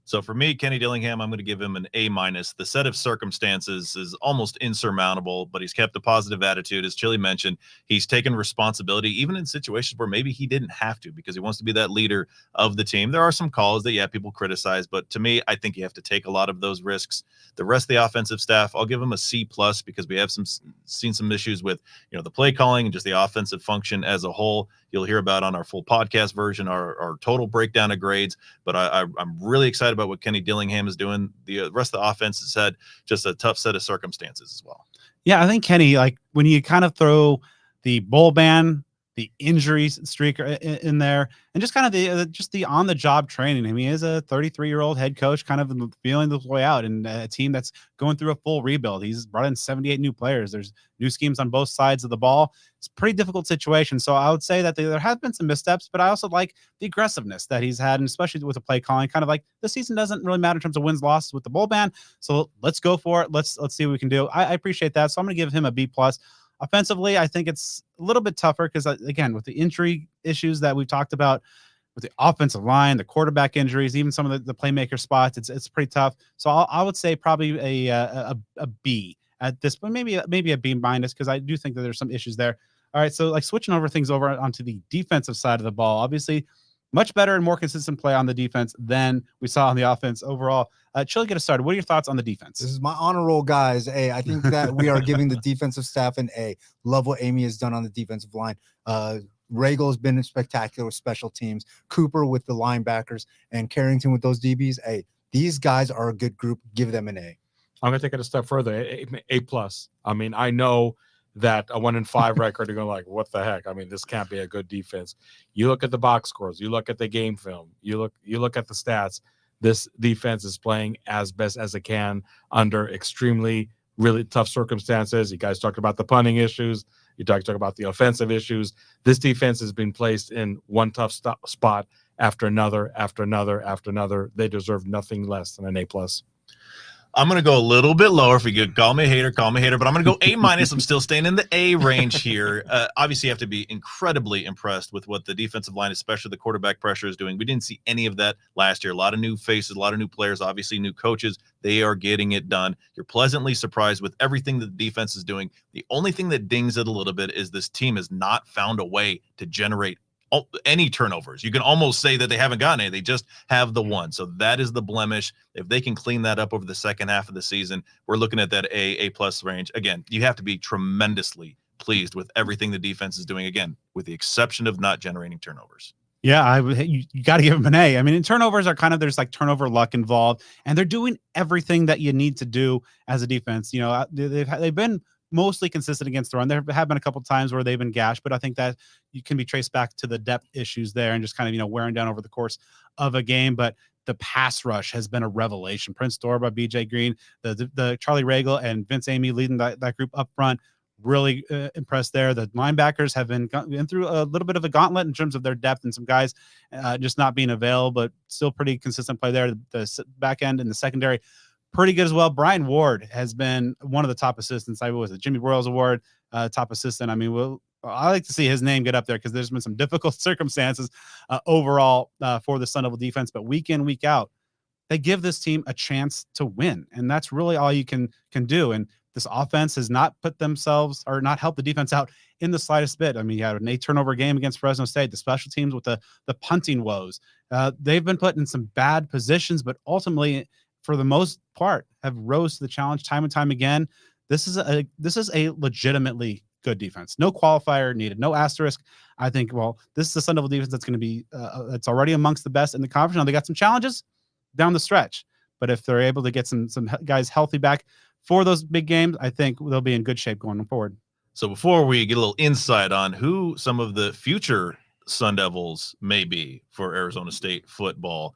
[SPEAKER 2] So for me, Kenny Dillingham, I'm going to give him an A minus. The set of circumstances is almost insurmountable, but he's kept a positive attitude. As Chilly mentioned, he's taken responsibility, even in situations where maybe he didn't have to, because he wants to be that leader of the team. There are some calls that, people criticize, but to me, I think you have to take a lot of those risks. The rest of the offensive staff, I'll give him a C+, because we have seen some issues with, the play calling and just the offensive function as a whole. You'll hear about on our full podcast version, our total breakdown of grades. But I'm really excited about what Kenny Dillingham is doing. The rest of the offense has had just a tough set of circumstances as well. Yeah,
[SPEAKER 1] I think Kenny, like when you kind of throw the bowl ban, the injury streak in there, and just kind of the on the job training. I mean, he is a 33-year-old head coach, kind of feeling the way out, and a team that's going through a full rebuild. He's brought in 78 new players. There's new schemes on both sides of the ball. It's a pretty difficult situation. So I would say that there have been some missteps, but I also like the aggressiveness that he's had, and especially with the play calling. Kind of like the season doesn't really matter in terms of wins, losses with the bowl ban. So let's go for it. Let's see what we can do. I appreciate that. So I'm going to give him a B+. Offensively, I think it's a little bit tougher because, again, with the injury issues that we've talked about with the offensive line, the quarterback injuries, even some of the playmaker spots, it's pretty tough. So I would say probably a B at this point, maybe a B- because I do think that there's some issues there. All right, so like switching onto the defensive side of the ball, obviously much better and more consistent play on the defense than we saw on the offense overall. Chilly, get us started. What are your thoughts on the defense?
[SPEAKER 3] This is my honor roll, guys. A. I think that we are giving the defensive staff an A. Love what Amy has done on the defensive line. Regal has been spectacular with special teams. Cooper with the linebackers and Carrington with those DBs. A. These guys are a good group. Give them an A.
[SPEAKER 4] I'm going to take it a step further. A+. I mean, I know that a 1-5 record, you're going like, what the heck? I mean, this can't be a good defense. You look at the box scores, you look at the game film, you look at the stats. This defense is playing as best as it can under extremely, really tough circumstances. You guys talked about the punting issues. You talked about the offensive issues. This defense has been placed in one tough spot after another, after another, after another. They deserve nothing less than an A+.
[SPEAKER 2] I'm going to go a little bit lower. If you could call me a hater, but I'm going to go A-. I'm still staying in the A range here. Obviously, you have to be incredibly impressed with what the defensive line, especially the quarterback pressure, is doing. We didn't see any of that last year. A lot of new faces, a lot of new players, obviously new coaches. They are getting it done. You're pleasantly surprised with everything that the defense is doing. The only thing that dings it a little bit is this team has not found a way to generate any turnovers. You can almost say that they haven't gotten any. They just have the one. So that is the blemish. If they can clean that up over the second half of the season, we're looking at that A+ range. Again, you have to be tremendously pleased with everything the defense is doing, again, with the exception of not generating turnovers.
[SPEAKER 1] Yeah, you got to give them an A. I mean, turnovers are kind of, there's like turnover luck involved, and they're doing everything that you need to do as a defense. You know, they've been mostly consistent against the run. There have been a couple times where they've been gashed, but I think that you can be traced back to the depth issues there and just kind of, you know, wearing down over the course of a game. But the pass rush has been a revelation. Prince Dorba, BJ Green, the Charlie Regal and Vince Amy leading that group up front. Really impressed there. The linebackers have been through a little bit of a gauntlet in terms of their depth, and some guys just not being available, but still pretty consistent play there. The back end and the secondary, pretty good as well. Brian Ward has been one of the top assistants. I was the Jimmy Broyles Award top assistant. I mean, I like to see his name get up there because there's been some difficult circumstances overall for the Sun Devil defense, but week in, week out, they give this team a chance to win, and that's really all you can do. And this offense has not put themselves or not helped the defense out in the slightest bit. I mean, you had an 8 turnover game against Fresno State, the special teams with the punting woes. They've been put in some bad positions, but ultimately, for the most part, have rose to the challenge time and time again. This is a legitimately good defense. No qualifier needed, no asterisk. I think, well, this is the Sun Devil defense that's going to be it's already amongst the best in the conference. Now they got some challenges down the stretch, but if they're able to get some guys healthy back for those big games, I think they'll be in good shape going forward.
[SPEAKER 2] So before we get a little insight on who some of the future Sun Devils may be for Arizona State football,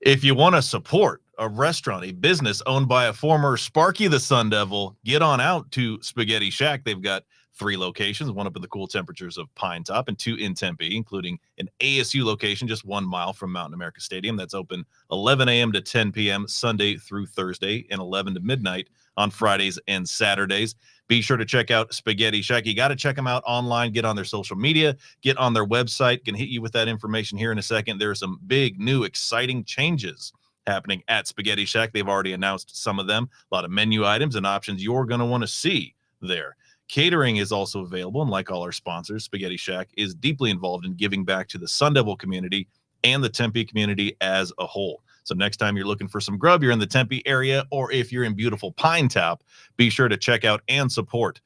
[SPEAKER 2] if you want to support a restaurant, a business owned by a former Sparky the Sun Devil, get on out to Spaghetti Shack. They've got 3 locations, one up in the cool temperatures of Pine Top and 2 in Tempe, including an ASU location just 1 mile from Mountain America Stadium. That's open 11 a.m. to 10 p.m. Sunday through Thursday and 11 to midnight on Fridays and Saturdays. Be sure to check out Spaghetti Shack. You got to check them out online, get on their social media, get on their website. Can hit you with that information here in a second. There are some big, new, exciting changes happening at Spaghetti Shack. They've already announced some of them. A lot of menu items and options you're going to want to see there. Catering is also available, and like all our sponsors, Spaghetti Shack is deeply involved in giving back to the Sun Devil community and the Tempe community as a whole. So next time you're looking for some grub, you're in the Tempe area, or if you're in beautiful Pine Top, be sure to check out and support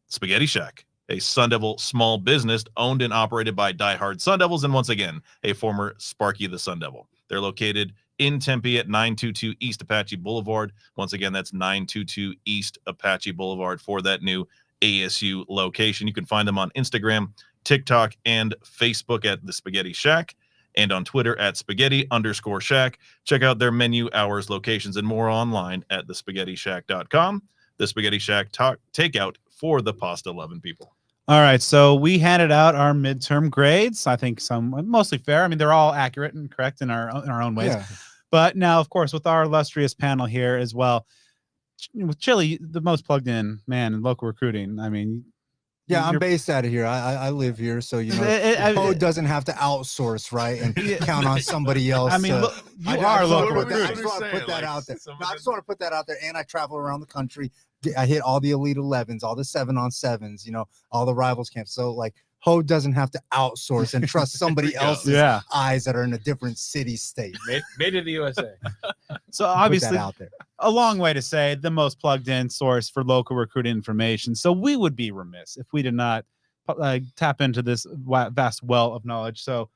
[SPEAKER 2] Spaghetti Shack, a Sun Devil small business owned and operated by diehard Sun Devils, and once again, a former Sparky the Sun Devil. They're located in Tempe at 922 East Apache Boulevard. Once again, that's 922 East Apache Boulevard for that new ASU location. You can find them on Instagram, TikTok, and Facebook at The Spaghetti Shack, and on Twitter at spaghetti_shack. Check out their menu, hours, locations, and more online at thespaghettishack.com. The Spaghetti Shack takeout for the pasta loving people.
[SPEAKER 1] All right, so we handed out our midterm grades. I think some mostly fair. I mean, they're all accurate and correct in our own ways. Yeah. But now, of course, with our illustrious panel here as well, with Chilly, the most plugged in man in local recruiting. I mean,
[SPEAKER 3] yeah, I'm based out of here. I live here, so you know, Code doesn't have to outsource, right, and count on somebody else.
[SPEAKER 1] I mean, look, you are local recruiting.
[SPEAKER 3] I just want to put that out there. No, I just want to put that out there, and I travel around the country. I hit all the Elite 11s, all the 7-on-7s, you know, all the rivals camps. So like, Ho doesn't have to outsource and trust somebody else's eyes that are in a different city state.
[SPEAKER 4] Made in the USA.
[SPEAKER 1] So obviously, out there. A long way to say the most plugged in source for local recruiting information. So we would be remiss if we did not tap into this vast well of knowledge. So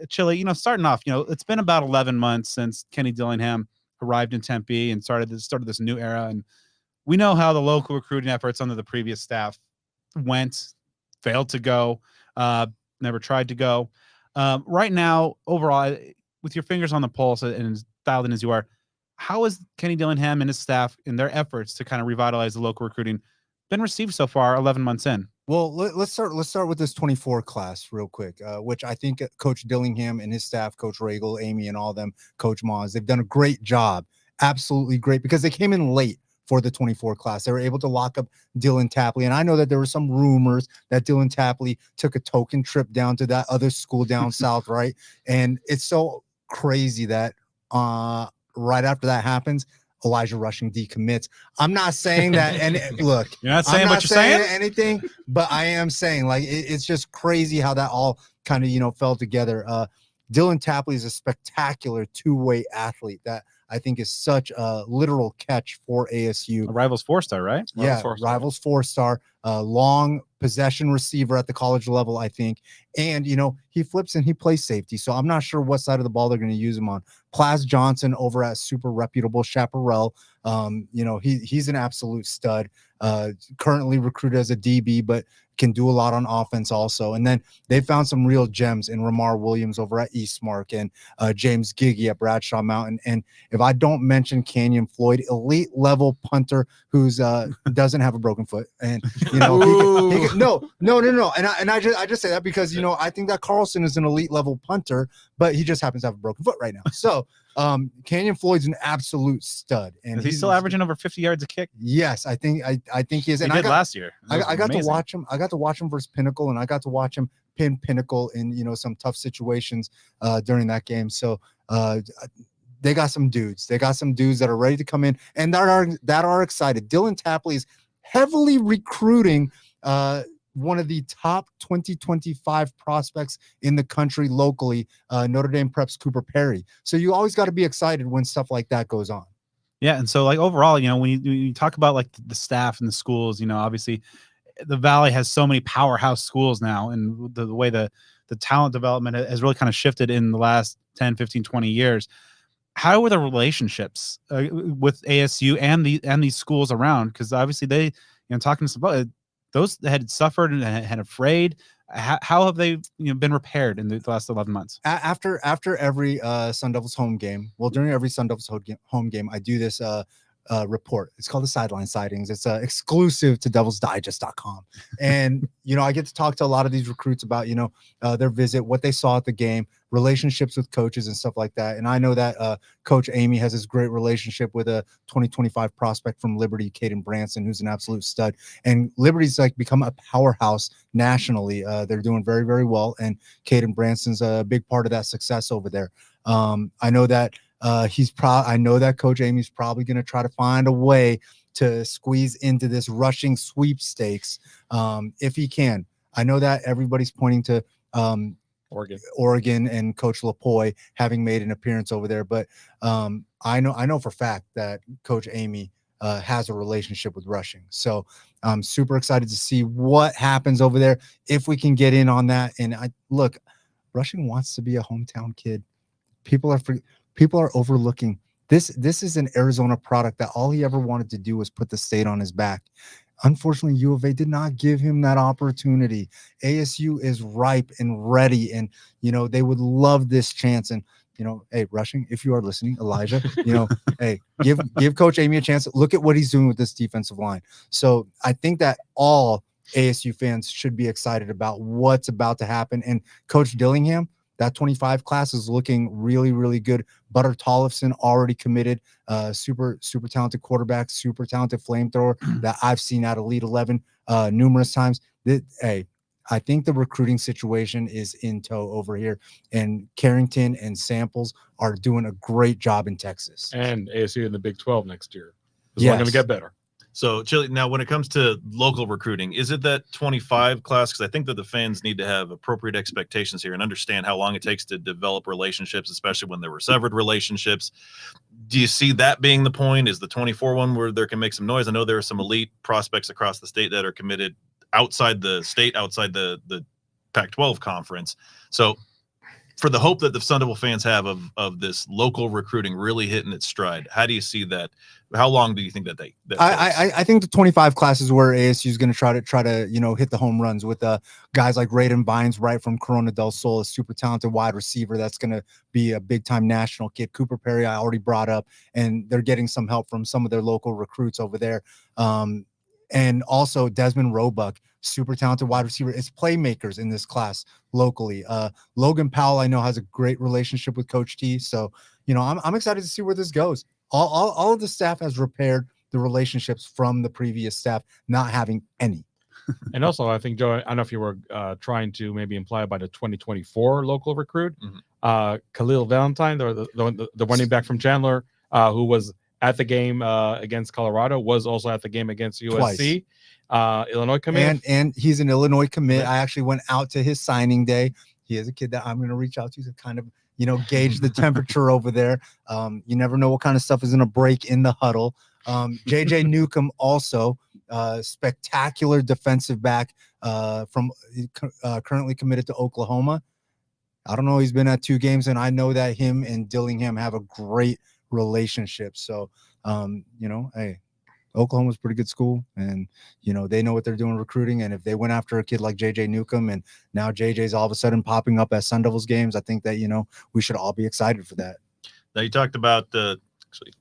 [SPEAKER 1] Chilly, you know, starting off, you know, it's been about 11 months since Kenny Dillingham arrived in Tempe and started this new era. And we know how the local recruiting efforts under the previous staff went, failed to go, never tried to go. Right now, overall, with your fingers on the pulse and as dialed in as you are, how has Kenny Dillingham and his staff in their efforts to kind of revitalize the local recruiting been received so far 11 months in?
[SPEAKER 3] Well, let's start with this 24 class real quick, which I think Coach Dillingham and his staff, Coach Regal, Amy, and all them, Coach Moz, they've done a great job, absolutely great, because they came in late for the 24 class. They were able to lock up Dylan Tapley, and I know that there were some rumors that Dylan Tapley took a token trip down to that other school down south, right? And it's so crazy that right after that happens, Elijah Rushing decommits. I'm not saying that, and look,
[SPEAKER 1] You're not saying
[SPEAKER 3] I'm
[SPEAKER 1] what
[SPEAKER 3] not
[SPEAKER 1] you're
[SPEAKER 3] saying
[SPEAKER 1] saying?
[SPEAKER 3] anything, but I am saying like it's just crazy how that all kind of fell together. Dylan Tapley is a spectacular two-way athlete that I think is such a literal catch for ASU.
[SPEAKER 1] A Rivals 4-star, right?
[SPEAKER 3] Yeah, Rivals 4-star, long possession receiver at the college level, I think. And, he flips and he plays safety. So I'm not sure what side of the ball they're going to use him on. Plaz Johnson over at super reputable Chaparral. He's an absolute stud, currently recruited as a DB, but can do a lot on offense also. And then they found some real gems in Ramar Williams over at Eastmark and James Giggy at Bradshaw Mountain. And if I don't mention Canyon Floyd, elite level punter who's doesn't have a broken foot. And he can, no. And I just say that because I think that Carlson is an elite level punter, but he just happens to have a broken foot right now. So Canyon Floyd's an absolute stud. And
[SPEAKER 1] Is he still averaging over 50 yards a kick?
[SPEAKER 3] Yes, I think he is.
[SPEAKER 1] He
[SPEAKER 3] And
[SPEAKER 1] did last year.
[SPEAKER 3] I got to watch him. I got to watch him versus Pinnacle, and I got to watch him pin Pinnacle in some tough situations during that game. So they got some dudes. They got some dudes that are ready to come in and that are excited. Dylan Tapley is heavily recruiting one of the top 2025 prospects in the country locally, Notre Dame Prep's Cooper Perry. So you always got to be excited when stuff like that goes on.
[SPEAKER 1] Yeah, and so like overall, when you talk about like the staff and the schools, obviously the Valley has so many powerhouse schools now, and the way the talent development has really kind of shifted in the last 10, 15, 20 years. How are the relationships with ASU and these schools around? Because obviously they, talking to some those that had suffered and had afraid. How have they been repaired in the last 11 months?
[SPEAKER 3] After every Sun Devils home game, during every Sun Devils home game, I do this report. It's called the Sideline Sightings. It's exclusive to devilsdigest.com. And, I get to talk to a lot of these recruits about, their visit, what they saw at the game, relationships with coaches and stuff like that. And I know that Coach Amy has this great relationship with a 2025 prospect from Liberty, Caden Branson, who's an absolute stud. And Liberty's become a powerhouse nationally. They're doing very, very well. And Caden Branson's a big part of that success over there. I know that I know that Coach Amy's probably going to try to find a way to squeeze into this rushing sweepstakes if he can. I know that everybody's pointing to Oregon and Coach Lapoy having made an appearance over there, but I know for a fact that Coach Amy has a relationship with rushing. So I'm super excited to see what happens over there if we can get in on that. And rushing wants to be a hometown kid. People are overlooking this. This is an Arizona product that all he ever wanted to do was put the state on his back. Unfortunately, U of A did not give him that opportunity. ASU is ripe and ready, and they would love this chance. And hey, rushing, if you are listening, Elijah, hey, give Coach Amy a chance. Look at what he's doing with this defensive line. So I think that all ASU fans should be excited about what's about to happen. And Coach Dillingham, that 25 class is looking really, really good. Butter Tollefson already committed, super talented quarterback, super talented flamethrower that I've seen at Elite 11 numerous times. I think the recruiting situation is in tow over here, and Carrington and Samples are doing a great job in Texas.
[SPEAKER 4] And ASU in the Big 12 next year is going to get better.
[SPEAKER 2] So, Chilly, now when it comes to local recruiting, is it that 25 class? Because I think that the fans need to have appropriate expectations here and understand how long it takes to develop relationships, especially when there were severed relationships. Do you see that being the point? Is the 24 one where there can make some noise? I know there are some elite prospects across the state that are committed outside the state, outside the Pac-12 conference. So for the hope that the Sun Devil fans have of this local recruiting really hitting its stride, how do you see that? How long do you think that
[SPEAKER 3] I think the 25 class is where ASU is going to try to hit the home runs with guys like Raiden Vines, right from Corona del Sol, a super talented wide receiver that's going to be a big time national kid. Cooper Perry I already brought up, and they're getting some help from some of their local recruits over there. and also Desmond Roebuck, super talented wide receiver. It's playmakers in this class locally. Logan Powell, I know, has a great relationship with Coach T. So, I'm excited to see where this goes. All of the staff has repaired the relationships from the previous staff not having any.
[SPEAKER 4] And also, I think, Joe, I don't know if you were trying to maybe imply by the 2024 local recruit, Khalil Valentine, the running back from Chandler, who was at the game against Colorado, was also at the game against USC, Illinois commit.
[SPEAKER 3] And he's an Illinois commit. I actually went out to his signing day. He is a kid that I'm going to reach out to kind of, gauge the temperature over there. You never know what kind of stuff is going to break in the huddle. JJ Newcomb also spectacular defensive back from currently committed to Oklahoma. I don't know. He's been at 2 games, and I know that him and Dillingham have a great relationship. So, hey, Oklahoma's a pretty good school, and they know what they're doing recruiting. And if they went after a kid like JJ Newcomb, and now JJ's all of a sudden popping up at Sun Devils games, I think that we should all be excited for that.
[SPEAKER 2] Now you talked about actually.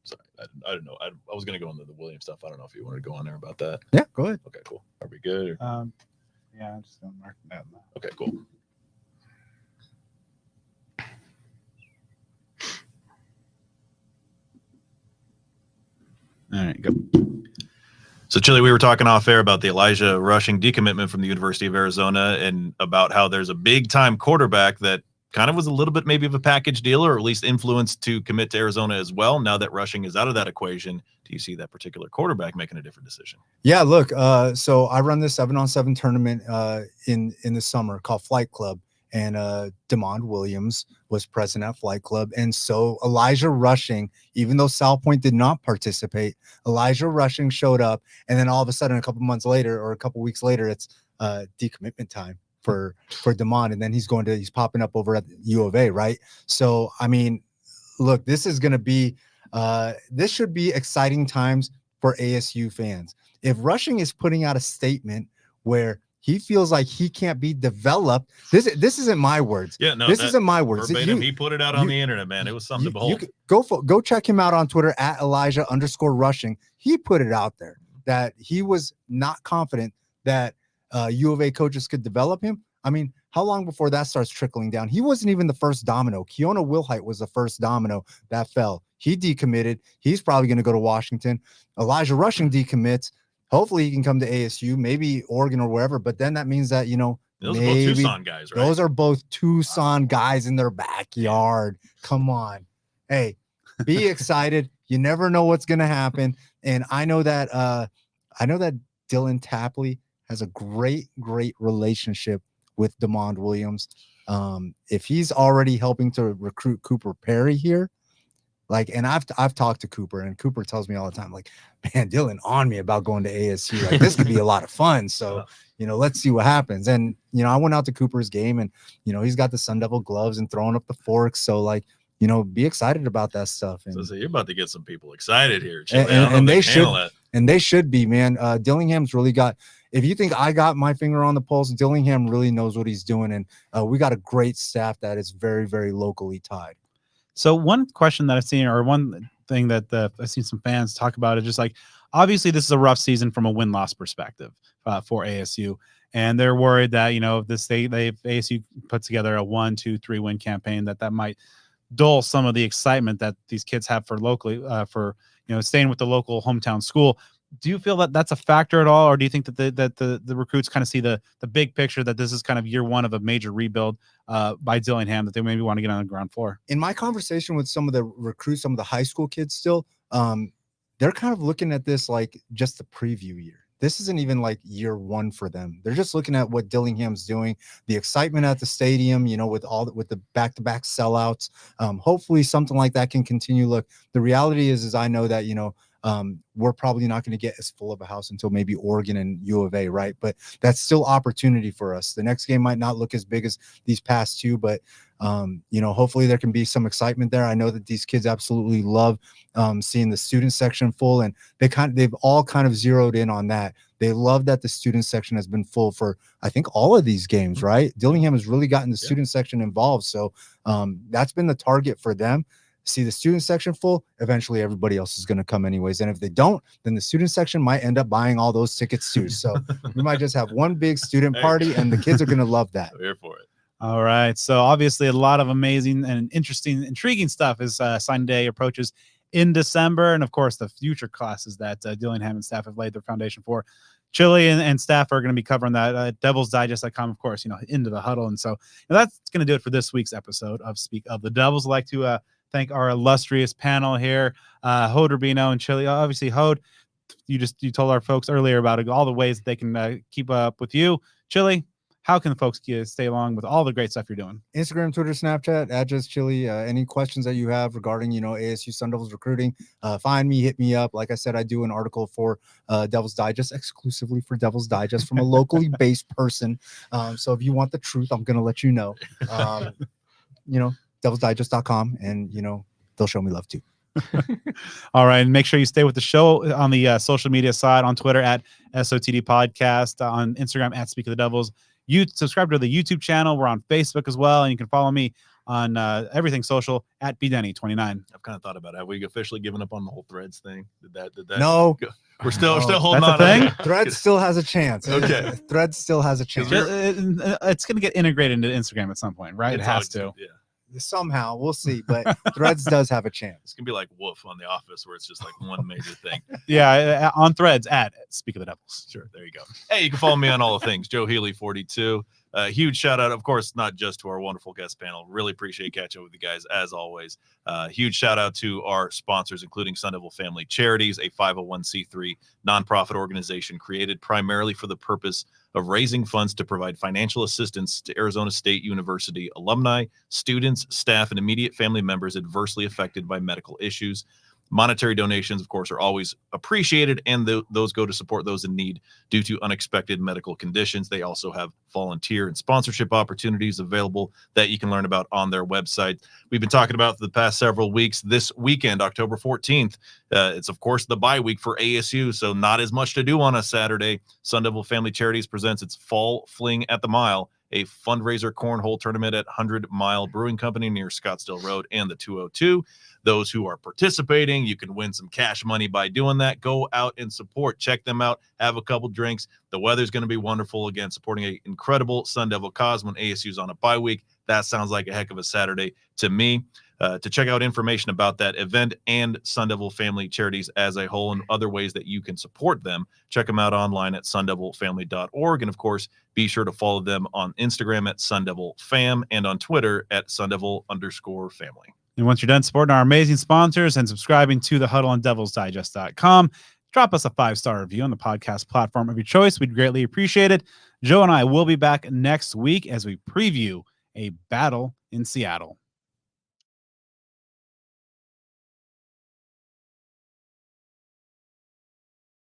[SPEAKER 2] Sorry, I don't know. I was going to go into the Williams stuff. I don't know if you want to go on there about that.
[SPEAKER 3] Yeah, go ahead.
[SPEAKER 2] Okay, cool. Are we good? Or?
[SPEAKER 1] Yeah, I'm just going to mark that now.
[SPEAKER 2] Okay, cool.
[SPEAKER 1] All right, go.
[SPEAKER 2] So, Chilly, we were talking off air about the Elijah Rushing decommitment from the University of Arizona and about how there's a big-time quarterback that kind of was a little bit maybe of a package deal, or at least influenced to commit to Arizona as well. Now that Rushing is out of that equation, do you see that particular quarterback making a different decision?
[SPEAKER 3] Yeah, look, so I run this 7-on-7 tournament in the summer called Flight Club, and DeMond Williams was present at Flight Club. And so Elijah Rushing, even though South Point did not participate, Elijah Rushing showed up, and then all of a sudden a couple months later or a couple weeks later, it's decommitment time for DeMond, and then he's popping up over at U of A, right? So, I mean, look, this is going to be this should be exciting times for ASU fans. If Rushing is putting out a statement where he feels like he can't be developed, this isn't my words.
[SPEAKER 2] Yeah, no,
[SPEAKER 3] this isn't my words.
[SPEAKER 2] Verbatim, he put it out on the internet, man. It was something to behold.
[SPEAKER 3] Go check him out on Twitter at Elijah_Rushing. He put it out there that he was not confident that U of A coaches could develop him. I mean, how long before that starts trickling down? He wasn't even the first domino. Keona Wilhite was the first domino that fell. He decommitted. He's probably going to go to Washington. Elijah Rushing decommits. Hopefully he can come to ASU, maybe Oregon or wherever. But then that means that,
[SPEAKER 2] those are both Tucson guys, right?
[SPEAKER 3] Those are both Tucson guys in their backyard. Come on. Hey, be excited. You never know what's going to happen. And I know that Dylan Tapley has a great relationship with DeMond Williams. If he's already helping to recruit Cooper Perry here, and I've talked to Cooper, and Cooper tells me all the time, like, man, Dylan on me about going to ASU. Like, this could be a lot of fun. So, let's see what happens. And, I went out to Cooper's game, and, he's got the Sun Devil gloves and throwing up the forks. So, be excited about that stuff. And
[SPEAKER 2] so you're about to get some people excited here.
[SPEAKER 3] And they should. And they should be, man. Dillingham's really got. If you think I got my finger on the pulse, Dillingham really knows what he's doing, and we got a great staff that is very, very locally tied.
[SPEAKER 1] So one question that I've seen, or one thing that I've seen some fans talk about, is just like, obviously this is a rough season from a win-loss perspective for ASU, and they're worried that ASU put together a 1, 2, 3 win campaign that might dull some of the excitement that these kids have for locally staying with the local hometown school. Do you feel that that's a factor at all, or do you think that the recruits kind of see the big picture, that this is kind of year one of a major rebuild by Dillingham, that they maybe want to get on the ground floor?
[SPEAKER 3] In my conversation with some of the recruits, some of the high school kids still, they're kind of looking at this like just the preview year. This isn't even like year one for them. They're just looking at what Dillingham's doing, the excitement at the stadium, with the back-to-back sellouts. Hopefully something like that can continue. Look, the reality is I know that, we're probably not going to get as full of a house until maybe Oregon and U of A, right? But that's still opportunity for us. The next game might not look as big as these past two, but hopefully there can be some excitement there. I know that these kids absolutely love seeing the student section full, and they've all kind of zeroed in on that. They love that the student section has been full for, I think, all of these games, right? Dillingham has really gotten the student section involved. So that's been the target for them. see the student section full, eventually everybody else is going to come anyways. And if they don't, then the student section might end up buying all those tickets too. So we might just have one big student party, and the kids are going to love that.
[SPEAKER 2] I'm here for it.
[SPEAKER 1] All right. So obviously a lot of amazing and interesting, intriguing stuff as sign day approaches in December. And of course, the future classes that Dillingham and staff have laid their foundation for. Chilly and staff are going to be covering that DevilsDigest.com, of course, into the huddle. And so that's going to do it for this week's episode of Speak of the Devils. I'd like to thank our illustrious panel here, Hod Rabino and Chilly. Obviously, Hod, you told our folks earlier about all the ways that they can keep up with you. Chilly, how can the folks stay along with all the great stuff you're doing?
[SPEAKER 3] Instagram, Twitter, Snapchat, @JustChilly. Any questions that you have regarding, ASU Sun Devils recruiting, find me, hit me up. Like I said, I do an article for Devil's Digest, exclusively for Devil's Digest, from a locally based person. So if you want the truth, I'm going to let you know. DevilsDigest.com, and, they'll show me love too.
[SPEAKER 1] All right. And make sure you stay with the show on the social media side, on Twitter @SOTD Podcast, on Instagram @Speak of the Devils. You subscribe to the YouTube channel. We're on Facebook as well. And you can follow me on everything social @BDenny29.
[SPEAKER 2] I've kind of thought about it. Have we officially given up on the whole Threads thing? Did that
[SPEAKER 3] No.
[SPEAKER 2] go? We're still holding
[SPEAKER 1] That's
[SPEAKER 2] on.
[SPEAKER 1] a thing?
[SPEAKER 3] Threads still has a chance.
[SPEAKER 2] Okay.
[SPEAKER 3] Threads still has a chance.
[SPEAKER 1] It's going to get integrated into Instagram at some point, right?
[SPEAKER 2] It's
[SPEAKER 1] It has to.
[SPEAKER 2] always- Yeah.
[SPEAKER 3] Somehow, we'll see. But Threads does have a chance.
[SPEAKER 2] It's gonna be like Wolf on The Office, where it's just like one major thing.
[SPEAKER 1] Yeah, on Threads @Speak of the Devils.
[SPEAKER 2] Sure, there you go. Hey, you can follow me on all the things. Joe Healy 42. Huge shout out, of course, not just to our wonderful guest panel. Really appreciate catching up with you guys as always. Huge shout out to our sponsors, including Sun Devil Family Charities, a 501c3 nonprofit organization created primarily for the purpose of raising funds to provide financial assistance to Arizona State University alumni, students, staff, and immediate family members adversely affected by medical issues. Monetary donations, of course, are always appreciated, and those go to support those in need due to unexpected medical conditions. They also have volunteer and sponsorship opportunities available that you can learn about on their website. We've been talking about for the past several weeks. This weekend, October 14th, it's, of course, the bye week for ASU, so not as much to do on a Saturday. Sun Devil Family Charities presents its Fall Fling at the Mile, a fundraiser cornhole tournament at 100 Mile Brewing Company near Scottsdale Road and the 202. Those who are participating, you can win some cash money by doing that. Go out and support. Check them out. Have a couple drinks. The weather's going to be wonderful. Again, supporting an incredible Sun Devil cause when ASU's on a bye week. That sounds like a heck of a Saturday to me. To check out information about that event and Sun Devil Family Charities as a whole and other ways that you can support them, check them out online at sundevilfamily.org. And of course, be sure to follow them on Instagram @SunDevilFam and on Twitter @SunDevil_family.
[SPEAKER 1] And once you're done supporting our amazing sponsors and subscribing to the huddle on DevilsDigest.com, drop us a 5-star review on the podcast platform of your choice. We'd greatly appreciate it. Joe and I will be back next week as we preview a battle in Seattle.